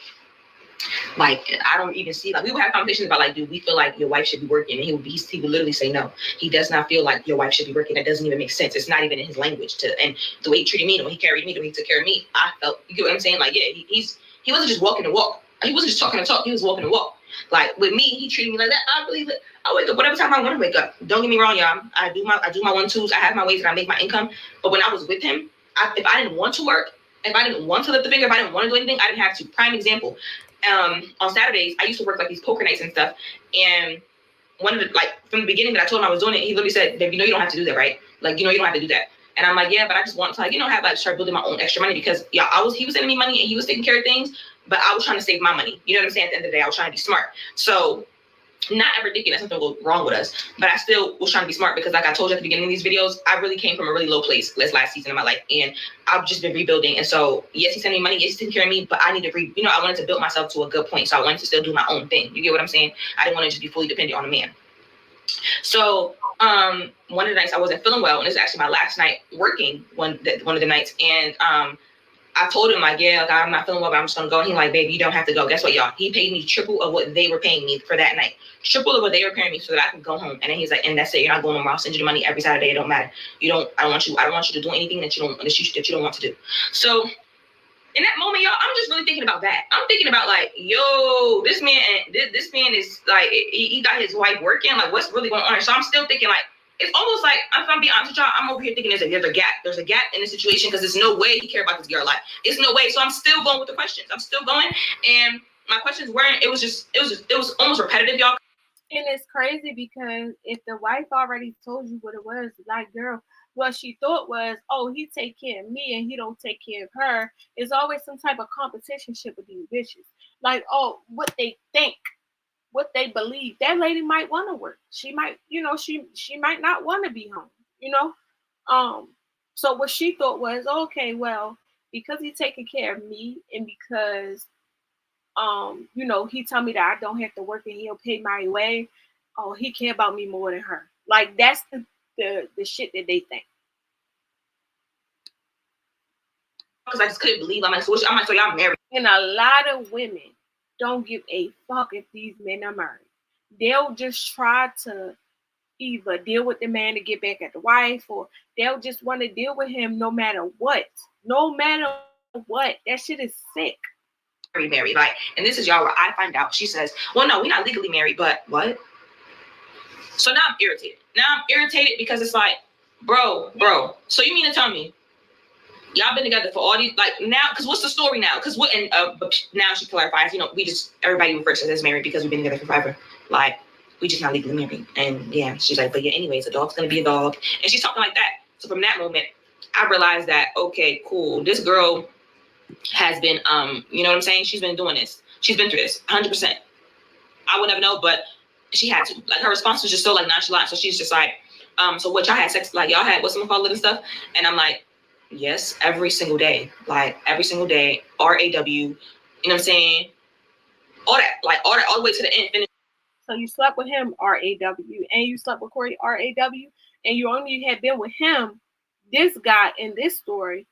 I don't even see, like we would have conversations about like, dude, we feel like your wife should be working, and he would literally say no. He does not feel like your wife should be working. That doesn't even make sense. It's not even in his language and the way he treated me, the way he carried me, the way he took care of me, I felt, you get what I'm saying? Like, yeah, he wasn't just walking the walk. He wasn't just talking the talk. He was walking the walk. Like with me, he treated me like that. I believe it. I wake up whatever time I want to wake up. Don't get me wrong, y'all. I do my 1-2s. I have my ways that I make my income. But when I was with him, if I didn't want to work, if I didn't want to lift the finger, if I didn't want to do anything, I didn't have to. Prime example. On Saturdays, I used to work like these poker nights and stuff. And one of the, like from the beginning that I told him I was doing it, he literally said, "Babe, you know you don't have to do that, right? Like, you know you don't have to do that." And I'm like, yeah, but I just want to, like, have like start building my own extra money because he was sending me money and he was taking care of things, but I was trying to save my money. You know what I'm saying? At the end of the day, I was trying to be smart. So not ever thinking that something will go wrong with us, but I still was trying to be smart because like I told you at the beginning of these videos, I really came from a really low place this last season of my life, and I've just been rebuilding. And so yes, he sent me money, yes, he's taking care of me, but I need to I wanted to build myself to a good point. So I wanted to still do my own thing. You get what I'm saying? I didn't want to just be fully dependent on a man. So one of the nights I wasn't feeling well, and this is actually my last night working one of the nights, and I told him like, yeah, like, I'm not feeling well, but I'm just gonna go. And he's like, baby, you don't have to go. Guess what, y'all? He paid me triple of what they were paying me for that night. Triple of what they were paying me so that I could go home. And then he's like, and that's it. You're not going anymore. I'll send you the money every Saturday. It don't matter. I don't want you to do anything that you don't want to do. So in that moment, y'all, I'm just really thinking about that. I'm thinking about like, yo, this man is like, he got his wife working. Like, what's really going on? So I'm still thinking like, it's almost like, if I'm being honest with y'all, I'm over here thinking there's a gap. There's a gap in the situation because there's no way he cared about this girl. Like, it's no way. So I'm still going with the questions. I'm still going, and my questions weren't. It was almost repetitive, y'all. And it's crazy because if the wife already told you what it was, like, girl, what she thought was, oh, he take care of me and he don't take care of her. It's always some type of competition shit with these bitches. Like, oh, what they think, what they believe. That lady might want to work. She might, she might not want to be home. You know, um. So what she thought was, okay, well, because he's taking care of me and because he tell me that I don't have to work and he'll pay my way. Oh, he care about me more than her. Like that's the shit that they think. Because I just couldn't believe I'm like, so y'all married. And a lot of women don't give a fuck if these men are married. They'll just try to either deal with the man to get back at the wife, or they'll just want to deal with him no matter what. No matter what. That shit is sick. Married, like, and this is y'all where I find out. She says, well, no, we're not legally married, but what? So now I'm irritated. Because it's like, bro. So you mean to tell me y'all been together for all these, like, now? Because what's the story now? Because what? And now she clarifies. Everybody refers to us as married because we've been together for forever. Like, we just not legally married. And yeah, she's like, but yeah, anyways, a dog's gonna be a dog, and she's talking like that. So from that moment, I realized that okay, cool. This girl has been, you know what I'm saying? She's been doing this. She's been through this 100%. I would never know, but she had to. Like, her response was just so like nonchalant. So she's just like, so what, y'all had sex? Like, y'all had what's someone called it and stuff? And I'm like, yes, every single day. Like, every single day. RAW. You know what I'm saying? All that, all the way to the end. Finish. So you slept with him, RAW, and you slept with Corey, RAW, and you only had been with him, this guy in this story,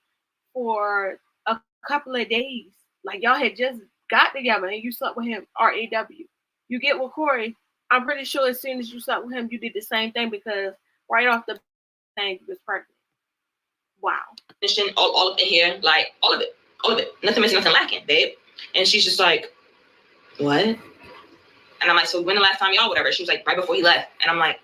for a couple of days. Like y'all had just got together and you slept with him, RAW. You get with Corey, I'm pretty sure as soon as you slept with him, you did the same thing because right off the thing you was pregnant. Wow. All up in here, like all of it. Nothing missing, nothing lacking, babe. And she's just like, what? And I'm like, so when the last time y'all, whatever? She was like, right before he left. And I'm like,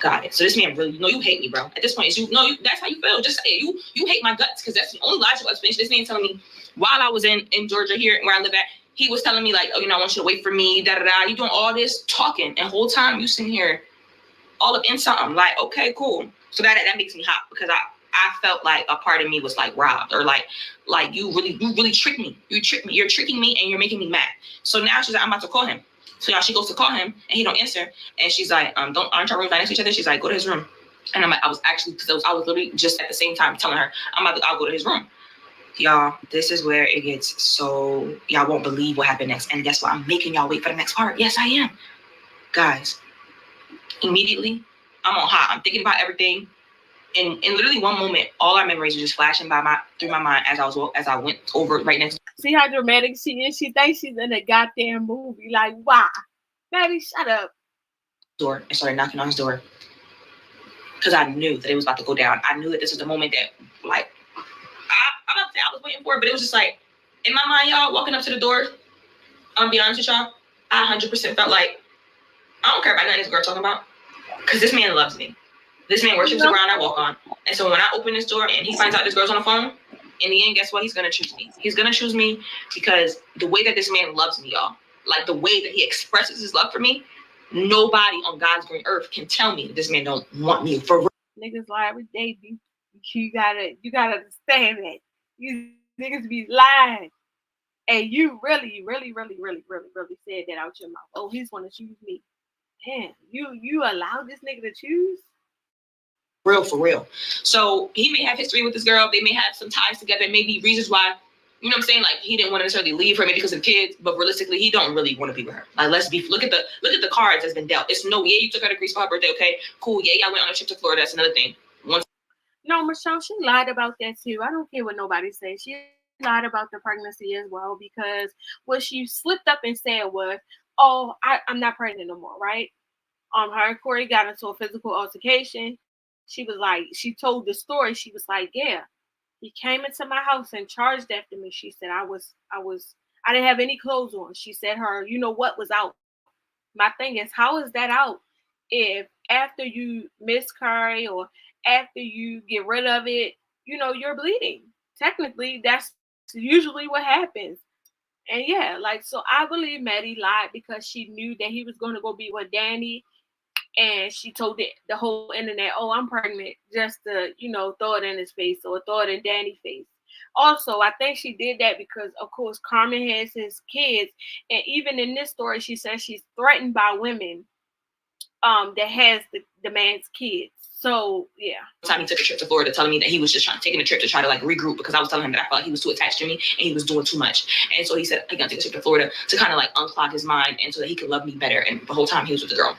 got it. So this man really, you hate me, bro. At this point, that's how you feel. Just say it. You hate my guts, because that's the only logical explanation. This man telling me while I was in Georgia here where I live at, he was telling me like, oh, I want you to wait for me, You doing all this talking, and whole time you sitting here all up in something. Like, okay, cool. So that makes me hot, because I felt like a part of me was like robbed, or like you really tricked me. You tricked me. You're tricking me and you're making me mad. So now she's like, I'm about to call him. So y'all, she goes to call him and he don't answer. And she's like, aren't our rooms next to each other? She's like, go to his room. And I'm like, I was literally just at the same time telling her, I'll go to his room. Y'all, this is where it gets so, y'all won't believe what happened next. And guess what? I'm making y'all wait for the next part. Yes, I am. Guys, immediately, I'm on hot. I'm thinking about everything. In literally one moment, all our memories are just flashing through my mind as I went over right next. See how dramatic she is? She thinks she's in a goddamn movie. Like, why? Maddie, shut up. Door and started knocking on his door, because I knew that it was about to go down. I knew that this was the moment that, like, I'm not saying I was waiting for it, but it was just like, in my mind, y'all, walking up to the door, I'm gonna be honest with y'all, I 100% felt like, I don't care about nothing this girl talking about, because this man loves me. This man worships the ground I walk on. And so when I open this door and he finds out this girl's on the phone, in the end, guess what? He's going to choose me. He's going to choose me because the way that this man loves me, y'all, like the way that he expresses his love for me, nobody on God's green earth can tell me that this man don't want me for real. Niggas lie every day, B. You gotta understand that. You niggas be lying. And you really, really, really, really, really, really said that out your mouth. Oh, he's want to choose me. Damn, you allow this nigga to choose? For real. So he may have history with this girl. They may have some ties together. Maybe reasons why, you know what I'm saying? Like, he didn't want to necessarily leave her, maybe because of kids, but realistically, he don't really want to be with her. Like, look at the cards that's been dealt. It's no, yeah, you took her to Greece for her birthday, okay, cool. Yeah, I went on a trip to Florida. That's another thing. No, Michelle, she lied about that too. I don't care what nobody says. She lied about the pregnancy as well, because what she slipped up and said was, "Oh, I'm not pregnant no more," right? Her and Corey got into a physical altercation. She was like, she told the story. She was like, "Yeah, He came into my house and charged after me. She said I didn't have any clothes on. She said her, you know what was out. My thing is, how is that out if after you miscarry or after you get rid of it, you're bleeding? Technically, that's usually what happens. And yeah, like, so I believe Maddie lied because she knew that he was going to go be with Danny, and she told the whole internet, "Oh, I'm pregnant," just to throw it in his face or throw it in Danny's face. Also, I think she did that because, of course, Carmen has his kids, and even in this story, she says she's threatened by women that has the man's kids. So yeah. Time he took a trip to Florida, telling me that he was just taking a trip to try to like regroup, because I was telling him that I felt like he was too attached to me and he was doing too much. And so he said he's gonna take a trip to Florida to kind of like unclog his mind and so that he could love me better. And the whole time he was with the girl.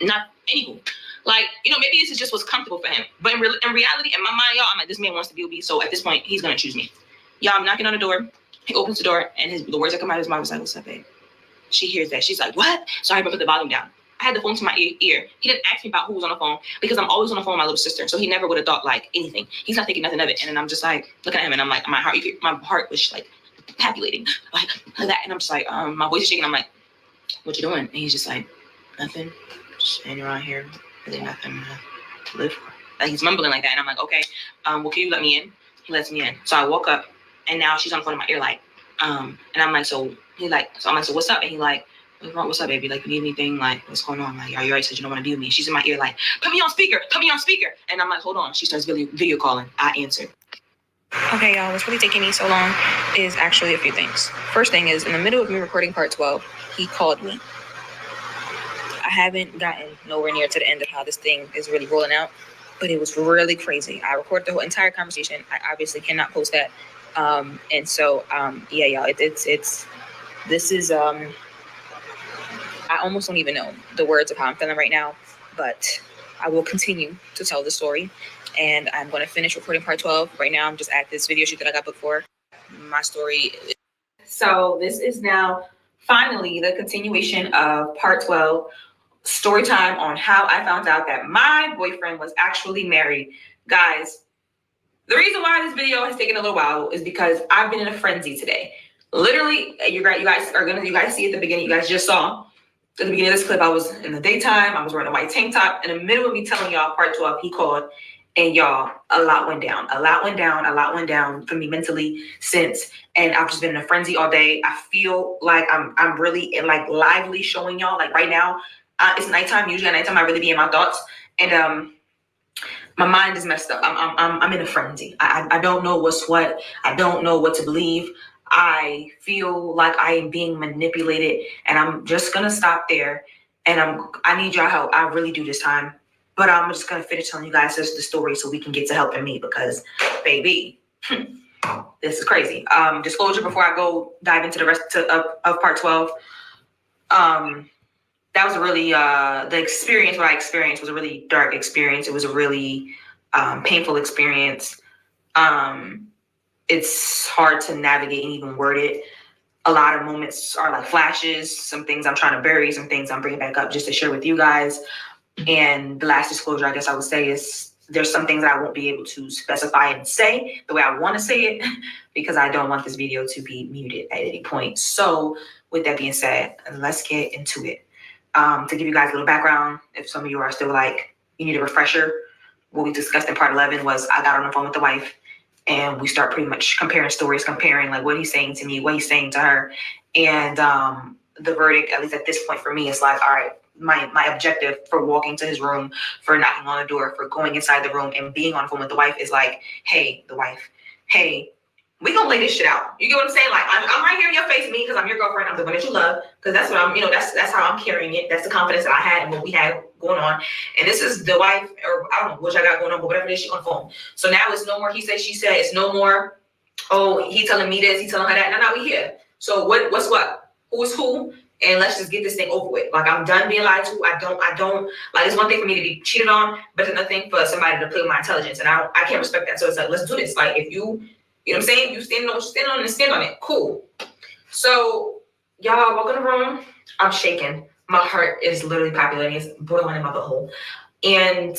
Not anywho. Like, maybe this is just what's comfortable for him. But in reality, in my mind, y'all, I'm like, this man wants to be with me. So at this point, he's gonna choose me. Y'all, I'm knocking on the door. He opens the door, and the words that come out of his mouth was like, "What's up, babe?" She hears that. She's like, "What?" So I put the volume down. I had the phone to my ear. He didn't ask me about who was on the phone because I'm always on the phone with my little sister. So he never would have thought like anything. He's not thinking nothing of it. And then I'm just like looking at him, and I'm like, my heart was like palpitating like that. And I'm just like, my voice is shaking. I'm like, "What you doing?" And he's just like, "Nothing. Just standing around here. Really nothing to live for." Like he's mumbling like that. And I'm like, "Okay, well, can you let me in?" He lets me in. So I woke up, and now she's on the phone in my ear like, and I'm like, so I'm like, "So what's up?" And he like, "What's up, baby? Like, you need anything? Like, what's going on? Like, you already said you don't want to be with me." She's in my ear like, put me on speaker. And I'm like, "Hold on." She starts video calling. I answered. Okay, y'all, what's really taking me so long is actually a few things. First thing is, in the middle of me recording part 12, he called me. I haven't gotten nowhere near to the end of how this thing is really rolling out, but it was really crazy. I recorded the whole entire conversation. I obviously cannot post that. And so, yeah, y'all, this is, I almost don't even know the words of how I'm feeling right now, but I will continue to tell the story, and I'm going to finish recording part 12. Right now, I'm just at this video shoot that I got booked for. My story. So this is now finally the continuation of part 12, story time on how I found out that my boyfriend was actually married. Guys, the reason why this video has taken a little while is because I've been in a frenzy today. Literally, you guys see at the beginning, you guys just saw at the beginning of this clip, I was in the daytime, I was wearing a white tank top. In the middle of me telling y'all part 12, he called, and y'all, a lot went down for me mentally since, and I've just been in a frenzy all day. I feel like I'm really like lively showing y'all, like right now, it's nighttime. Usually at nighttime, I really be in my thoughts, and my mind is messed up. I'm in a frenzy. I don't know what's what. I don't know what to believe. I feel like I am being manipulated, and I'm just gonna stop there. And I need y'all help. I really do this time. But I'm just gonna finish telling you guys the story so we can get to helping me, because, baby, this is crazy. Disclosure before I go dive into the rest of part 12. That was really the experience. What I experienced was a really dark experience. It was a really painful experience. It's hard to navigate and even word it. A lot of moments are like flashes. Some things I'm trying to bury, some things I'm bringing back up just to share with you guys. And the last disclosure I guess I would say is there's some things that I won't be able to specify and say the way I want to say it because I don't want this video to be muted at any point. So with that being said, let's get into it. To give you guys a little background, if some of you are still like, you need a refresher, what we discussed in part 11 was I got on the phone with the wife and we start pretty much comparing stories, comparing like what he's saying to me, what he's saying to her. And the verdict, at least at this point for me, is like, all right, my objective for walking to his room, for knocking on the door, for going inside the room and being on the phone with the wife is like, hey, we gonna lay this shit out. You get what I'm saying? Like, I'm right here in your face, me, because I'm your girlfriend. I'm the one that you love, because that's what I'm, that's how I'm carrying it. That's the confidence that I had and what we had going on. And this is the wife, or I don't know what I got going on, but whatever it is, she on the phone. So now it's no more he said, she said. It's no more, oh, he telling me this, he telling her that. Now we here. So what's what? Who is who? And let's just get this thing over with. Like, I'm done being lied to. I don't like, it's one thing for me to be cheated on, but it's another thing for somebody to play with my intelligence. And I can't respect that. So it's like, let's do this. Like, if you know what I'm saying? You stand on what you stand on and stand on it. Cool. So y'all walk in the room. I'm shaking. My heart is literally palpitating. It's boiling in my butthole. And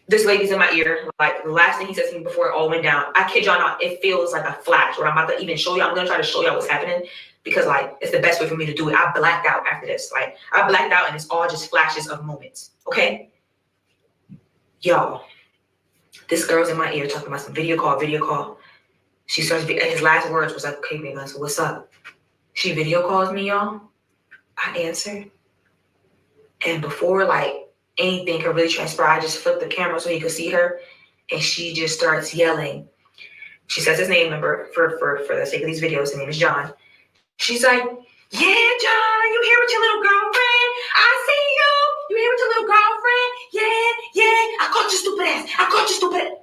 This lady's in my ear. Like the last thing he says to me before it all went down. I kid y'all not, it feels like a flash. What I'm about to even show y'all, I'm gonna try to show y'all what's happening because like it's the best way for me to do it. I blacked out after this. Like I blacked out and it's all just flashes of moments. Okay, y'all. This girl's in my ear talking about some video call. She starts. His last words was like, "Okay, baby, so what's up?" She video calls me, y'all. I answer, and before like anything could really transpire, I just flipped the camera so he could see her, and she just starts yelling. She says his name, remember, for the sake of these videos, his name is John. She's like, "Yeah, John, you here with your little girlfriend? I see you. You here with your little girlfriend? Yeah. I caught your stupid ass.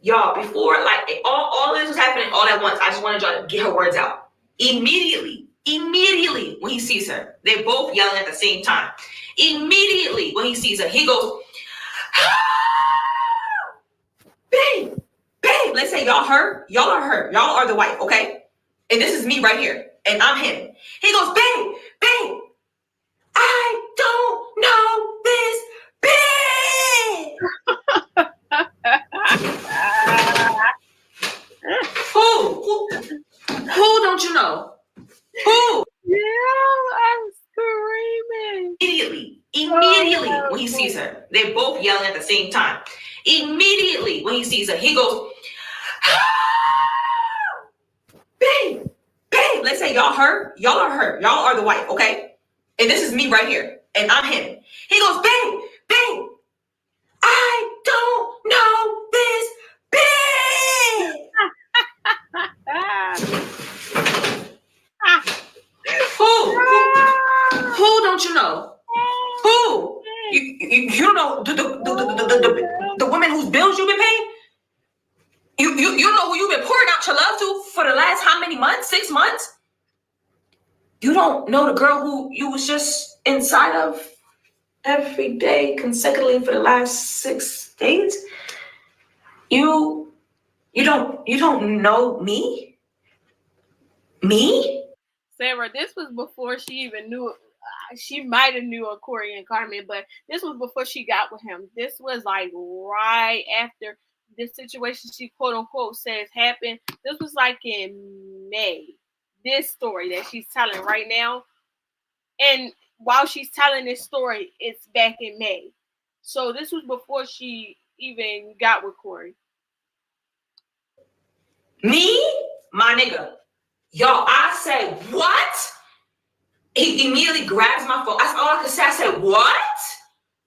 Y'all, before like all this was happening all at once, I just wanted y'all to get her words out. Immediately when he sees her, they're both yelling at the same time. Immediately when he sees her, he goes, ah! Babe, let's say y'all her, y'all are her, y'all are the wife, okay? And this is me right here, and I'm him. He goes, babe, I don't know this bitch. Who don't you know? Who? Yeah, I'm screaming. Immediately when he sees her, they're both yelling at the same time. Immediately when he sees her, he goes, ah! Babe, let's say y'all her, y'all are her, y'all are the wife, okay? And this is me right here, and I'm him. He goes, babe, I don't know this bitch. Who don't you know? Who? You don't know the women whose bills you've been paying? You know who you've been pouring out your love to for the last how many months? 6 months? You don't know the girl who you was just inside of every day consecutively for the last 6 days? You don't know me? Me? Sarah, this was before she even knew. She might have knew of Corey and Carmen, but this was before she got with him. This was like right after this situation she quote unquote says happened. This was like in May. This story that she's telling right now, and while she's telling this story, it's back in May. So this was before she even got with Corey. Me? My nigga. Y'all, I said, what? He immediately grabs my phone. That's all I could say. I said, what?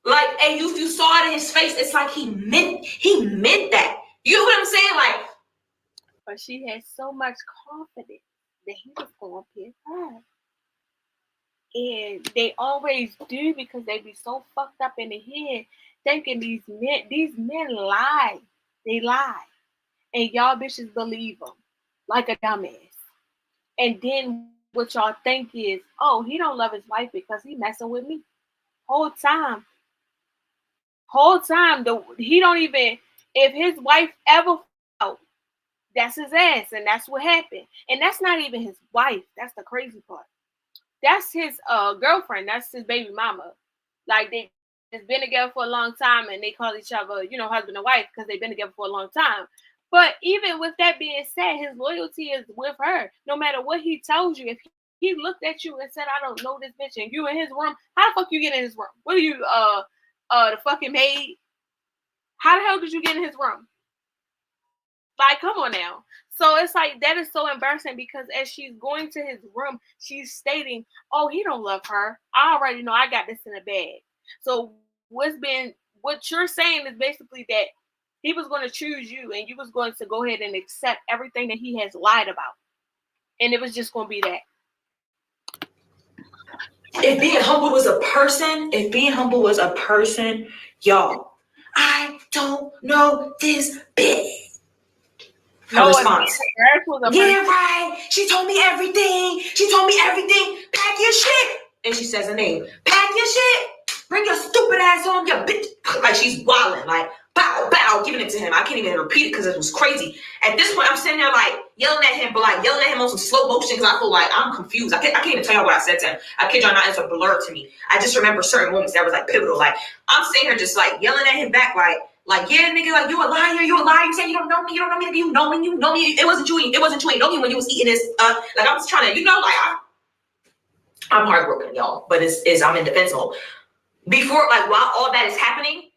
Like, and if you saw it in his face, it's like he meant that. You know what I'm saying? Like, but she had so much confidence that he was going to pick her. And they always do because they be so fucked up in the head thinking these men lie. They lie. And y'all bitches believe them like a dumbass. And then what y'all think is, oh, he don't love his wife because he messing with me. Whole time, he don't even, if his wife ever out, that's his ass, and that's what happened. And that's not even his wife. That's the crazy part. That's his girlfriend. That's his baby mama. Like they've been together for a long time, and they call each other, husband and wife because they've been together for a long time. But even with that being said, his loyalty is with her. No matter what he tells you, if he looked at you and said, "I don't know this bitch," and you in his room, how the fuck you get in his room? What are you, the fucking maid? How the hell did you get in his room? Like, come on now. So it's like that is so embarrassing because as she's going to his room, she's stating, "Oh, he don't love her. I already know. I got this in the bag." So what you're saying is basically that he was going to choose you, and you was going to go ahead and accept everything that he has lied about, and it was just going to be that. If being humble was a person, y'all, I don't know this bitch. Her response. Yeah, right. She told me everything. Pack your shit. And she says her name. Pack your shit. Bring your stupid ass home, your bitch. Like she's wilding. Like, bow, bow, giving it to him. I can't even repeat it because it was crazy. At this point, I'm sitting there like yelling at him, but like yelling at him on some slow motion because I feel like I'm confused. I can't even tell y'all what I said to him. I kid y'all not, it's a blur to me. I just remember certain moments that was like pivotal. Like I'm sitting here just like yelling at him back like, Like, yeah, nigga, like, you a liar. You say you don't know me. You don't know me. You know me. You know me. It wasn't you. It wasn't you. You know me when you was eating this. Like, I was trying to, like, I'm heartbroken, y'all. But I'm in defense mode. Before, like, while all that is happening,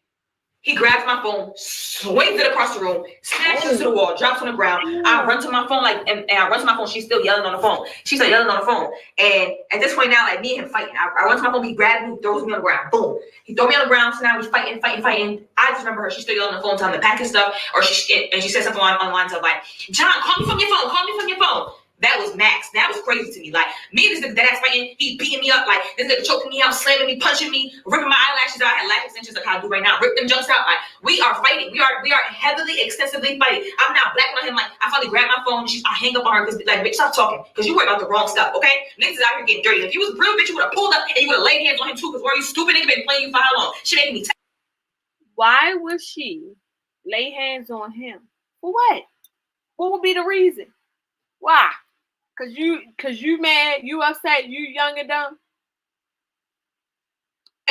he grabs my phone, swings it across the room, smashes to the wall, drops on the ground. I run to my phone, and I run to my phone. She's still yelling on the phone. She's like yelling on the phone. And at this point now, like, me and him fighting. I run to my phone. He grabs me, throws me on the ground. Boom. He throw me on the ground. So now we're fighting. I just remember her. She's still yelling on the phone, telling me to pack his stuff. Or she said something on lines of like, John, call me from your phone. Call me from your phone. That was Max. That was crazy to me. Like, me and this nigga that's fighting, he beating me up, like, this nigga choking me out, slamming me, punching me, ripping my eyelashes out. I had lash extensions like how I do right now. Rip them junks out. Like, we are fighting. We are heavily, extensively fighting. I'm now blacking on him. Like, I finally grab my phone. I hang up on her because, like, bitch, stop talking. Because you worry about the wrong stuff, okay? Niggas is out here getting dirty. If you was real, bitch, you would have pulled up and you would have laid hands on him too. Because where you stupid nigga been playing you for how long? She making me Why would she lay hands on him? For what? What would be the reason? Why? Cause you mad, you upset, you young and dumb.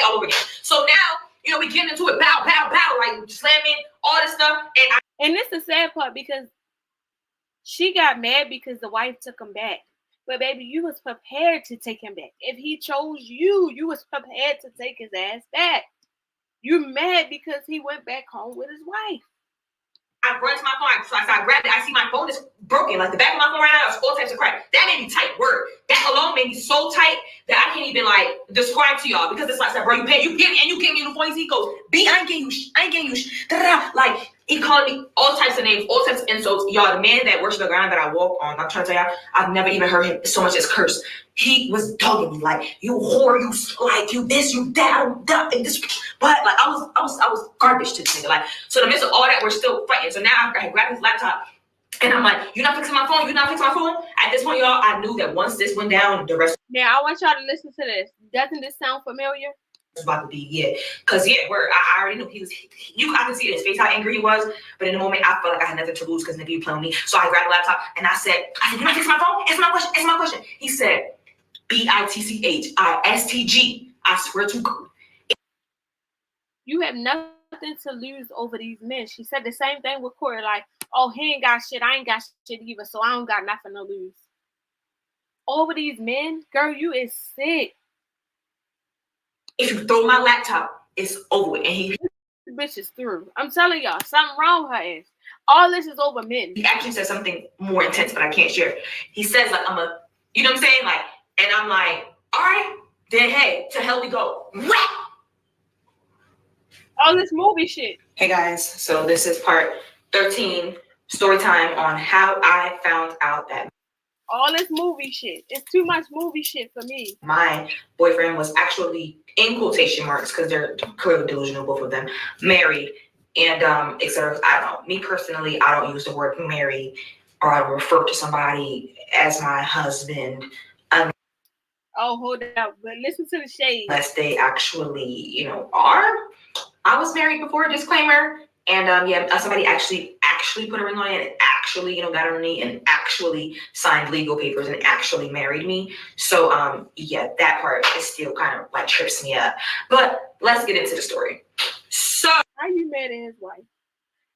all over again. So now, we get into it, bow, like slamming, all this stuff. And this is the sad part because she got mad because the wife took him back. But baby, you was prepared to take him back. If he chose you, you was prepared to take his ass back. You mad because he went back home with his wife. I run to my phone, so I grab it. I see my phone is broken. Like the back of my phone right now is all types of crap. That made me tight. Word. That alone made me so tight that I can't even like describe to y'all because it's like, bro, you give me in the phone. He goes, B, I ain't getting you. Like he called me all types of names, all types of insults. Y'all, the man that works the ground that I walk on, I'm trying to tell y'all, I've never even heard him so much as curse. He was dogging me like, you whore, you like, you this, you that, and this. But like I was garbage to this nigga. Like, so in the midst of all that, we're still fighting. So now I grab his laptop and I'm like, you're not fixing my phone? At this point, y'all, I knew that once this went down, the rest. Now I want y'all to listen to this. Doesn't this sound familiar? It's about to be, yeah. Cause yeah, I already knew I could see in his face how angry he was, but in the moment I felt like I had nothing to lose because nigga, you playing with me. So I grabbed the laptop and I said, you're not fixing my phone? Answer my question. He said, BITCHISTG. I swear to God. You have nothing to lose over these men. She said the same thing with Corey, like, oh, he ain't got shit, I ain't got shit either, so I don't got nothing to lose. Over these men, girl, you is sick. If you throw my laptop, it's over. And this bitch is through. I'm telling y'all, something wrong with her ass. All this is over men. He actually said something more intense, but I can't share. He says, like, you know what I'm saying? Like, and I'm like, all right, then hey, to hell we go. All this movie shit. Hey guys, so this is part 13, story time on how I found out that all this movie shit. It's too much movie shit for me. My boyfriend was actually, in quotation marks, because they're clearly delusional, both of them, married, and etc. I don't know. Me personally, I don't use the word married, or I refer to somebody as my husband. Oh, hold up. But listen to the shade. Unless they actually, are. I was married before, disclaimer. And somebody actually put a ring on it and actually, got on me and actually signed legal papers and actually married me. So, that part is still kind of like trips me up. But let's get into the story. So, how you mad at his wife?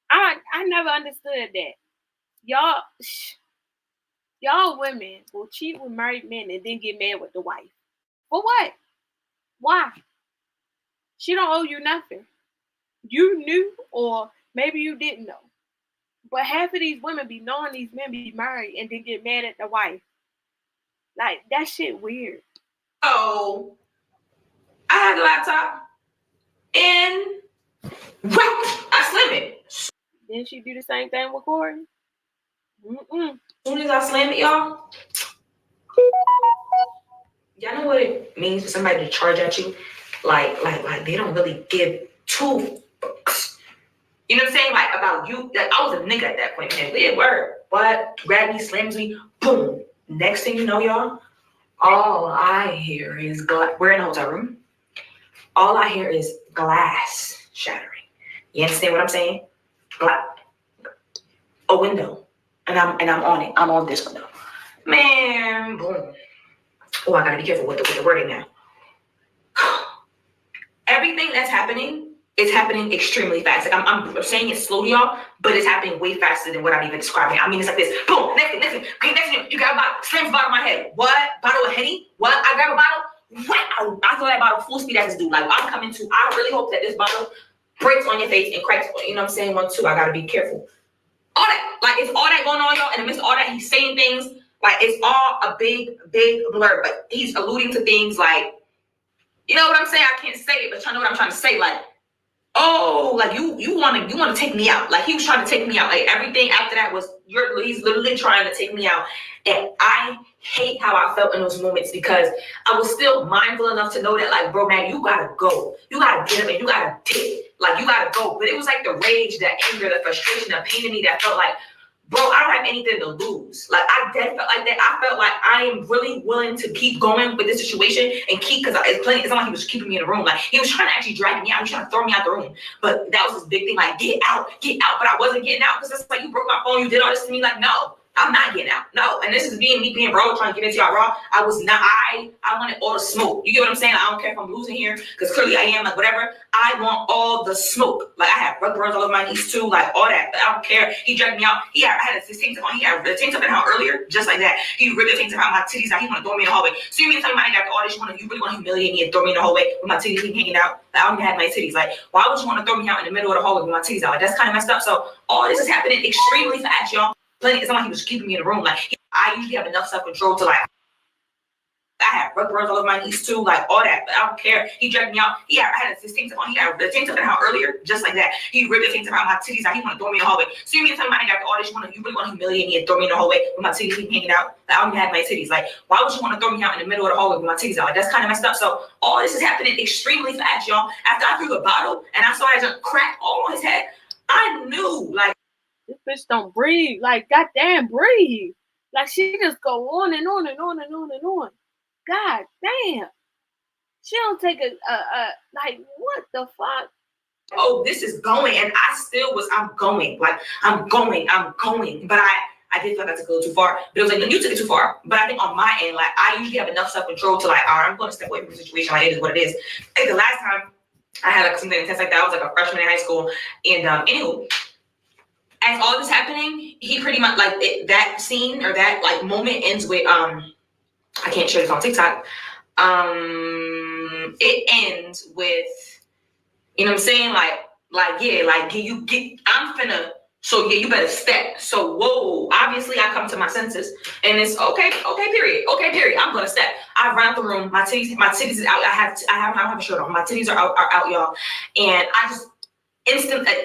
I never understood that. Y'all women will cheat with married men and then get mad with the wife. For what? Why? She don't owe you nothing. You knew, or maybe you didn't know. But half of these women be knowing these men be married and then get mad at the wife. Like, that shit weird. Oh, I had the laptop and I slammed it. Didn't she do the same thing with Corey? As soon as I slammed it, y'all know what it means for somebody to charge at you? Like they don't really give two fucks. You know what I'm saying? Like about you. Like I was a nigga at that point, man. Weird word. What? Grab me, slams me, boom. Next thing you know, y'all, all I hear is glass. We're in a hotel room. All I hear is glass shattering. You understand what I'm saying? A window. And I'm on it. I'm on this window. Man, boom. Oh, I gotta be careful with the wording now. Everything that's happening It's happening extremely fast. Like I'm saying it slowly, y'all, but it's happening way faster than what I'm even describing. I mean, it's like this. Boom, next thing. Okay, next thing, you grab a bottle, slams the bottle of my head. What? Bottle of Henny? What? I grab a bottle. Wow! I throw that bottle full speed at this dude. Like I'm coming to. I really hope that this bottle breaks on your face and cracks. You know what I'm saying? 1, 2. I gotta be careful. All that, like it's all that going on, y'all. And amidst all that, he's saying things like it's all a big blur. But he's alluding to things like, you know what I'm saying? I can't say it, but you know what I'm trying to say. Like, oh, like you want to take me out. Like he was trying to take me out. Like everything after that was he's literally trying to take me out. And I hate how I felt in those moments because I was still mindful enough to know that, like, bro, man, you gotta go. You gotta get him and you gotta dip. Like you gotta go. But it was like the rage, the anger, the frustration, the pain in me that felt like, bro, I don't have anything to lose. Like I felt like that. I felt like I am really willing to keep going with this situation and keep, because it's not like he was keeping me in the room. Like he was trying to actually drag me out. He was trying to throw me out the room. But that was his big thing, like get out. But I wasn't getting out because it's like you broke my phone. You did all this to me. Like no, I'm not getting out. No. And this is me being raw, trying to get into y'all raw. I was not. I wanted all the smoke. You get what I'm saying? Like, I don't care if I'm losing here because clearly I am. Like whatever. I want all the smoke. Like I have rug burns all over my knees too. Like all that. But I don't care. He dragged me out. I had this tank top on. He had the tank top in out earlier, just like that. He ripped the tank top out my titties out. He want to throw me in the hallway. So you mean to tell me I got all this? You really want to humiliate me and throw me in the hallway with my titties hanging out? Like, I don't even have my titties. Like why would you want to throw me out in the middle of the hallway with my titties out? Like that's kind of messed up. So all this is happening extremely fast, y'all. It's not like he was keeping me in the room. Like I usually have enough self-control to like. I had rug burns all over my knees too, like all that. But I don't care. He dragged me out. I had this tank top on. He had the tank top in out earlier, just like that. He ripped the tank top out my titties out. He want to throw me in the hallway. So you mean to tell me I got all this? You really want to humiliate me and throw me in the hallway with my titties hanging out? Like, I don't even have my titties. Like why would you want to throw me out in the middle of the hallway with my titties out? Like that's kind of messed up. So all this is happening extremely fast, y'all. After I threw the bottle and I saw it just crack all on his head, I knew like. This bitch don't breathe. Like, goddamn, breathe. Like, she just go on and on and on and on and on. God damn. She don't take like, what the fuck? Oh, this is going. And I'm going. Like, I'm going. But I did feel like I took a little too far. But it was like, no, you took it too far. But I think on my end, like, I usually have enough self-control to like, all right, I'm going to step away from the situation. Like, it is what it is. I think the last time I had like something intense like that, I was like a freshman in high school. And anywho, as all this happening, he pretty much like that scene or that like moment ends with I can't share this on TikTok. It ends with, you know what I'm saying, you get, I'm finna. So yeah, you better step. So whoa, obviously I come to my senses and it's okay, period. I'm gonna step. I run out the room. My titties is out. I don't have a shirt on. My titties are out, y'all. And I just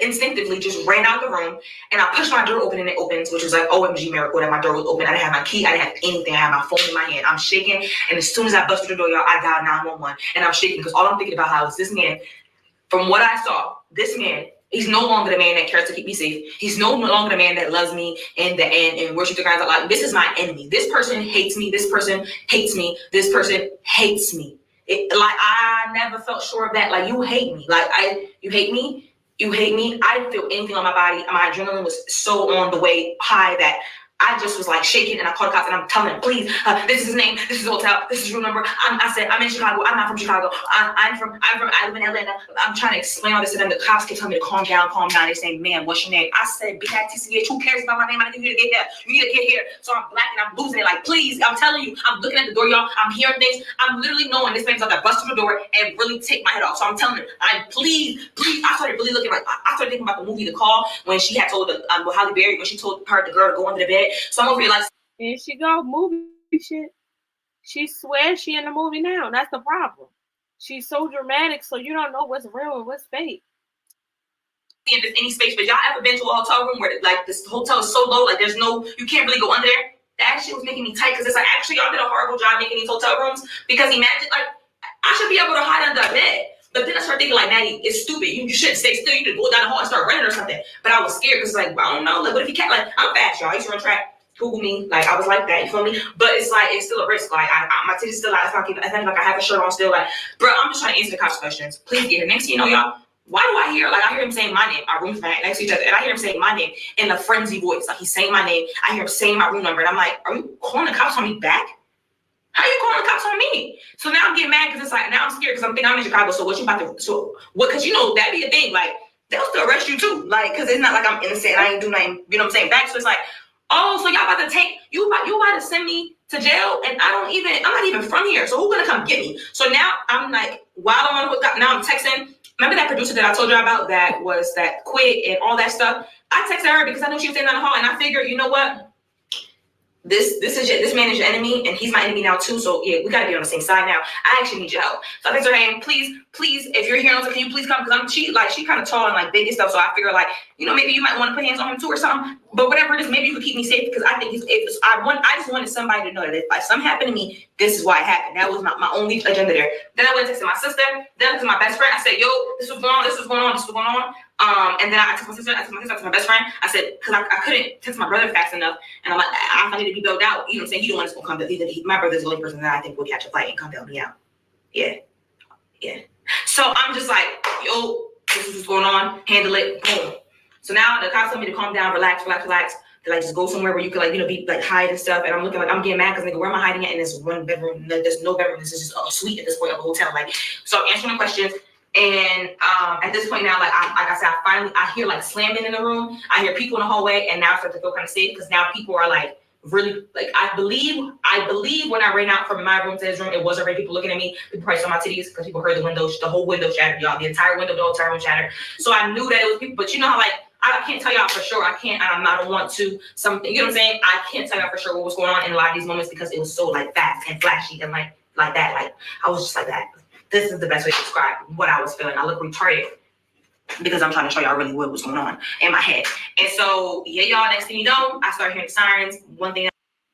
instinctively just ran out the room and I pushed my door open and it opens, which was like OMG miracle that my door was open. I didn't have my key, I didn't have anything. I had my phone in my hand. I'm shaking, and as soon as I busted the door, y'all, I dialed 911, and I'm shaking because all I'm thinking about how is this man. From what I saw, this man, he's no longer the man that cares to keep me safe. He's no longer the man that loves me and worships the guys out loud. This is my enemy. This person hates me. This person hates me. This person hates me. Like I never felt sure of that. Like you hate me. You hate me. You hate me. I didn't feel anything on my body. My adrenaline was so on the way high that I just was like shaking, and I called the cops and I'm telling them, please, this is his name, this is the hotel, this is room number. I said, I'm in Chicago. I'm not from Chicago. I live in Atlanta. I'm trying to explain all this to them. The cops kept telling me to calm down. They're saying, ma'am, what's your name? I said, BITCH, who cares about my name? I need you to get here. You need to get here. So I'm black and I'm losing it. Like, please, I'm telling you, I'm looking at the door, y'all. I'm hearing things. I'm literally knowing this man's about to bust through the door and really take my head off. So I'm telling him, please. I started really looking like, I started thinking about the movie The Call when she had told Halle Berry, when she told the girl to go under the bed. So I'm over here like, and she go movie shit. She swears she in the movie now. That's the problem. She's so dramatic, so you don't know what's real and what's fake. If there's any space, but y'all ever been to a hotel room where like this hotel is so low, like there's no, you can't really go under there? That shit was making me tight because it's like, actually y'all did a horrible job making these hotel rooms, because imagine, like, I should be able to hide under a bed. But then I started thinking, like, Maddie, it's stupid. You shouldn't stay still. You need to go down the hall and start running or something. But I was scared because, like, I don't know. Like, what if you can't? Like, I'm fast, y'all. I used to run track. Google me. Like, I was like that. You feel me? But it's like, it's still a risk. Like, my titties still out. It's not like I have a shirt on still. Like, bro, I'm just trying to answer the cops' questions. Please get here. Next thing you know, y'all, why do I hear, like, I hear him saying my name. Our room's right next to each other. And I hear him saying my name in a frenzy voice. Like, he's saying my name. I hear him saying my room number. And I'm like, are you calling the cops on me back? How you calling the cops on me? So now I'm getting mad because it's like, now I'm scared because I'm thinking I'm in Chicago. So what you about to, so what, because you know, that'd be a thing. Like, they'll still arrest you too. Like, because it's not like I'm innocent. I ain't do nothing, you know what I'm saying? Back, so it's like, oh, so y'all about to take, you about to send me to jail? And I'm not even from here. So who's going to come get me? So now I'm like, while I'm on, now I'm texting. Remember that producer that I told you about that quit and all that stuff? I texted her because I knew she was standing on the hall, and I figured, you know what? This man is your enemy, and he's my enemy now too. So yeah, we gotta be on the same side now. I actually need your help. So I text her, hey, please, if you're here, can you please come? Because she kind of tall and like big and stuff. So I figure like, you know, maybe you might want to put hands on him too or something. But whatever it is, maybe you could keep me safe because I think I just wanted somebody to know that if something happened to me, this is why it happened. That was my only agenda there. Then I went to text my sister. Then to my best friend. I said, yo, this was going on. And then I texted my sister, to my best friend. I said, because I couldn't text my brother fast enough. And I'm like, I need to be bailed out. You know what I'm saying? He don't want us to come bail. My brother's the only person that I think will catch a flight and come bail me out. Yeah. So I'm just like, yo, this is what's going on. Handle it. Boom. So now the cops tell me to calm down, relax. To like just go somewhere where you could like, you know, be like hide and stuff. And I'm looking like I'm getting mad because nigga, where am I hiding at in this one bedroom? There's no bedroom. This is just a suite at this point of a hotel. Like, so I'm answering the questions. And at this point now, like I said, I hear like slamming in the room. I hear people in the hallway, and now I start to feel kind of safe because now people are like really like I believe when I ran out from my room to his room, it was already people looking at me. People probably saw my titties because people heard the whole window shattered, y'all. The entire room shattered. So I knew that it was people, but you know how like I can't tell y'all for sure. I don't want to something. You know what I'm saying? I can't tell y'all for sure what was going on in a lot of these moments because it was so like fast and flashy and like that. Like I was just like that. This is the best way to describe what I was feeling. I look retarded because I'm trying to show y'all really what was going on in my head. And so, yeah, y'all, next thing you know, I start hearing the sirens. One thing.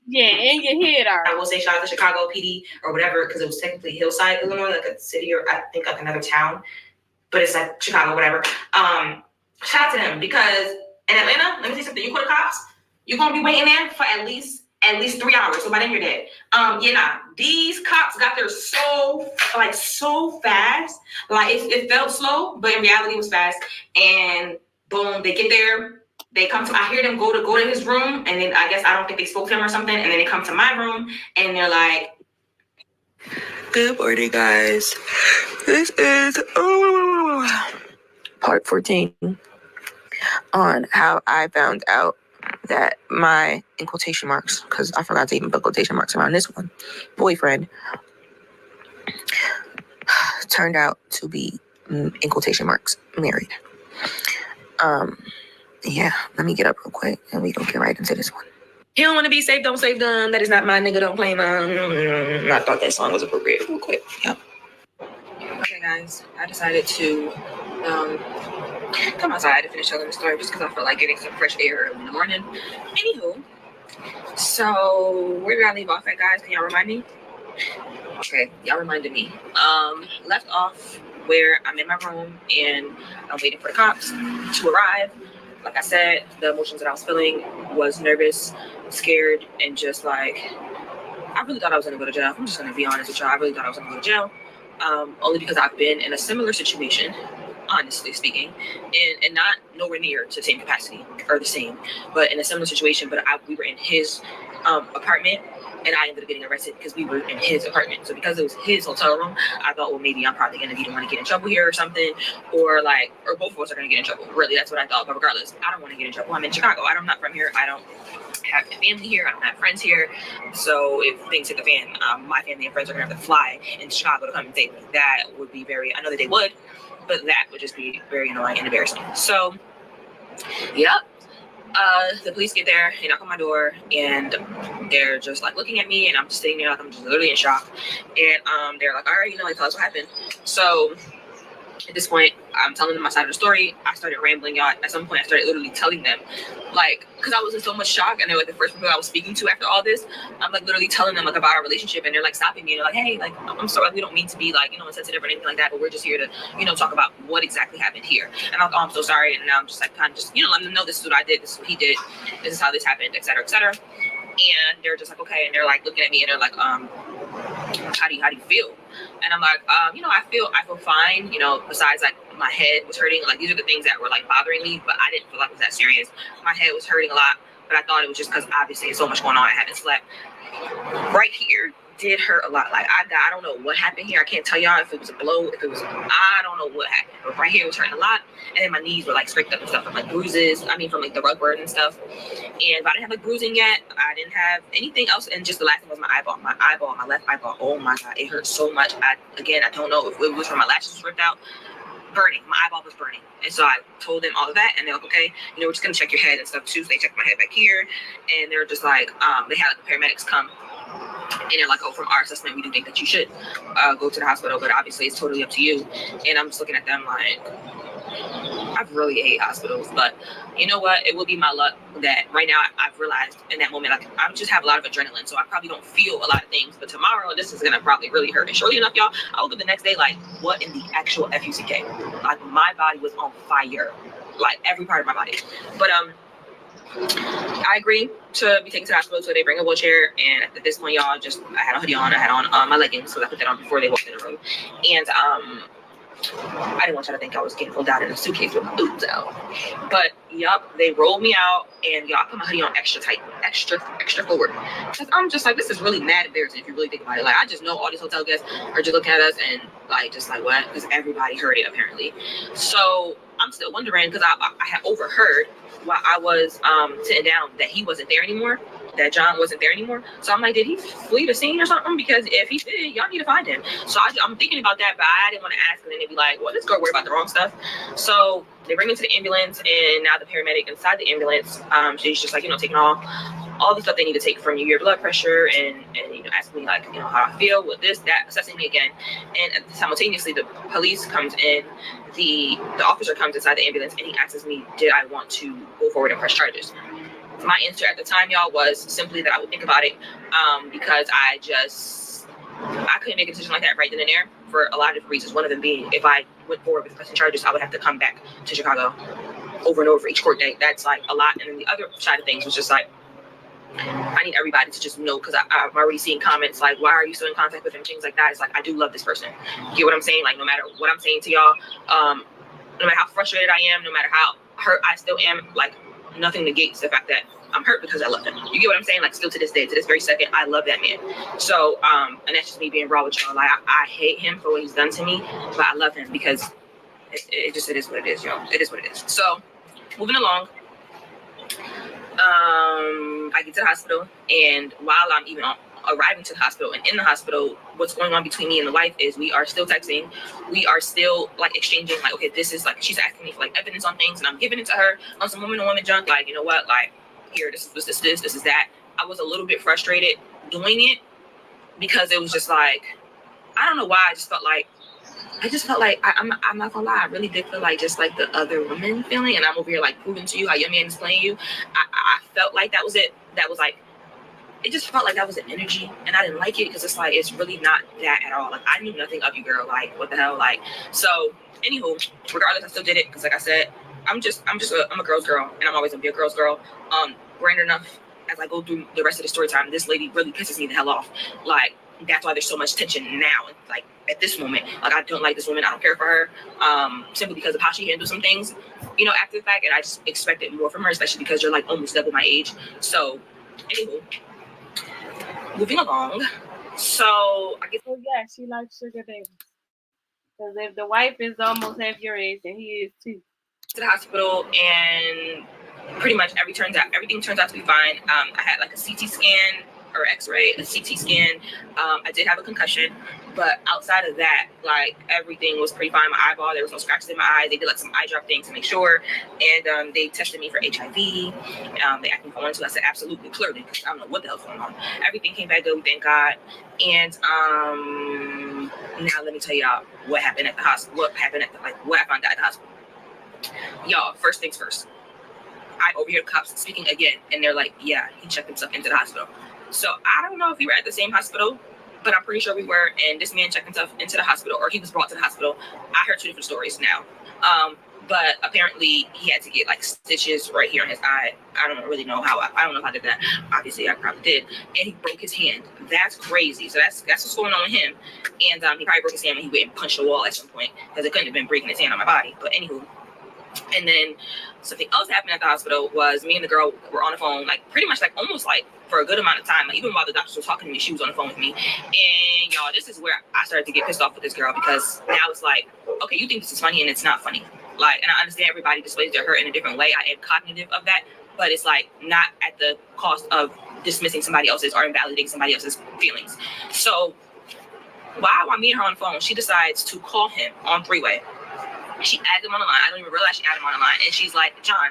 Yeah, in your head, I will say shout out to Chicago PD or whatever, because it was technically Hillside, Illinois, like a city or I think like another town, but it's like Chicago, whatever. Shout out to them because in Atlanta, let me say something. You call the cops, you're gonna be waiting there for at least 3 hours. So by then you're dead. These cops got there so fast. Like it felt slow, but in reality it was fast. And boom, they get there. They come to. I hear them go to his room, and then I guess I don't think they spoke to him or something. And then they come to my room, and they're like, "Good morning, guys. This is part 14 on how I found out that my, in quotation marks, because I forgot to even put quotation marks around this one, boyfriend turned out to be, in quotation marks, married. Yeah, let me get up real quick and we gonna get right into this one. He don't want to be safe, don't save them. That is not my nigga, don't play my. I thought that song was appropriate real quick. Yep. Okay, guys, I decided to come outside to finish telling the story just because I felt like getting some fresh air in the morning. Anywho, so where did I leave off at, guys? Can y'all remind me? Okay, y'all reminded me. Left off where I'm in my room and I'm waiting for the cops to arrive. Like I said, the emotions that I was feeling was nervous, scared, and just like, I really thought I was gonna go to jail. I'm just gonna be honest with y'all. I really thought I was gonna go to jail. Only because I've been in a similar situation, honestly speaking, and not nowhere near to the same capacity or the same, but in a similar situation. But we were in his apartment, and I ended up getting arrested because we were in his apartment. So because it was his hotel room, I thought, well, maybe I'm probably gonna be the one to get in trouble here or something, or both of us are gonna get in trouble. Really, that's what I thought. But regardless, I don't want to get in trouble. I'm in Chicago. I'm not from here. I don't have family here. I don't have friends here. So if things hit the fan, my family and friends are gonna have to fly into Chicago to come and save me. That would be I know that they would, but that would just be very annoying and embarrassing. So, yep. The police get there, they knock on my door, and they're just like looking at me, and I'm just sitting there like I'm just literally in shock. And they're like, all right, tell us what happened. So at this point, I'm telling them my side of the story. I started rambling, y'all. At some point, I started literally telling them, because I was in so much shock, and they're like the first people I was speaking to after all this. I'm like literally telling them about our relationship, and they're like stopping me, and they're like, hey, I'm sorry, we don't mean to be insensitive or anything like that, but we're just here to talk about what exactly happened here. And I'm like, oh, I'm so sorry. And now I'm just like kind of just letting them know this is what I did, this is what he did, this is how this happened, et cetera, et cetera. And they're just like, okay, and they're like looking at me, and they're like, how do you feel? And I'm like, I feel fine. Besides like my head was hurting. Like these are the things that were like bothering me, but I didn't feel like it was that serious. My head was hurting a lot, but I thought it was just because obviously there's so much going on. I hadn't slept. Right here did hurt a lot. Like I don't know what happened here. I can't tell y'all if it was a blow, if it was, I don't know what happened. But right here was hurting a lot. And then my knees were like scraped up and stuff from like bruises. I mean, from like the rug burn and stuff. And I didn't have like bruising yet. I didn't have anything else. And just the last thing was my eyeball, my left eyeball. Oh my God, it hurt so much. I don't know if it was from my lashes ripped out. Burning. My eyeball was burning. And so I told them all of that, and they're like, okay, we're just gonna check your head and stuff too. So they checked my head back here, and they're just like, they had like the paramedics come, and they're like, oh, from our assessment, we do think that you should go to the hospital, but obviously it's totally up to you. And I'm just looking at them like, I really hate hospitals, but you know what? It will be my luck that right now I've realized in that moment, like I just have a lot of adrenaline, so I probably don't feel a lot of things. But tomorrow, this is gonna probably really hurt. And surely enough, y'all, I woke up the next day like, what in the actual FUCK? Like my body was on fire, like every part of my body. But I agreed to be taken to the hospital, so they bring a wheelchair. And at this point, y'all, I had a hoodie on, I had on my leggings, so I put that on before they walked in the room, and I didn't want y'all to think I was getting pulled out in a suitcase with my boobs out. But yup, they rolled me out, and y'all put my hoodie on extra tight, extra forward. Cause I'm just like, this is really mad embarrassing if you really think about it. Like, I just know all these hotel guests are just looking at us and like, just like what? Because everybody heard it apparently. So I'm still wondering, because I had overheard while I was sitting down that he wasn't there anymore, that John wasn't there anymore. So I'm like, did he flee the scene or something? Because if he did, y'all need to find him. So I'm thinking about that, but I didn't want to ask, and then they'd be like, well, this girl worried about the wrong stuff. So they bring me to the ambulance, and now the paramedic inside the ambulance, she's just like, taking all the stuff they need to take from you, your blood pressure, and asking me like, how I feel with this, that, assessing me again. And simultaneously, the police comes in, the officer comes inside the ambulance, and he asks me, did I want to go forward and press charges? My answer at the time, y'all, was simply that I would think about it, because I couldn't make a decision like that right then and there for a lot of different reasons. One of them being, if I went forward with pressing charges, I would have to come back to Chicago over and over each court date. That's like a lot. And then the other side of things was just like, I need everybody to just know, because I'm already seeing comments like, why are you still in contact with him, things like that. It's like, I do love this person. You get what I'm saying? Like, no matter what I'm saying to y'all, no matter how frustrated I am, no matter how hurt I still am, like, nothing negates the fact that I'm hurt because I love him. You get what I'm saying? Like, still to this day, to this very second, I love that man. So, and that's just me being raw with y'all. Like, I hate him for what he's done to me, but I love him because it is what it is, y'all. It is what it is. So, moving along, I get to the hospital, and while I'm even arriving to the hospital and in the hospital, what's going on between me and the wife is we are still texting. We are still like exchanging, like, okay, this is like, she's asking me for like evidence on things, and I'm giving it to her on some woman-to-woman junk. Like, you know what? Like, here, this is that. I was a little bit frustrated doing it because it was just like, I don't know why. I just felt like I'm not gonna lie, I really did feel like just like the other woman feeling, and I'm over here like proving to you how your man is playing you. I felt like that was it. That was like, it just felt like that was the energy, and I didn't like it because it's like, it's really not that at all. Like, I knew nothing of you, girl. Like, what the hell? Like, so anywho, regardless, I still did it because, like I said, I'm a girl's girl, and I'm always gonna be a girl's girl. Granted enough, as I go through the rest of the story time, this lady really pisses me the hell off. Like, that's why there's so much tension now. Like, at this moment, like, I don't like this woman. I don't care for her, simply because of how she handles some things, after the fact. And I just expected more from her, especially because you're like almost double my age. So, anywho, moving along. So, I guess. Oh yeah, she likes sugar babies. Because if the wife is almost half your age, and he is too. To the hospital, and pretty much everything turns out to be fine. I had like a CT scan or X-ray, a CT scan. I did have a concussion, but outside of that, like, everything was pretty fine. My eyeball, there was no scratches in my eye. They did like some eye drop things to make sure, and they tested me for HIV. They asked me if I wanted to. I said absolutely, clearly, because I don't know what the hell's going on. Everything came back good, thank God. And now let me tell y'all what happened at the hospital. What I found out at the hospital. Y'all, first things first. I overhear cops speaking again, and they're like, yeah, he checked himself into the hospital. So I don't know if we were at the same hospital, but I'm pretty sure we were, and this man checked himself into the hospital, or he was brought to the hospital. I heard two different stories now. But apparently he had to get like stitches right here in his eye. I don't really know how. I don't know if I did that. Obviously, I probably did. And he broke his hand. That's crazy. So that's what's going on with him. And he probably broke his hand when he went and punched the wall at some point, because it couldn't have been breaking his hand on my body. But anywho, And then something else happened at the hospital was me and the girl were on the phone, like pretty much like almost like for a good amount of time. Like even while the doctors were talking to me, she was on the phone with me. And y'all, this is where I started to get pissed off with this girl, because now it's like, okay, you think this is funny and it's not funny. Like, and I understand everybody displays their hurt in a different way. I am cognitive of that, but it's like not at the cost of dismissing somebody else's or invalidating somebody else's feelings. So while me and her on the phone, she decides to call him on three-way. She added him on the line. I don't even realize she added him on the line. And she's like, John,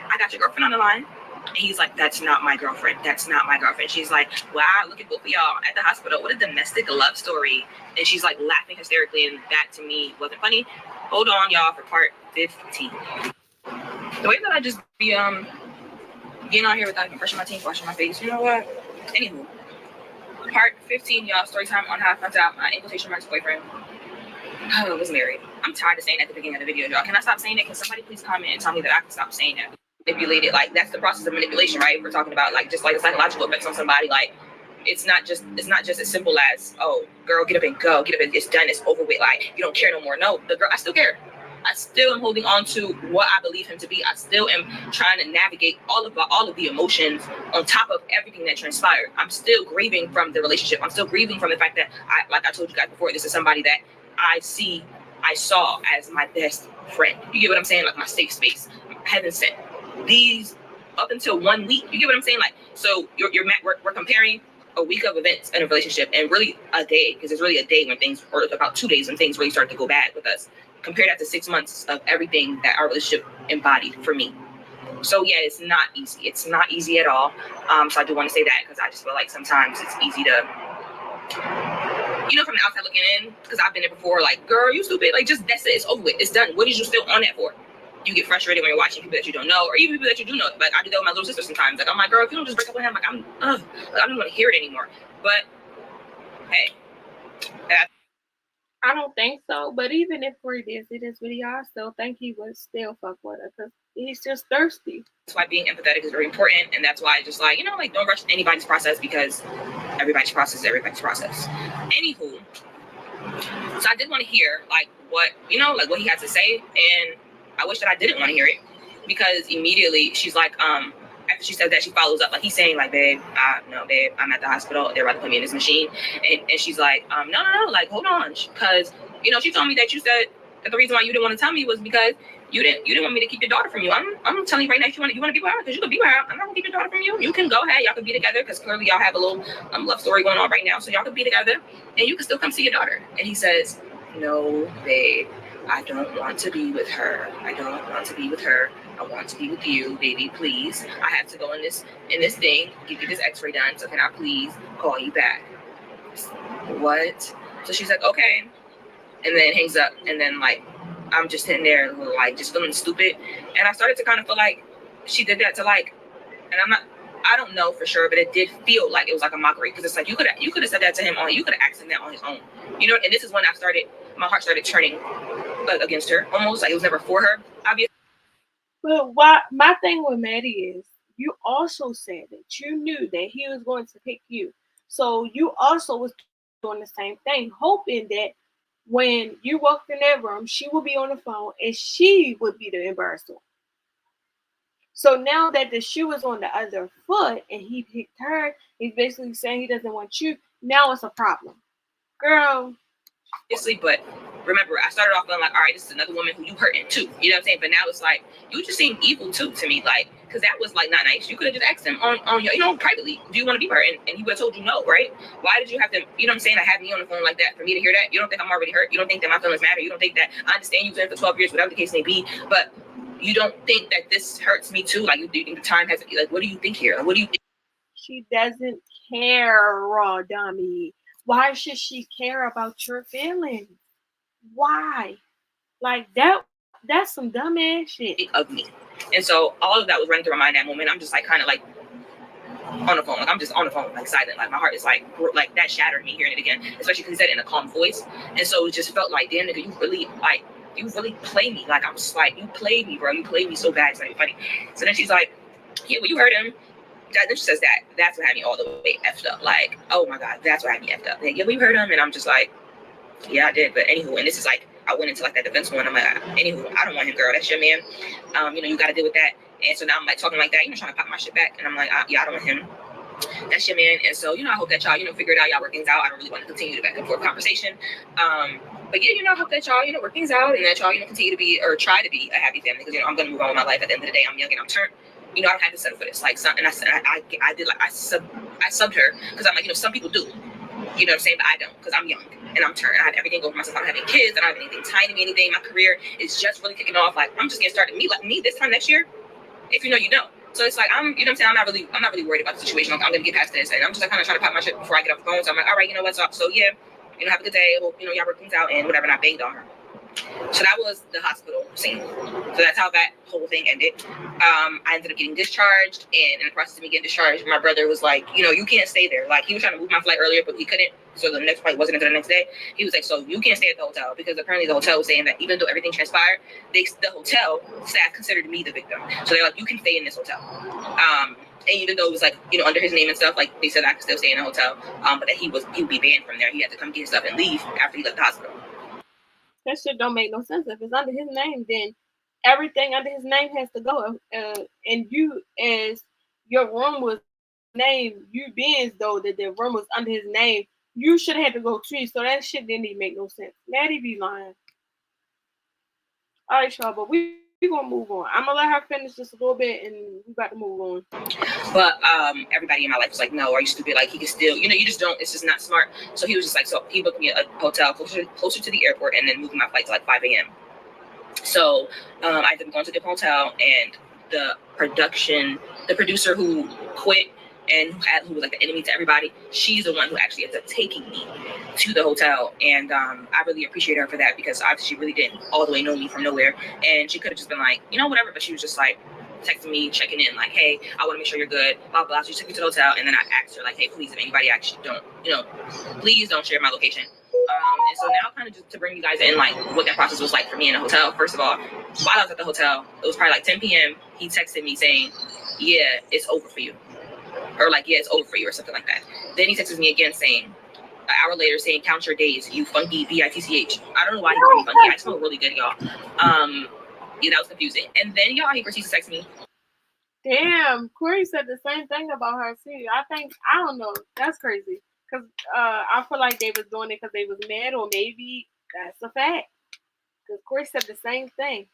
I got your girlfriend on the line. And he's like, that's not my girlfriend. That's not my girlfriend. She's like, wow, look at both of y'all at the hospital. What a domestic love story. And she's like laughing hysterically. And that to me wasn't funny. Hold on, y'all, for part 15. The way that I just be getting on here without even brushing my teeth, washing my face, you know what? Anywho, part 15, y'all, story time on how I found out my in quotation marks boyfriend was married. I'm tired of saying at the beginning of the video, y'all. Can I stop saying it? Can somebody please comment and tell me that I can stop saying that? Manipulated, like that's the process of manipulation, right? We're talking about like just like the psychological effects on somebody. Like it's not just as simple as, oh, girl, get up and go, get up and it's done, it's over with. Like you don't care no more. No, the girl, I still care. I still am holding on to what I believe him to be. I still am trying to navigate all of the emotions on top of everything that transpired. I'm still grieving from the relationship. I'm still grieving from the fact that like I told you guys before, this is somebody that I saw as my best friend. You get what I'm saying? Like my safe space. Heaven sent. These up until 1 week. You get what I'm saying? Like, so we're comparing a week of events in a relationship and really a day, because it's really a day when things, or about 2 days when things really start to go bad with us. Compare that to 6 months of everything that our relationship embodied for me. So yeah, it's not easy. It's not easy at all. So I do want to say that, because I just feel like sometimes it's easy to, from the outside looking in, because I've been there before, like, girl, you stupid. Like, just that's it. It's over with. It's done. What is you still on that for? You get frustrated when you're watching people that you don't know, or even people that you do know. Like, I do that with my little sister sometimes. Like, I'm like, girl, if you don't just break up with him, like, I don't want to hear it anymore. But, hey. I don't think so. But even if we did see this video, I still think he would still fuck with her, because he's just thirsty. That's why being empathetic is very important. And that's why just like, like, don't rush anybody's process, because everybody's process is everybody's process. Anywho, so I did want to hear like what what he had to say, and I wish that I didn't want to hear it, because immediately she's like, after she said that, she follows up, like he's saying like, babe, no, babe, I'm at the hospital, they're about to put me in this machine, and she's like, no, like, hold on, because she told me that you said that the reason why you didn't want to tell me was because you didn't want me to keep your daughter from you. I'm telling you right now, if you want to be with her, because you can be with her. I'm not gonna keep your daughter from you. You can go ahead, y'all can be together, because clearly y'all have a little love story going on right now, so y'all can be together and you can still come see your daughter. And he says, no, babe, I don't want to be with her. I don't want to be with her. I want to be with you, baby, please. I have to go in this thing, get this x-ray done, so can I please call you back? What? So she's like, okay, and then hangs up. And then like I'm just sitting there like just feeling stupid, and I started to kind of feel like she did that to like, and I don't know for sure, but it did feel like it was like a mockery, because it's like you could have said that to him you could have asked him that on his own, and this is when my heart started turning like against her, almost like it was never for her, obviously. But my thing with Maddie is, you also said that you knew that he was going to pick you, so you also was doing the same thing, hoping that when you walked in that room, she would be on the phone and she would be the embarrassed one. So now that the shoe is on the other foot and he picked her, he's basically saying he doesn't want you. Now it's a problem, girl. Obviously, but remember, I started off feeling like, all right, this is another woman who you hurting too. You know what I'm saying? But now it's like, you just seem evil too to me, like, because that was like not nice. You could have just asked him on your, privately, do you want to be hurt? And he would have told you no, right? Why did you have to, you know what I'm saying, have me on the phone like that for me to hear that? You don't think I'm already hurt? You don't think that my feelings matter? You don't think that I understand you've been for 12 years, whatever the case may be, but you don't think that this hurts me too? Like, do you think the time has, like, what do you think here? Like, what do you think? She doesn't care, raw dummy. Why should she care about your feelings? Why? Like that's some dumb ass shit. Of me. And so all of that was running through my mind at that moment. I'm just like kind of like on the phone. Like I'm just on the phone, like silent. Like my heart is like that shattered me hearing it again. Especially because he said it in a calm voice. And so it just felt like, damn nigga, you really play me. Like I'm just like, you played me, bro. You played me so bad. It's not even funny. So then she's like, yeah, well, you heard him. Then she says that. That's what had me all the way effed up. Like, oh my God, that's what had me effed up. Like, yeah, we heard him. And I'm just like, yeah, I did. But anywho, and this is like I went into like that defense one. I'm like, anywho, I don't want him, girl. That's your man. You got to deal with that. And so now I'm like talking like that, trying to pop my shit back. And I'm like, yeah, I don't want him. That's your man. And so, I hope that y'all, figure it out. Y'all work things out. I don't really want to continue the back and forth conversation. But yeah, I hope that y'all, work things out and that y'all, continue to be or try to be a happy family because, I'm going to move on with my life. At the end of the day, I'm young and I'm turned. I don't have to settle for this. Like, and I said, I did like, I subbed her because I'm like, some people do. You know what I'm saying? But I don't because I'm young and I'm turned. I have everything going for myself. I don't have any kids. I don't have anything tying to me, anything. My career is just really kicking off. Like, I'm just getting started. Me this time next year. If you know, you know. So it's like, I'm what I'm saying? I'm not really worried about the situation. I'm going to get past this. And I'm just like kind of trying to pop my shit before I get off the phone. So I'm like, all right, what's up? So yeah, have a good day. Well, y'all work things out and whatever. And I banged on her. So that was the hospital scene. So that's how that whole thing ended. I ended up getting discharged, and in the process of me getting discharged, my brother was like, you can't stay there. Like, he was trying to move my flight earlier, but he couldn't. So the next flight wasn't until the next day. He was like, so you can't stay at the hotel, because apparently the hotel was saying that even though everything transpired, the hotel staff considered me the victim. So they're like, you can stay in this hotel. And even though it was like, under his name and stuff, like they said I could still stay in the hotel, but that he would be banned from there. He had to come get his stuff and leave after he left the hospital. That shit don't make no sense. If it's under his name, then everything under his name has to go. And you, as your room was named, you being as though that the room was under his name, you should have had to go too. So that shit didn't even make no sense. Maddie be lying. All right, y'all, but we gonna move on. I'm gonna let her finish just a little bit, and we got to move on. But everybody in my life was like, no, are you stupid? Like, he can still, you just don't. It's just not smart. So he was just like, so he booked me a hotel closer to the airport, and then moving my flight to like 5 a.m. So I ended up going to the hotel, and the producer who quit and who was like the enemy to everybody, she's the one who actually ended up taking me to the hotel. And I really appreciate her for that, because obviously she really didn't all the way know me from nowhere. And she could have just been like, whatever, but she was just like texting me, checking in, like, hey, I want to make sure you're good, blah, blah. So she took me to the hotel, and then I asked her, like, hey, please, if anybody actually don't, please don't share my location. And so now, kind of just to bring you guys in, like, what that process was like for me in the hotel. First of all, while I was at the hotel, it was probably like 10 p.m. He texted me saying, yeah, it's over for you. Or like, yeah, it's over for you, or something like that. Then he texted me again saying, an hour later, saying, count your days, you funky bitch. I don't know why he called me funky. I smell really good, y'all. Yeah, that was confusing. And then, y'all, he proceeds to text me. Damn, Corey said the same thing about her too. I don't know. That's crazy. Because I feel like they was doing it because they was mad, or maybe that's a fact. Because Corey said the same thing.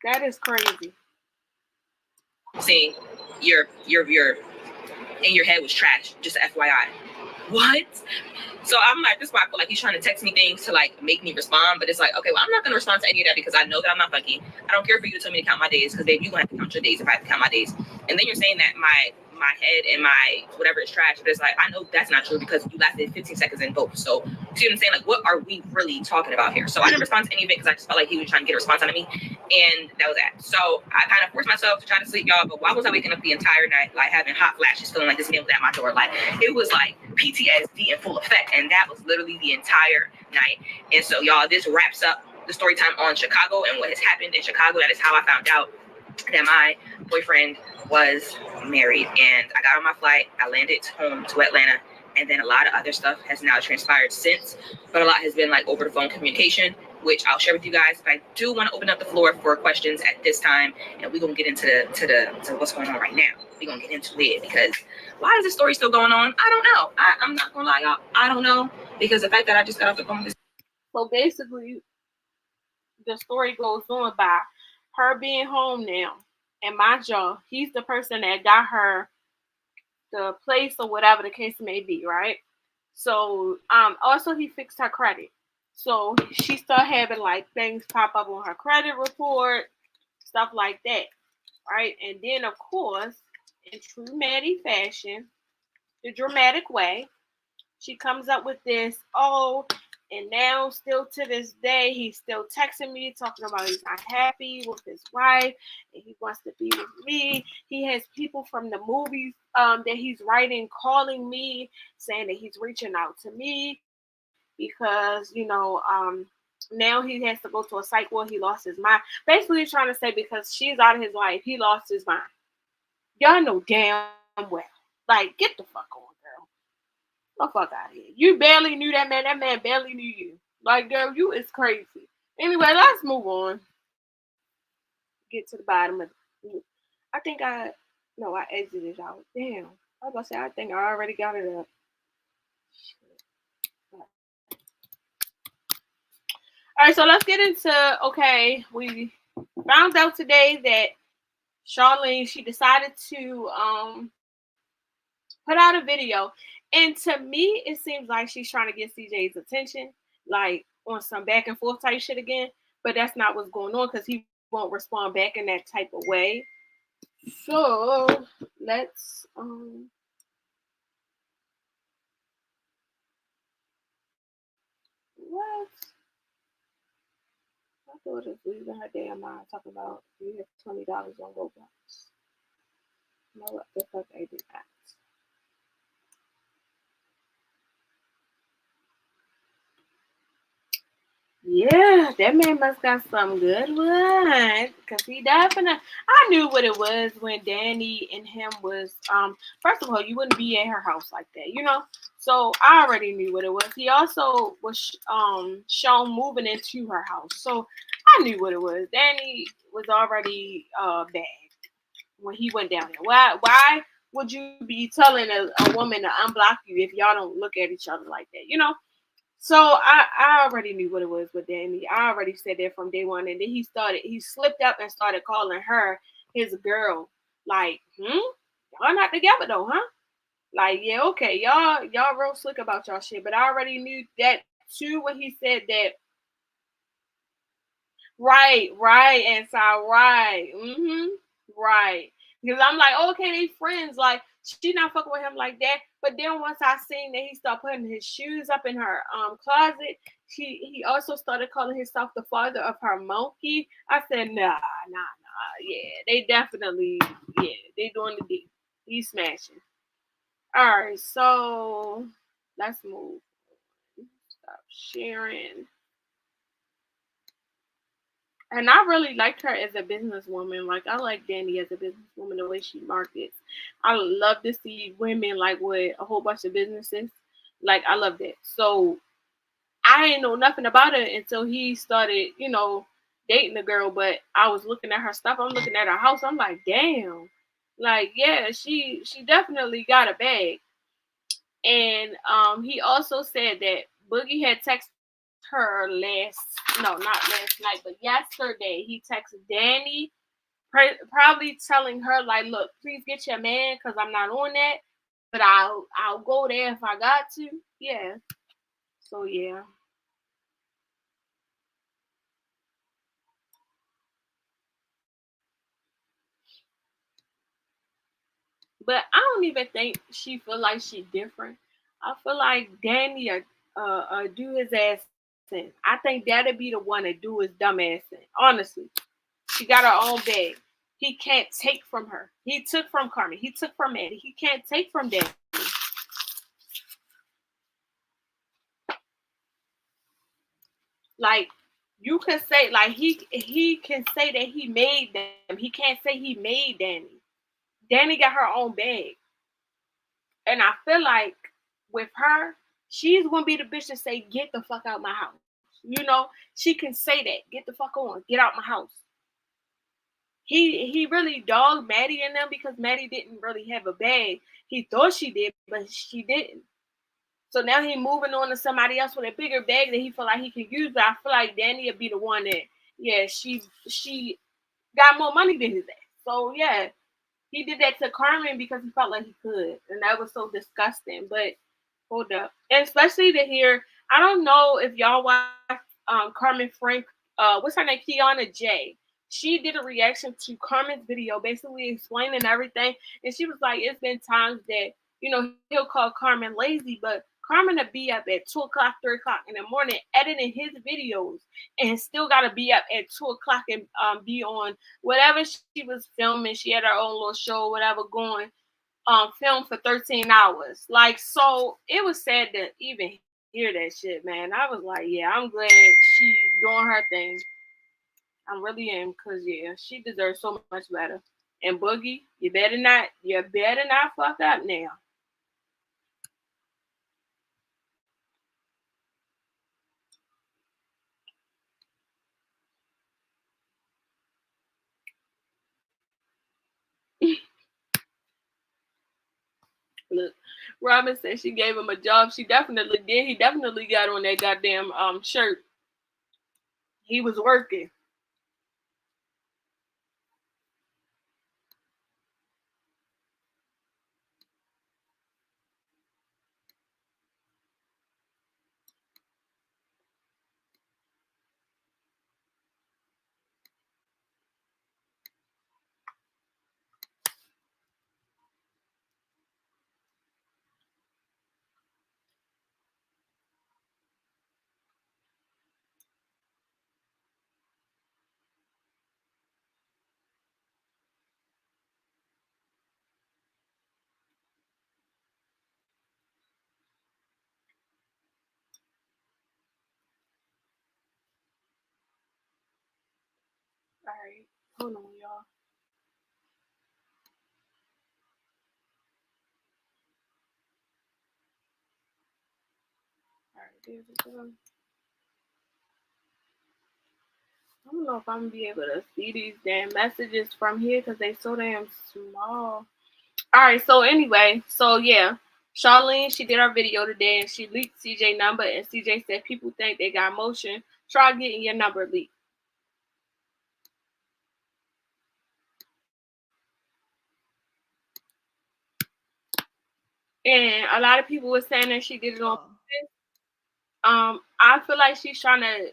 That is crazy. Saying your in your head was trash, just FYI. What? So I'm like, this is why I feel like he's trying to text me things to like make me respond, but it's like, okay, well, I'm not gonna respond to any of that because I know that I'm not funky. I don't care for you to tell me to count my days, because babe, you're gonna have to count your days if I have to count my days. And then you're saying that my head and my whatever is trash, but it's like, I know that's not true because you lasted 15 seconds in both. So see what I'm saying? Like, what are we really talking about here? So I didn't respond to any of it because I just felt like he was trying to get a response out of me, and that was that. So I kind of forced myself to try to sleep, y'all, but why was I waking up the entire night like having hot flashes, feeling like this man was at my door? Like, it was like PTSD in full effect, and that was literally the entire night. And so, y'all, this wraps up the story time on Chicago and what has happened in Chicago. That is how I found out that my boyfriend was married, and I got on my flight. I landed home to Atlanta, and then a lot of other stuff has now transpired since, but a lot has been like over the phone communication, which I'll share with you guys. But I do want to open up the floor for questions at this time, and we're gonna get into to what's going on right now. We're gonna get into it, because why is this story still going on? I don't know. I'm not gonna lie, y'all, I don't know, because the fact that I just got off the phone with this. So basically, the story goes on by her being home now. And mind y'all, he's the person that got her the place or whatever the case may be, right? So also he fixed her credit. So she started having like things pop up on her credit report, stuff like that. Right? And then of course, in true Maddie fashion, the dramatic way, she comes up with this, and now still to this day, he's still texting me, talking about he's not happy with his wife and he wants to be with me. He has people from the movies that he's writing calling me, saying that he's reaching out to me because, now he has to go to a psych ward. He lost his mind. Basically, he's trying to say because she's out of his life, he lost his mind. Y'all know damn well. Like, get the fuck on, girl. The fuck out of here. You barely knew that man. That man barely knew you. Like, girl, you is crazy. Anyway, let's move on. Get to the bottom of it. I think no, I exited out. Damn. I was about to say, I think I already got it up. All right, so let's get into, okay, we found out today that Charlene, she decided to put out a video. And to me, it seems like she's trying to get CJ's attention, like on some back and forth type shit again. But that's not what's going on because he won't respond back in that type of way. So let's what? My daughter's losing her damn mind talking about you have $20 on Roblox. No, what the fuck I did that. Yeah, that man must got some good one. Cause he definitely I knew what it was when Danny and him was first of all, you wouldn't be at her house like that, you know? So I already knew what it was. He also was shown moving into her house. So I knew what it was. Danny was already bad when he went down there. Why would you be telling a woman to unblock you if y'all don't look at each other like that, you know? So I already knew what it was with Danny. I already said that from day one. And then he slipped up and started calling her his girl. Like, y'all not together though, huh? Like, yeah, okay, y'all real slick about y'all shit. But I already knew that too when he said that. Right, and so right, right. Because I'm like, okay, they friends. Like, she not fucking with him like that. But then once I seen that he started putting his shoes up in her closet, he also started calling himself the father of her monkey. I said, nah, yeah, they definitely, yeah, they doing the deal. He's smashing. All right, so let's move. Stop sharing. And I really liked her as a businesswoman. Like I like Danny as a businesswoman, the way she markets. I love to see women like with a whole bunch of businesses. Like I love that. So I didn't know nothing about it until he started, dating the girl. But I was looking at her stuff. I'm looking at her house. I'm like, damn. Like, yeah, she definitely got a bag. And he also said that Boogie had texted her not last night, but yesterday. He texted Danny, probably telling her like, "Look, please get your man, cause I'm not on that, but I'll go there if I got to." Yeah. So yeah. But I don't even think she feel like she different. I feel like Danny do his ass in. I think that'll be the one to do his dumb ass in. Honestly, she got her own bag. He can't take from her. He took from Carmen. He took from Maddie. He can't take from Danny. Like you could say, like he can say that he made them. He can't say he made Danny. Danny got her own bag, and I feel like with her, she's gonna be the bitch to say, "Get the fuck out my house." She can say that. Get the fuck on. Get out my house. He really dogged Maddie and them because Maddie didn't really have a bag. He thought she did, but she didn't. So now he moving on to somebody else with a bigger bag that he feel like he can use. But I feel like Danny would be the one that, yeah, she got more money than his ass. So yeah, he did that to Carmen because he felt like he could, and that was so disgusting. But hold up, and especially to hear, I don't know if y'all watch Carmen Frank, what's her name, Kiana J. She did a reaction to Carmen's video, basically explaining everything, and she was like, "It's been times that he'll call Carmen lazy, but Carmen to be up at 2 o'clock, 3 o'clock in the morning editing his videos, and still got to be up at 2 o'clock and be on whatever she was filming. She had her own little show, whatever, going film for 13 hours. Like, so it was sad to even hear that shit, man. I was like, yeah, I'm glad she doing her thing. I really am, cause yeah, she deserves so much better. And Boogie, you better not fuck up now. Look, Robin said she gave him a job. She definitely did. He definitely got on that goddamn shirt. He was working. All right, hold on, y'all. All right, there's it. I don't know if I'm gonna be able to see these damn messages from here because they so damn small. All right, so anyway, so yeah, Charlene, she did our video today and she leaked CJ number and CJ said people think they got motion. Try getting your number leaked. And a lot of people were saying that she did it on purpose. I feel like she's trying to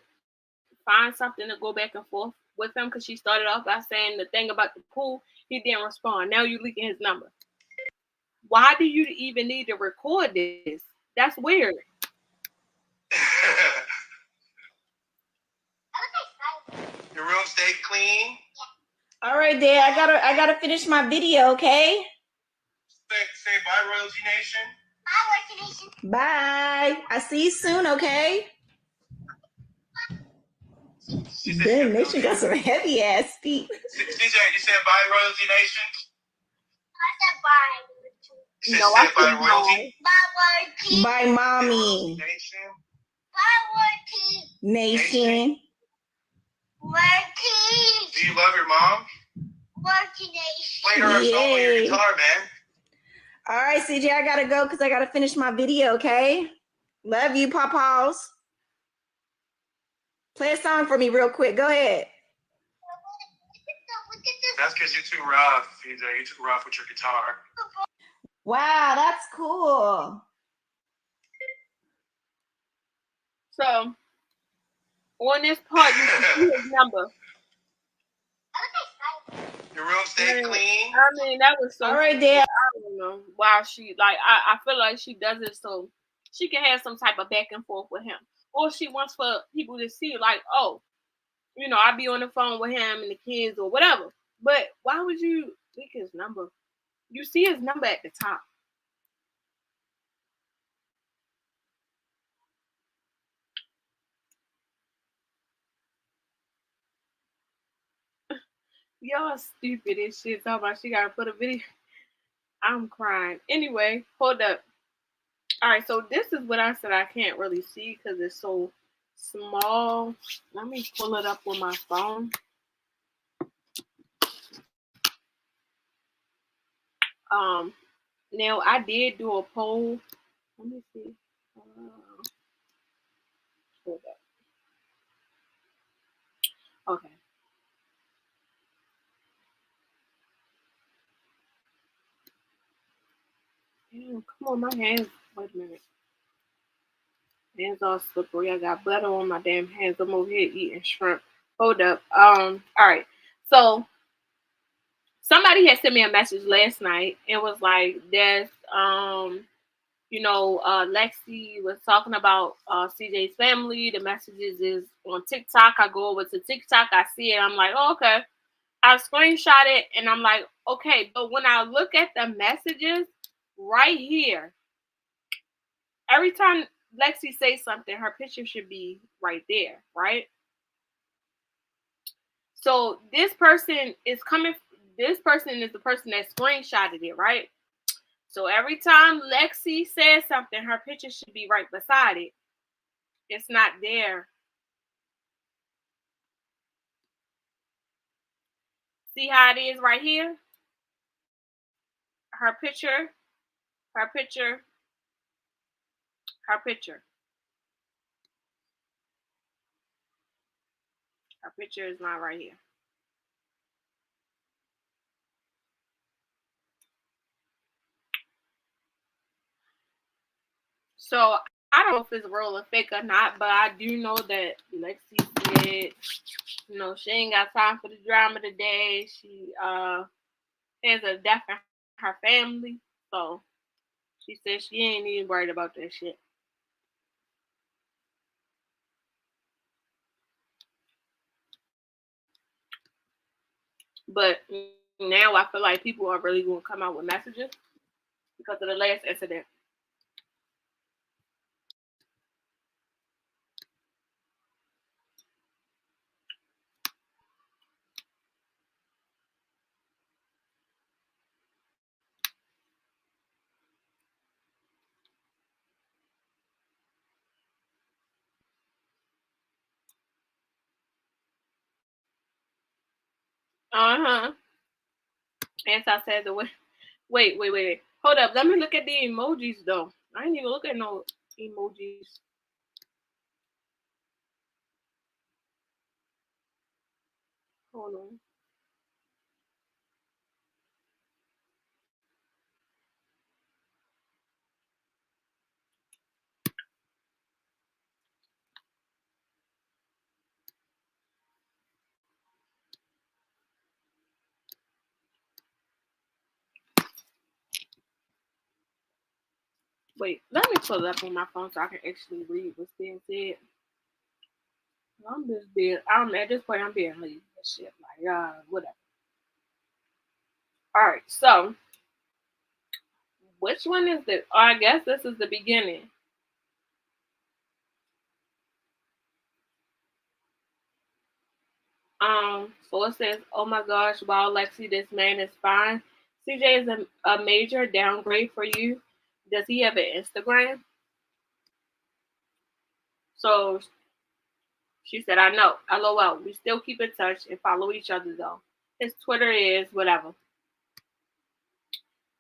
find something to go back and forth with him because she started off by saying the thing about the pool, he didn't respond. Now you leaking his number. Why do you even need to record this? That's weird. Your room stay clean. All right, Dad. I gotta finish my video, okay? Say bye, Royalty Nation. Bye, Royalty Nation. Bye. I see you soon, okay? Damn, Nation got some heavy ass feet. CJ, you said bye, Royalty Nation. I said bye. You said bye, Royalty. Bye, Royalty. Bye, Mommy. Nation. Bye, Royalty. Nation. Royalty. Do you love your mom? Royalty Nation. Play her a song with your guitar, man. All right, CJ, I gotta go because I gotta finish my video, okay? Love you, Papaws. Play a song for me real quick. Go ahead. That's because you're too rough, CJ. You're too rough with your guitar. Wow, that's cool. So on this part, you can see his number. Your room stay clean. I mean, that was so. All right, Dad. I don't know why she like. I feel like she does it so she can have some type of back and forth with him, or she wants for people to see like, oh, you know, I be on the phone with him and the kids or whatever. But why would you leak his number? You see his number at the top. Y'all stupid as shit. Talking about she gotta put a video. I'm crying. Anyway, hold up. All right, so this is what I said I can't really see because it's so small. Let me pull it up on my phone. Um, Now I did do a poll. Let me see. Hold up. Okay. Damn, come on, my hands. Wait a minute. Hands all slippery. I got butter on my damn hands. I'm over here eating shrimp. Hold up. All right. So somebody had sent me a message last night and was like, "There's Lexi was talking about CJ's family. The messages is on TikTok. I go over to TikTok. I see it. I'm like, oh, okay. I screenshot it and I'm like, okay. But when I look at the messages right here, every time Lexi says something, her picture should be right there, right? So this person is coming. This person is the person that screenshotted it, right? So every time Lexi says something, her picture should be right beside it. It's not there. See how it is right here? Her picture Her picture, her picture, her picture is not right here. So I don't know if it's real or fake or not, but I do know that Lexi said, she ain't got time for the drama today. She has a death in her family, so she said she ain't even worried about that shit. But now I feel like people are really going to come out with messages because of the last incident. Uh huh. As I said, the way. Wait. Hold up. Let me look at the emojis though. I ain't even look at no emojis. Hold on. Wait, let me pull it up on my phone so I can actually read what's being said. I'm just being. I'm at this point. I'm being lazy and shit. Like, whatever. All right. So, which one is this? Oh, I guess this is the beginning. So it says, "Oh my gosh, wow, Lexi, this man is fine. CJ is a major downgrade for you. Does he have an Instagram?" So she said, "I know. LOL. We still keep in touch and follow each other though. His Twitter is whatever."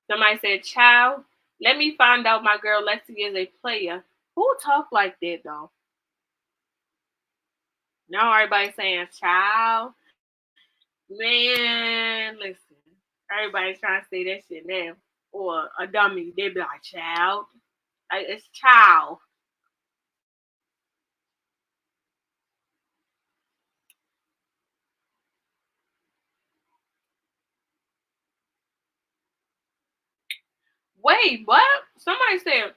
Somebody said, "Child, let me find out my girl Lexi is a player." Who talk like that though? Now everybody saying, "Child." Man, listen. Everybody's trying to say that shit now. Or a dummy. They be like, "Child." Like, it's child. Wait, what? Somebody said,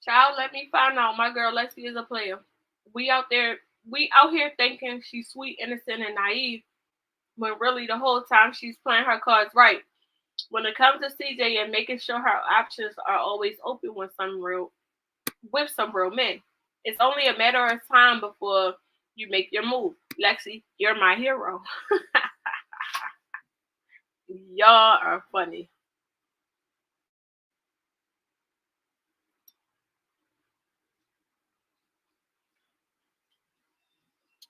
"Child, let me find out my girl Lexi is a player. We out there, we out here thinking she's sweet, innocent, and naive, when really the whole time she's playing her cards right. When it comes to CJ and making sure her options are always open with some real men. It's only a matter of time before you make your move. Lexi, you're my hero." Y'all are funny.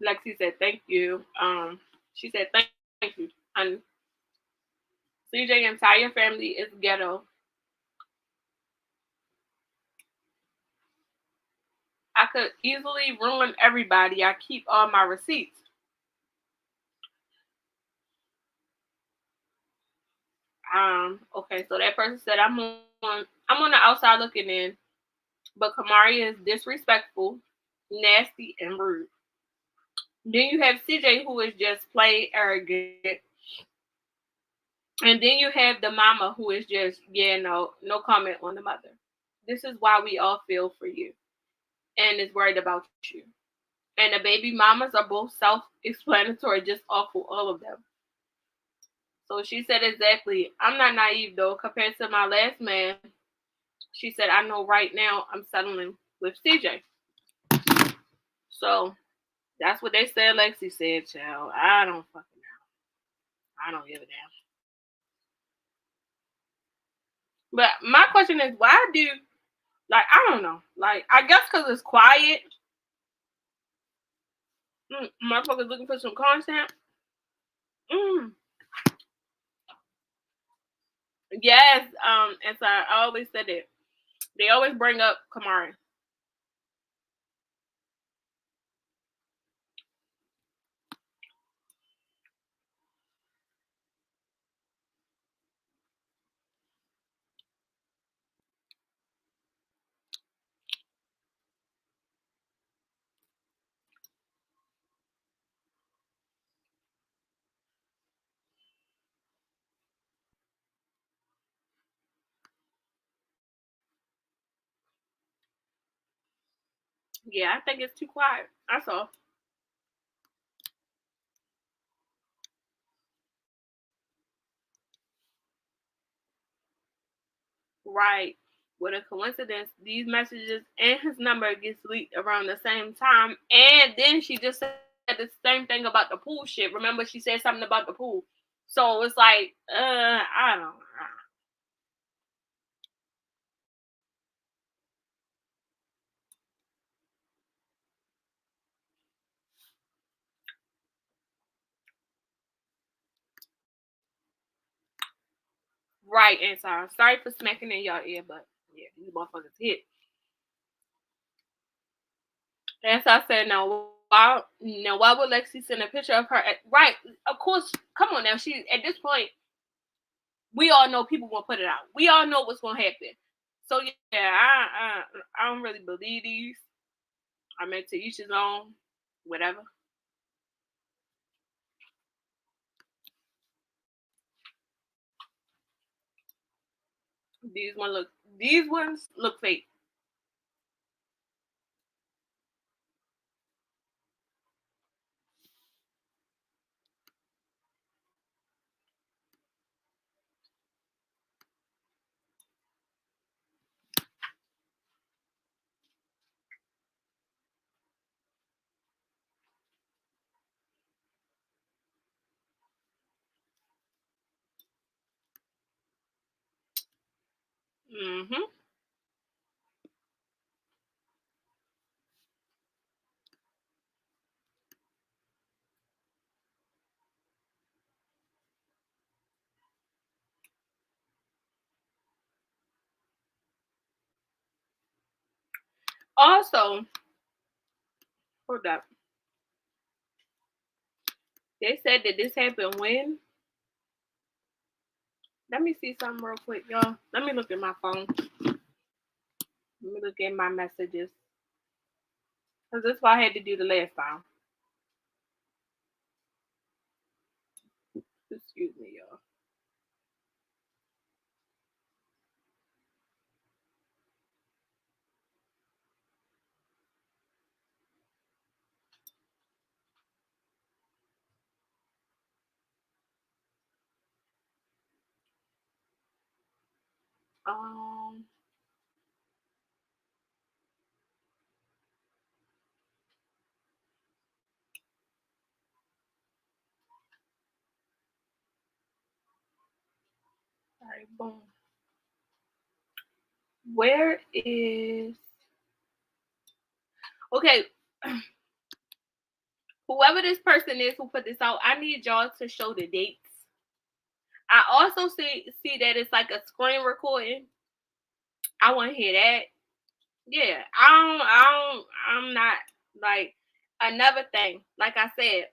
Lexi said, "Thank you." She said, "Thank you." And CJ entire family is ghetto. I could easily ruin everybody. I keep all my receipts. Okay, so that person said, I'm on the outside looking in, but Kamari is disrespectful, nasty, and rude. Then you have CJ who is just plain arrogant. And then you have the mama who is just, yeah, no comment on the mother. This is why we all feel for you and is worried about you. And the baby mamas are both self-explanatory, just awful, all of them. So she said exactly, "I'm not naive though. Compared to my last man," she said, "I know right now I'm settling with CJ." So that's what they said. Lexi said, "Child, I don't fucking know. I don't give a damn." But my question is, why do, like, I don't know. Like, I guess because it's quiet. Motherfuckers looking for some content. Mm, yes. And so I always said it. They always bring up Kamari. Yeah, I think it's too quiet. That's all. Right. What a coincidence. These messages and his number gets leaked around the same time. And then she just said the same thing about the pool shit. Remember, she said something about the pool. So it's like, I don't know. Right, and sorry for smacking in your ear, but yeah, these motherfuckers hit. And so I said, why would Lexi send a picture of her? Right, of course. Come on now, she at this point, we all know people gonna put it out. We all know what's gonna happen. So yeah, I don't really believe these. I meant to each his own, whatever. These one look, these ones look fake. Hmm. Also, hold up. They said that this happened when. Let me see something real quick, y'all. Let me look at my phone. Let me look at my messages. Because that's what I had to do the last time. Excuse me, y'all. Um, all right, boom. Where is okay? Whoever this person is who put this out, I need y'all to show the dates. I also see that it's like a screen recording. I want to hear that. Yeah, I'm not like another thing. Like I said,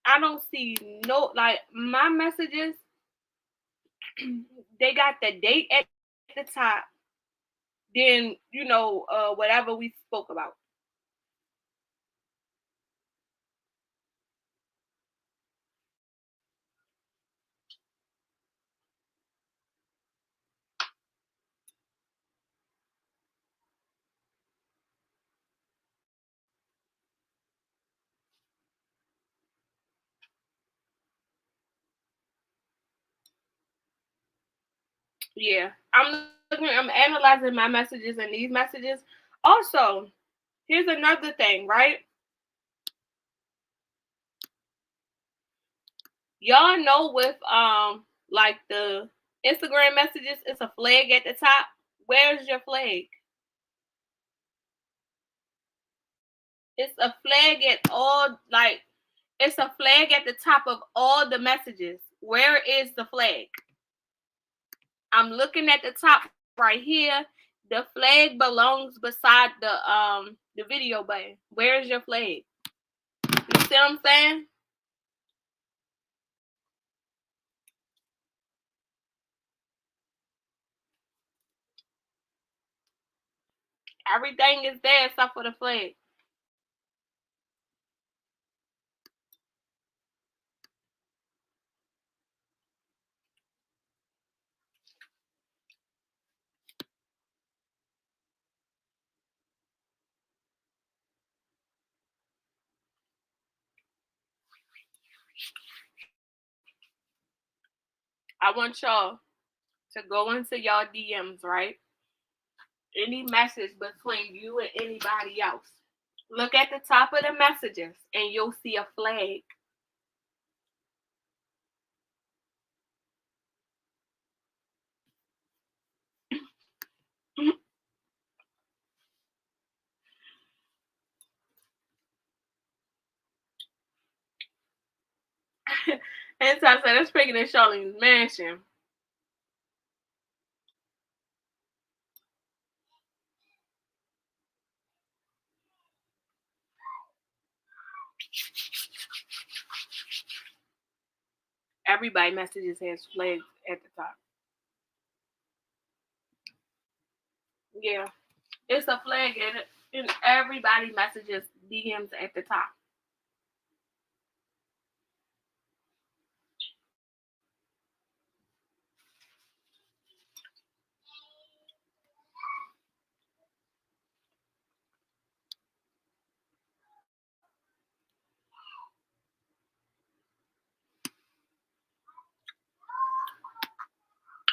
I don't see no like my messages. They got the date at the top. Then whatever we spoke about. Yeah, I'm analyzing my messages and these messages. Also, here's another thing, right? Y'all know with like the Instagram messages, it's a flag at the top. Where's your flag? It's a flag at all like it's a flag at the top of all the messages. Where is the flag? I'm looking at the top right here. The flag belongs beside the video button. Where's your flag? You see what I'm saying? Everything is there except for the flag. I want y'all to go into y'all DMs, right? Any message between you and anybody else. Look at the top of the messages and you'll see a flag. And so I said, that's speaking in Charlene's mansion. Everybody messages has flags at the top. Yeah. It's a flag in everybody messages DMs at the top.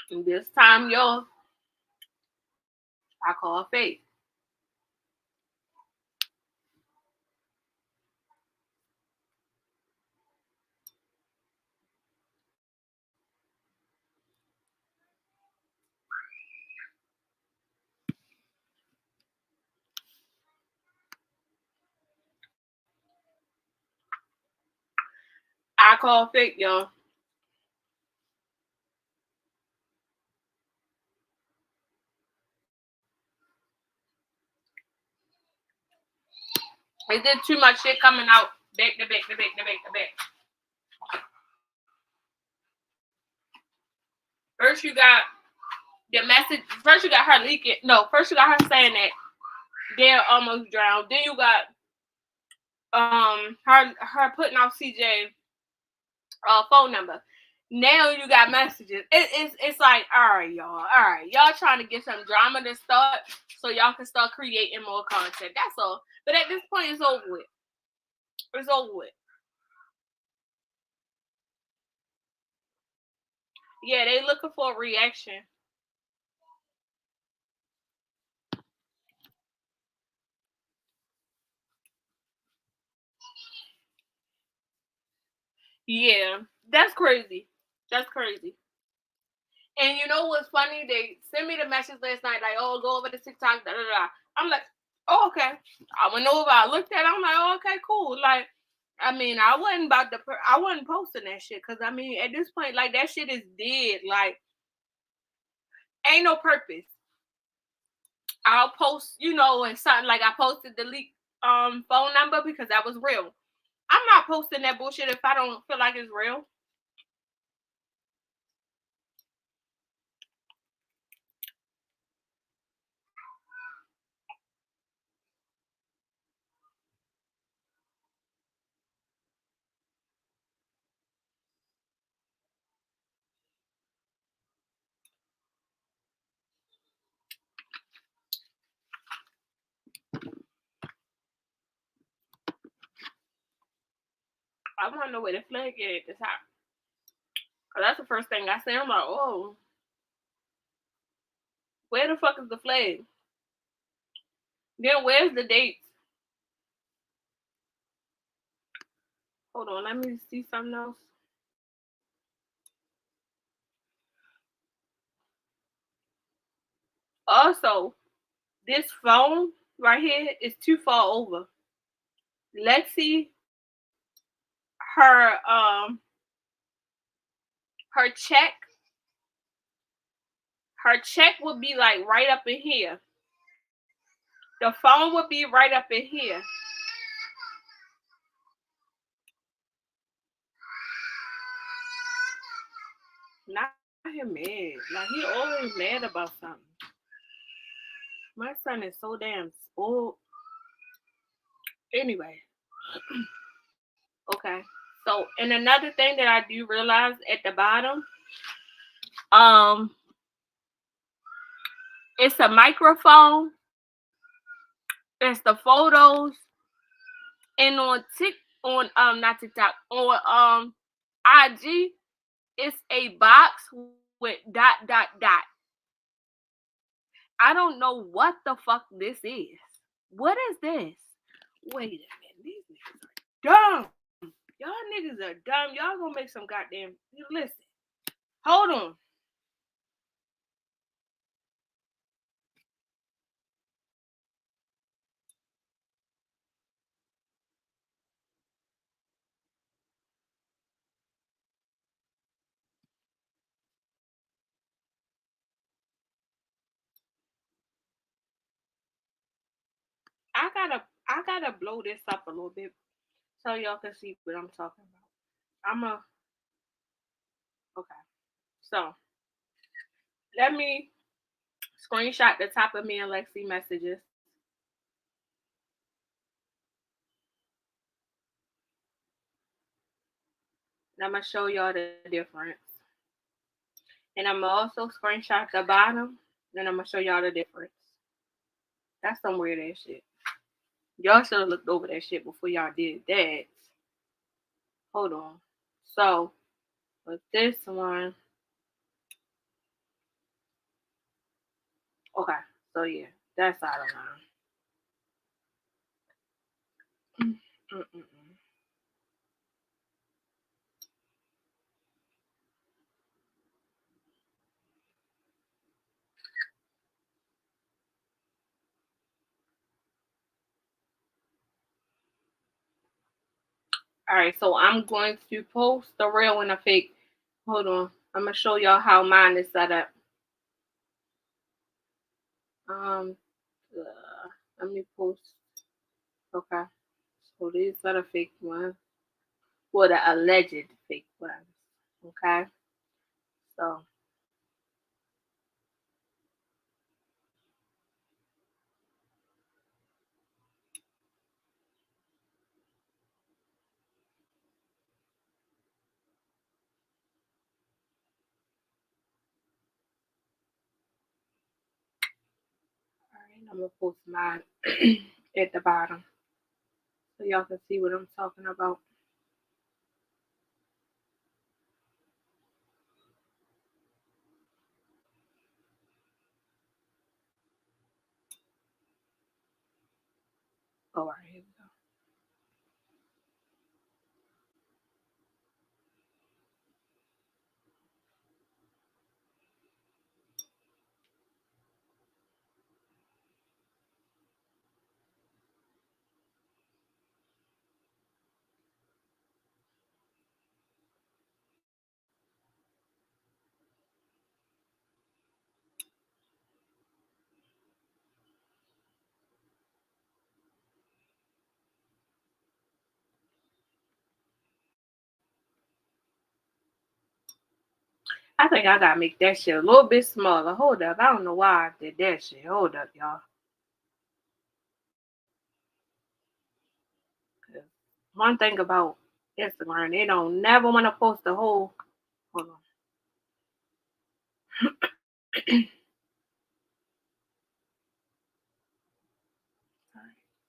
And this time, y'all, I call fake. I call fake, y'all. They did too much shit coming out back to back to back to back to back. First you got the message. First you got her leaking. No, first you got her saying that they're almost drowned. Then you got her putting off CJ phone number. Now you got messages. It's like, all right, y'all trying to get some drama to start so y'all can start creating more content. That's all. But at this point, it's over with. It's over with. Yeah, they looking for a reaction. Yeah, that's crazy. That's crazy. And you know what's funny? They sent me the message last night, like, oh, go over to TikTok, da da da. I'm like, oh, okay. I went over, I looked at it, I'm like, oh, okay, cool. Like, I mean, I wasn't posting that shit, because, I mean, at this point, like, that shit is dead. Like, ain't no purpose. I'll post, and something, like, I posted the leak phone number because that was real. I'm not posting that bullshit if I don't feel like it's real. I want to know where the flag is at the top. Cause that's the first thing I say. I'm like, oh, where the fuck is the flag? Then where's the dates? Hold on, let me see something else. Also, this phone right here is too far over. Lexi, her her check her check would be like right up in here. The phone would be right up in here. Not him mad. Like he always mad about something. My son is so damn spoiled. Anyway, okay. So, and another thing that I do realize at the bottom, um, it's a microphone, it's the photos, and on not TikTok, on IG, it's a box with dot dot dot. I don't know what the fuck this is. What is this? Wait a minute, these niggas are dumb. Y'all niggas are dumb. Y'all gonna make some goddamn. Listen, hold on. I gotta blow this up a little bit so y'all can see what I'm talking about. Okay. So let me screenshot the top of me and Lexi messages. And I'm gonna show y'all the difference. And I'm gonna also screenshot the bottom. And I'm gonna show y'all the difference. That's some weird ass shit. Y'all should have looked over that shit before y'all did that. Hold on. So with this one, okay. So yeah, that's out of line. Mm-mm-mm. All right, so I'm going to post the real and the fake. Hold on, I'm gonna show y'all how mine is set up. Um, let me post. Okay, so these are the fake ones. Well, the alleged fake ones. Okay, so all right, I'm gonna post mine at the bottom so y'all can see what I'm talking about. All right, here we go. I think I gotta make that shit a little bit smaller. Hold up, I don't know why I did that shit. Hold up, y'all. One thing about Instagram, they don't never want to post the whole. Hold on.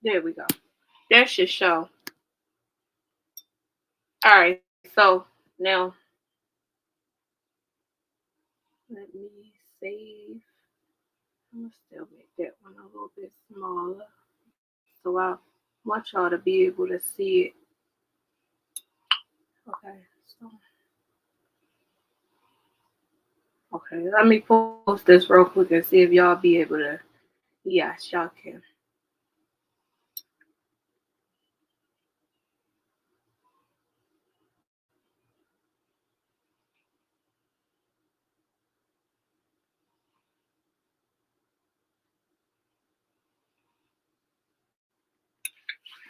There we go. That should show. All right, so now let me save. I'm gonna still make that one a little bit smaller, so I want y'all to be able to see it. Okay, so okay, let me post this real quick and see if y'all be able to. Yes, y'all can.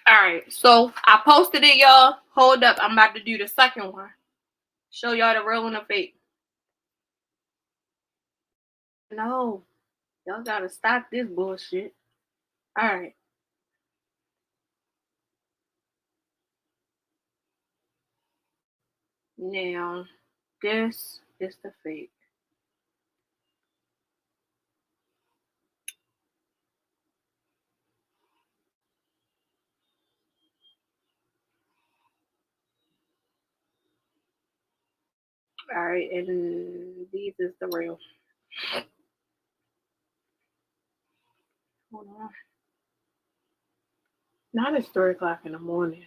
Alright, so I posted it, y'all. Hold up, I'm about to do the second one. Show y'all the real and the fake. No, y'all gotta stop this bullshit. Alright. Now, this is the fake. Alright, and these is the real. Hold on. Not at 3 o'clock in the morning.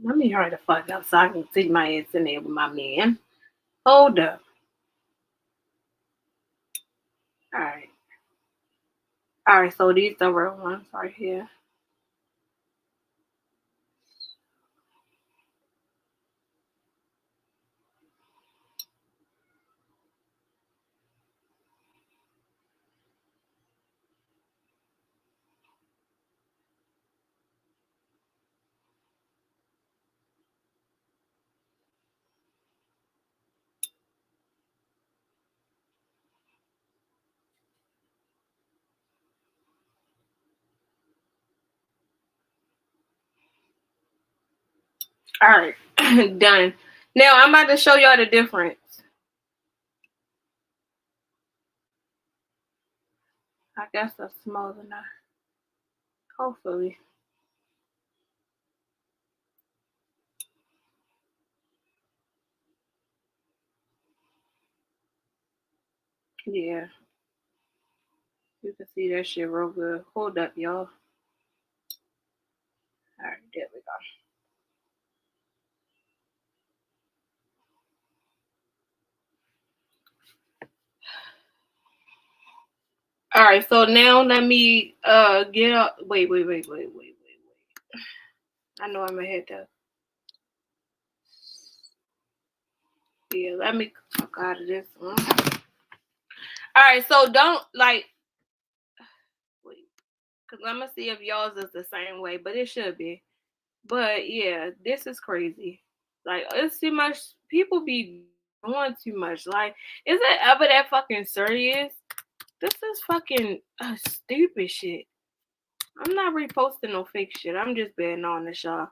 Let me hurry the fuck up so I can see my ass in there with my man. Hold up. Alright. Alright, so these are the real ones right here. Alright, done. Now I'm about to show y'all the difference. I guess that's smaller enough. Hopefully. Yeah. You can see that shit real good. Hold up, y'all. Alright, there we go. Alright, so now let me get up. Wait. I know I'm ahead though. Yeah, let me fuck out of this one. Alright, so don't like wait. Cause I'm gonna see if y'all's is the same way, but it should be. But yeah, this is crazy. Like it's too much. People be doing too much. Like, is it ever that fucking serious? This is fucking stupid shit. I'm not reposting no fake shit. I'm just being honest, y'all.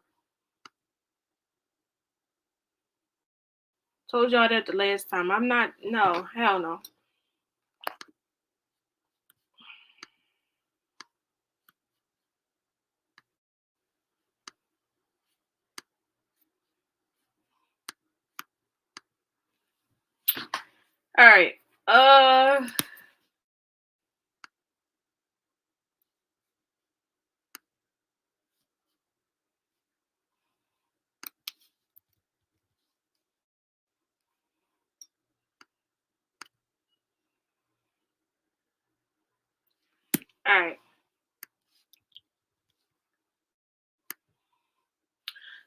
Told y'all that the last time. I'm not. No, hell no. All right. All right.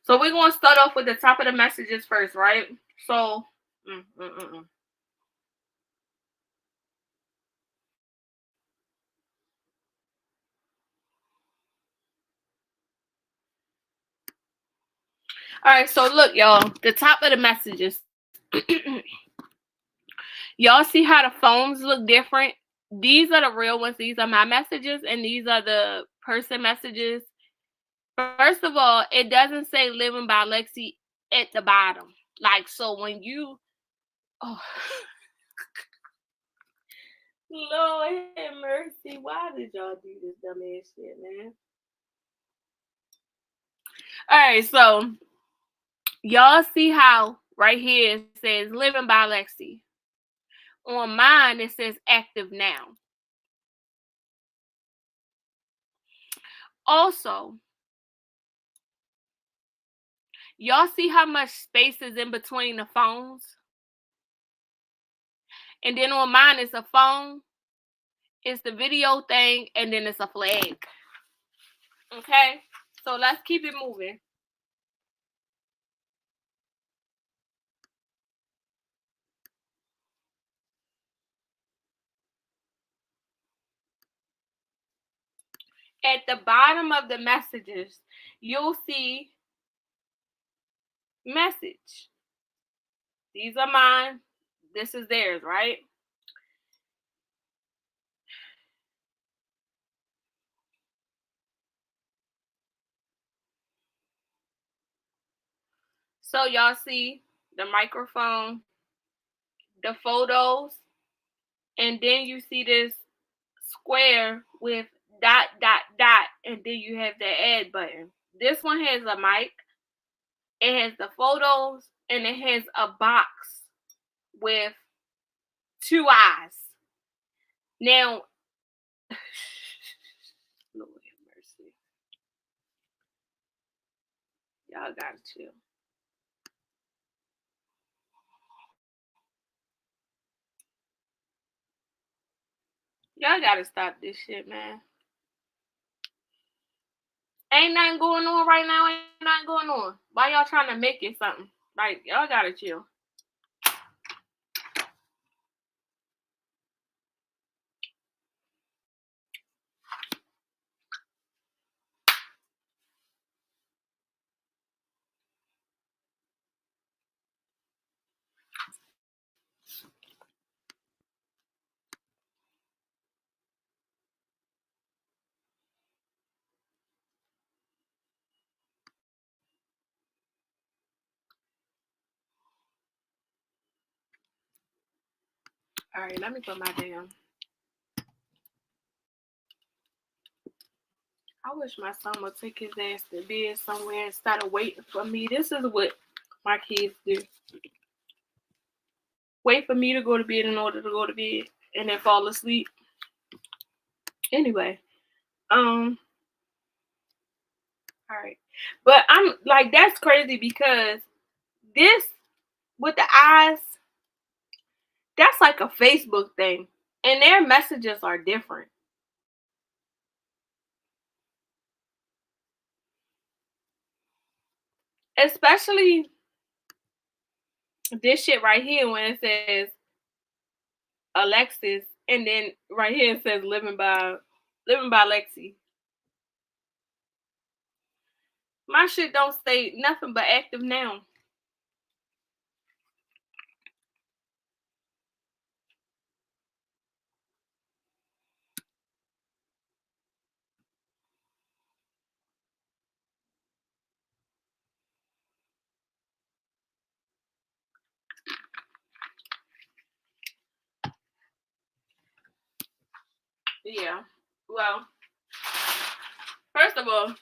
So we're gonna start off with the top of the messages first, right? So, All right. So look, y'all. The top of the messages. Y'all see how the phones look different? These are the real ones. These are my messages, and these are the person messages. First of all, it doesn't say living by Lexi at the bottom. Like, so when you, oh, Lord have mercy. Why did y'all do this dumb ass shit, man? All right, so y'all see how right here it says living by Lexi. On mine, it says active now. Also, y'all see how much space is in between the phones? And then on mine, it's a phone, it's the video thing, and then it's a flag. Okay? So let's keep it moving. At the bottom of the messages, you'll see message. These are mine. This is theirs, right? So y'all see the microphone, the photos, and then you see this square with dot dot dot, and then you have the add button. This one has a mic, it has the photos, and it has a box with two eyes. Now, Lord have mercy. Y'all gotta chill. Y'all gotta stop this shit, man. Ain't nothing going on right now. Ain't nothing going on. Why y'all trying to make it something? Like, y'all gotta chill. Alright, let me put my damn. I wish my son would take his ass to bed somewhere instead of waiting for me. This is what my kids do. Wait for me to go to bed in order to go to bed and then fall asleep. Anyway, all right. But I'm like, that's crazy because this with the eyes, that's like a Facebook thing. And their messages are different. Especially this shit right here when it says Alexis and then right here it says living by Lexi. My shit don't say nothing but active now. Yeah. Well, first of all,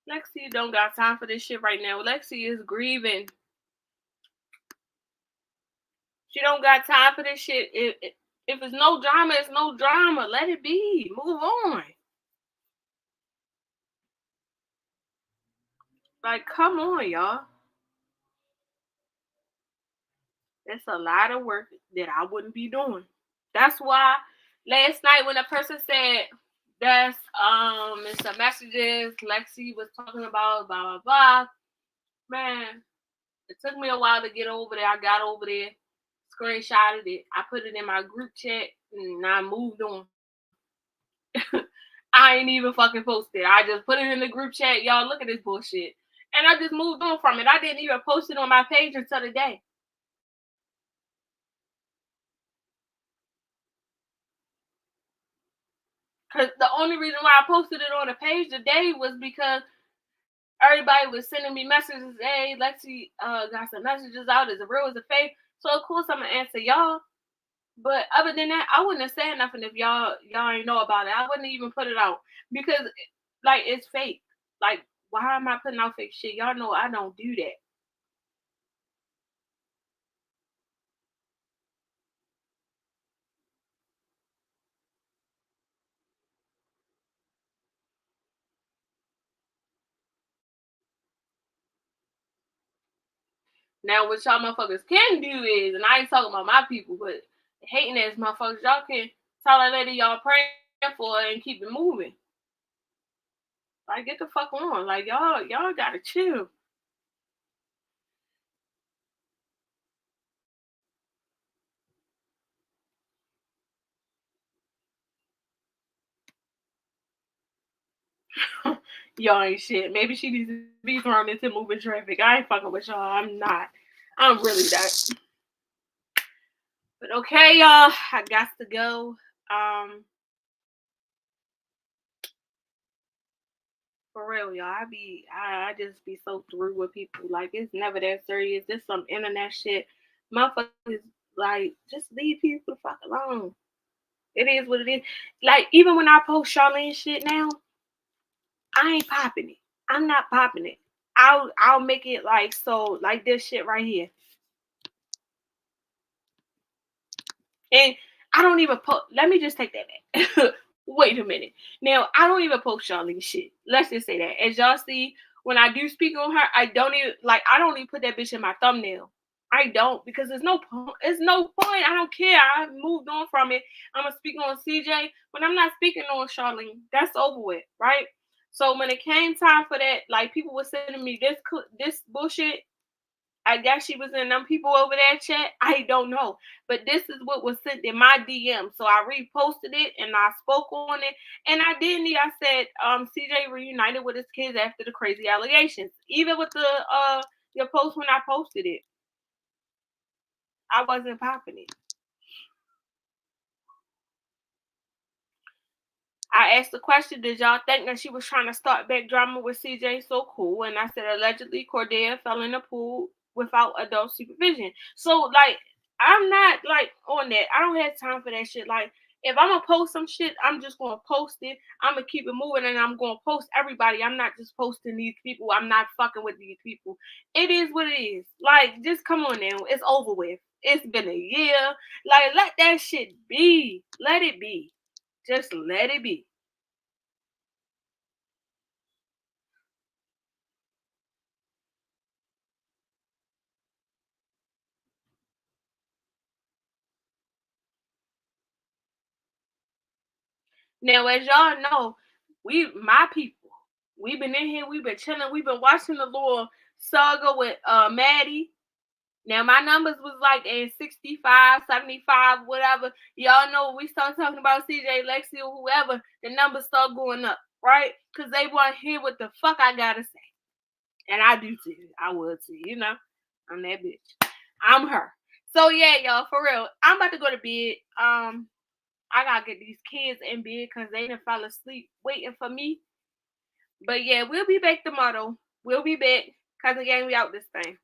Lexi don't got time for this shit right now. Lexi is grieving. She don't got time for this shit. If it's no drama, it's no drama. Let it be. Move on. Like, come on, y'all. That's a lot of work that I wouldn't be doing. That's why last night when a person said that's it's the messages Lexi was talking about, blah blah blah. Man, it took me a while to get over there. I got over there, screenshotted it. I put it in my group chat and I moved on. I ain't even fucking posted. I just put it in the group chat. Y'all look at this bullshit. And I just moved on from it. I didn't even post it on my page until today. Because the only reason why I posted it on the page today was because everybody was sending me messages. Hey, Lexi got some messages out. Is it real? Is it fake? So of course I'm gonna answer y'all. But other than that, I wouldn't have said nothing if y'all ain't know about it. I wouldn't even put it out because like it's fake. Like why am I putting out fake shit? Y'all know I don't do that. Now what y'all motherfuckers can do is, and I ain't talking about my people, but hating ass motherfuckers, y'all can tell that lady y'all praying for and keep it moving. Like get the fuck on. Like y'all gotta chill. Y'all ain't shit. Maybe she needs to be thrown into moving traffic. I ain't fucking with y'all. I'm not. I'm really that. But okay, y'all. I got to go. For real, y'all. I just be so through with people. Like it's never that serious. This some internet shit. Motherfuckers like just leave people the fuck alone. It is what it is. Like even when I post Charlene shit now, I ain't popping it. I'm not popping it. I'll make it like so like this shit right here. And I don't even post. Let me just take that back. Wait a minute. Now I don't even post Charlene shit. Let's just say that. As y'all see, when I do speak on her, I don't even like. I don't even put that bitch in my thumbnail. I don't because there's no point. It's no point. I don't care. I moved on from it. I'm gonna speak on CJ, but I'm not speaking on Charlene. That's over with, right? So when it came time for that, like people were sending me this bullshit. I guess she was in them people over there chat. I don't know. But this is what was sent in my DM. So I reposted it and I spoke on it. And I did need, I said, CJ reunited with his kids after the crazy allegations. Even with the your post when I posted it. I wasn't popping it. I asked the question, did y'all think that she was trying to start back drama with CJ? So cool. And I said, allegedly, Cordelia fell in the pool without adult supervision. So, like, I'm not, like, on that. I don't have time for that shit. Like, if I'm going to post some shit, I'm just going to post it. I'm going to keep it moving, and I'm going to post everybody. I'm not just posting these people. I'm not fucking with these people. It is what it is. Like, just come on now. It's over with. It's been a year. Like, let that shit be. Let it be. Just let it be. Now, as y'all know, my people, we've been in here, we've been chilling, we've been watching the little saga with Maddie. Now my numbers was like in 65, 75, whatever. Y'all know when we start talking about CJ, Lexi, or whoever, the numbers start going up, right? Because they want to hear what the fuck I gotta say. And I do too. I would too, you know. I'm that bitch. I'm her. So yeah, y'all, for real. I'm about to go to bed. I gotta get these kids in bed because they done fell asleep waiting for me. But yeah, we'll be back tomorrow. We'll be back. Cause again, we out this thing.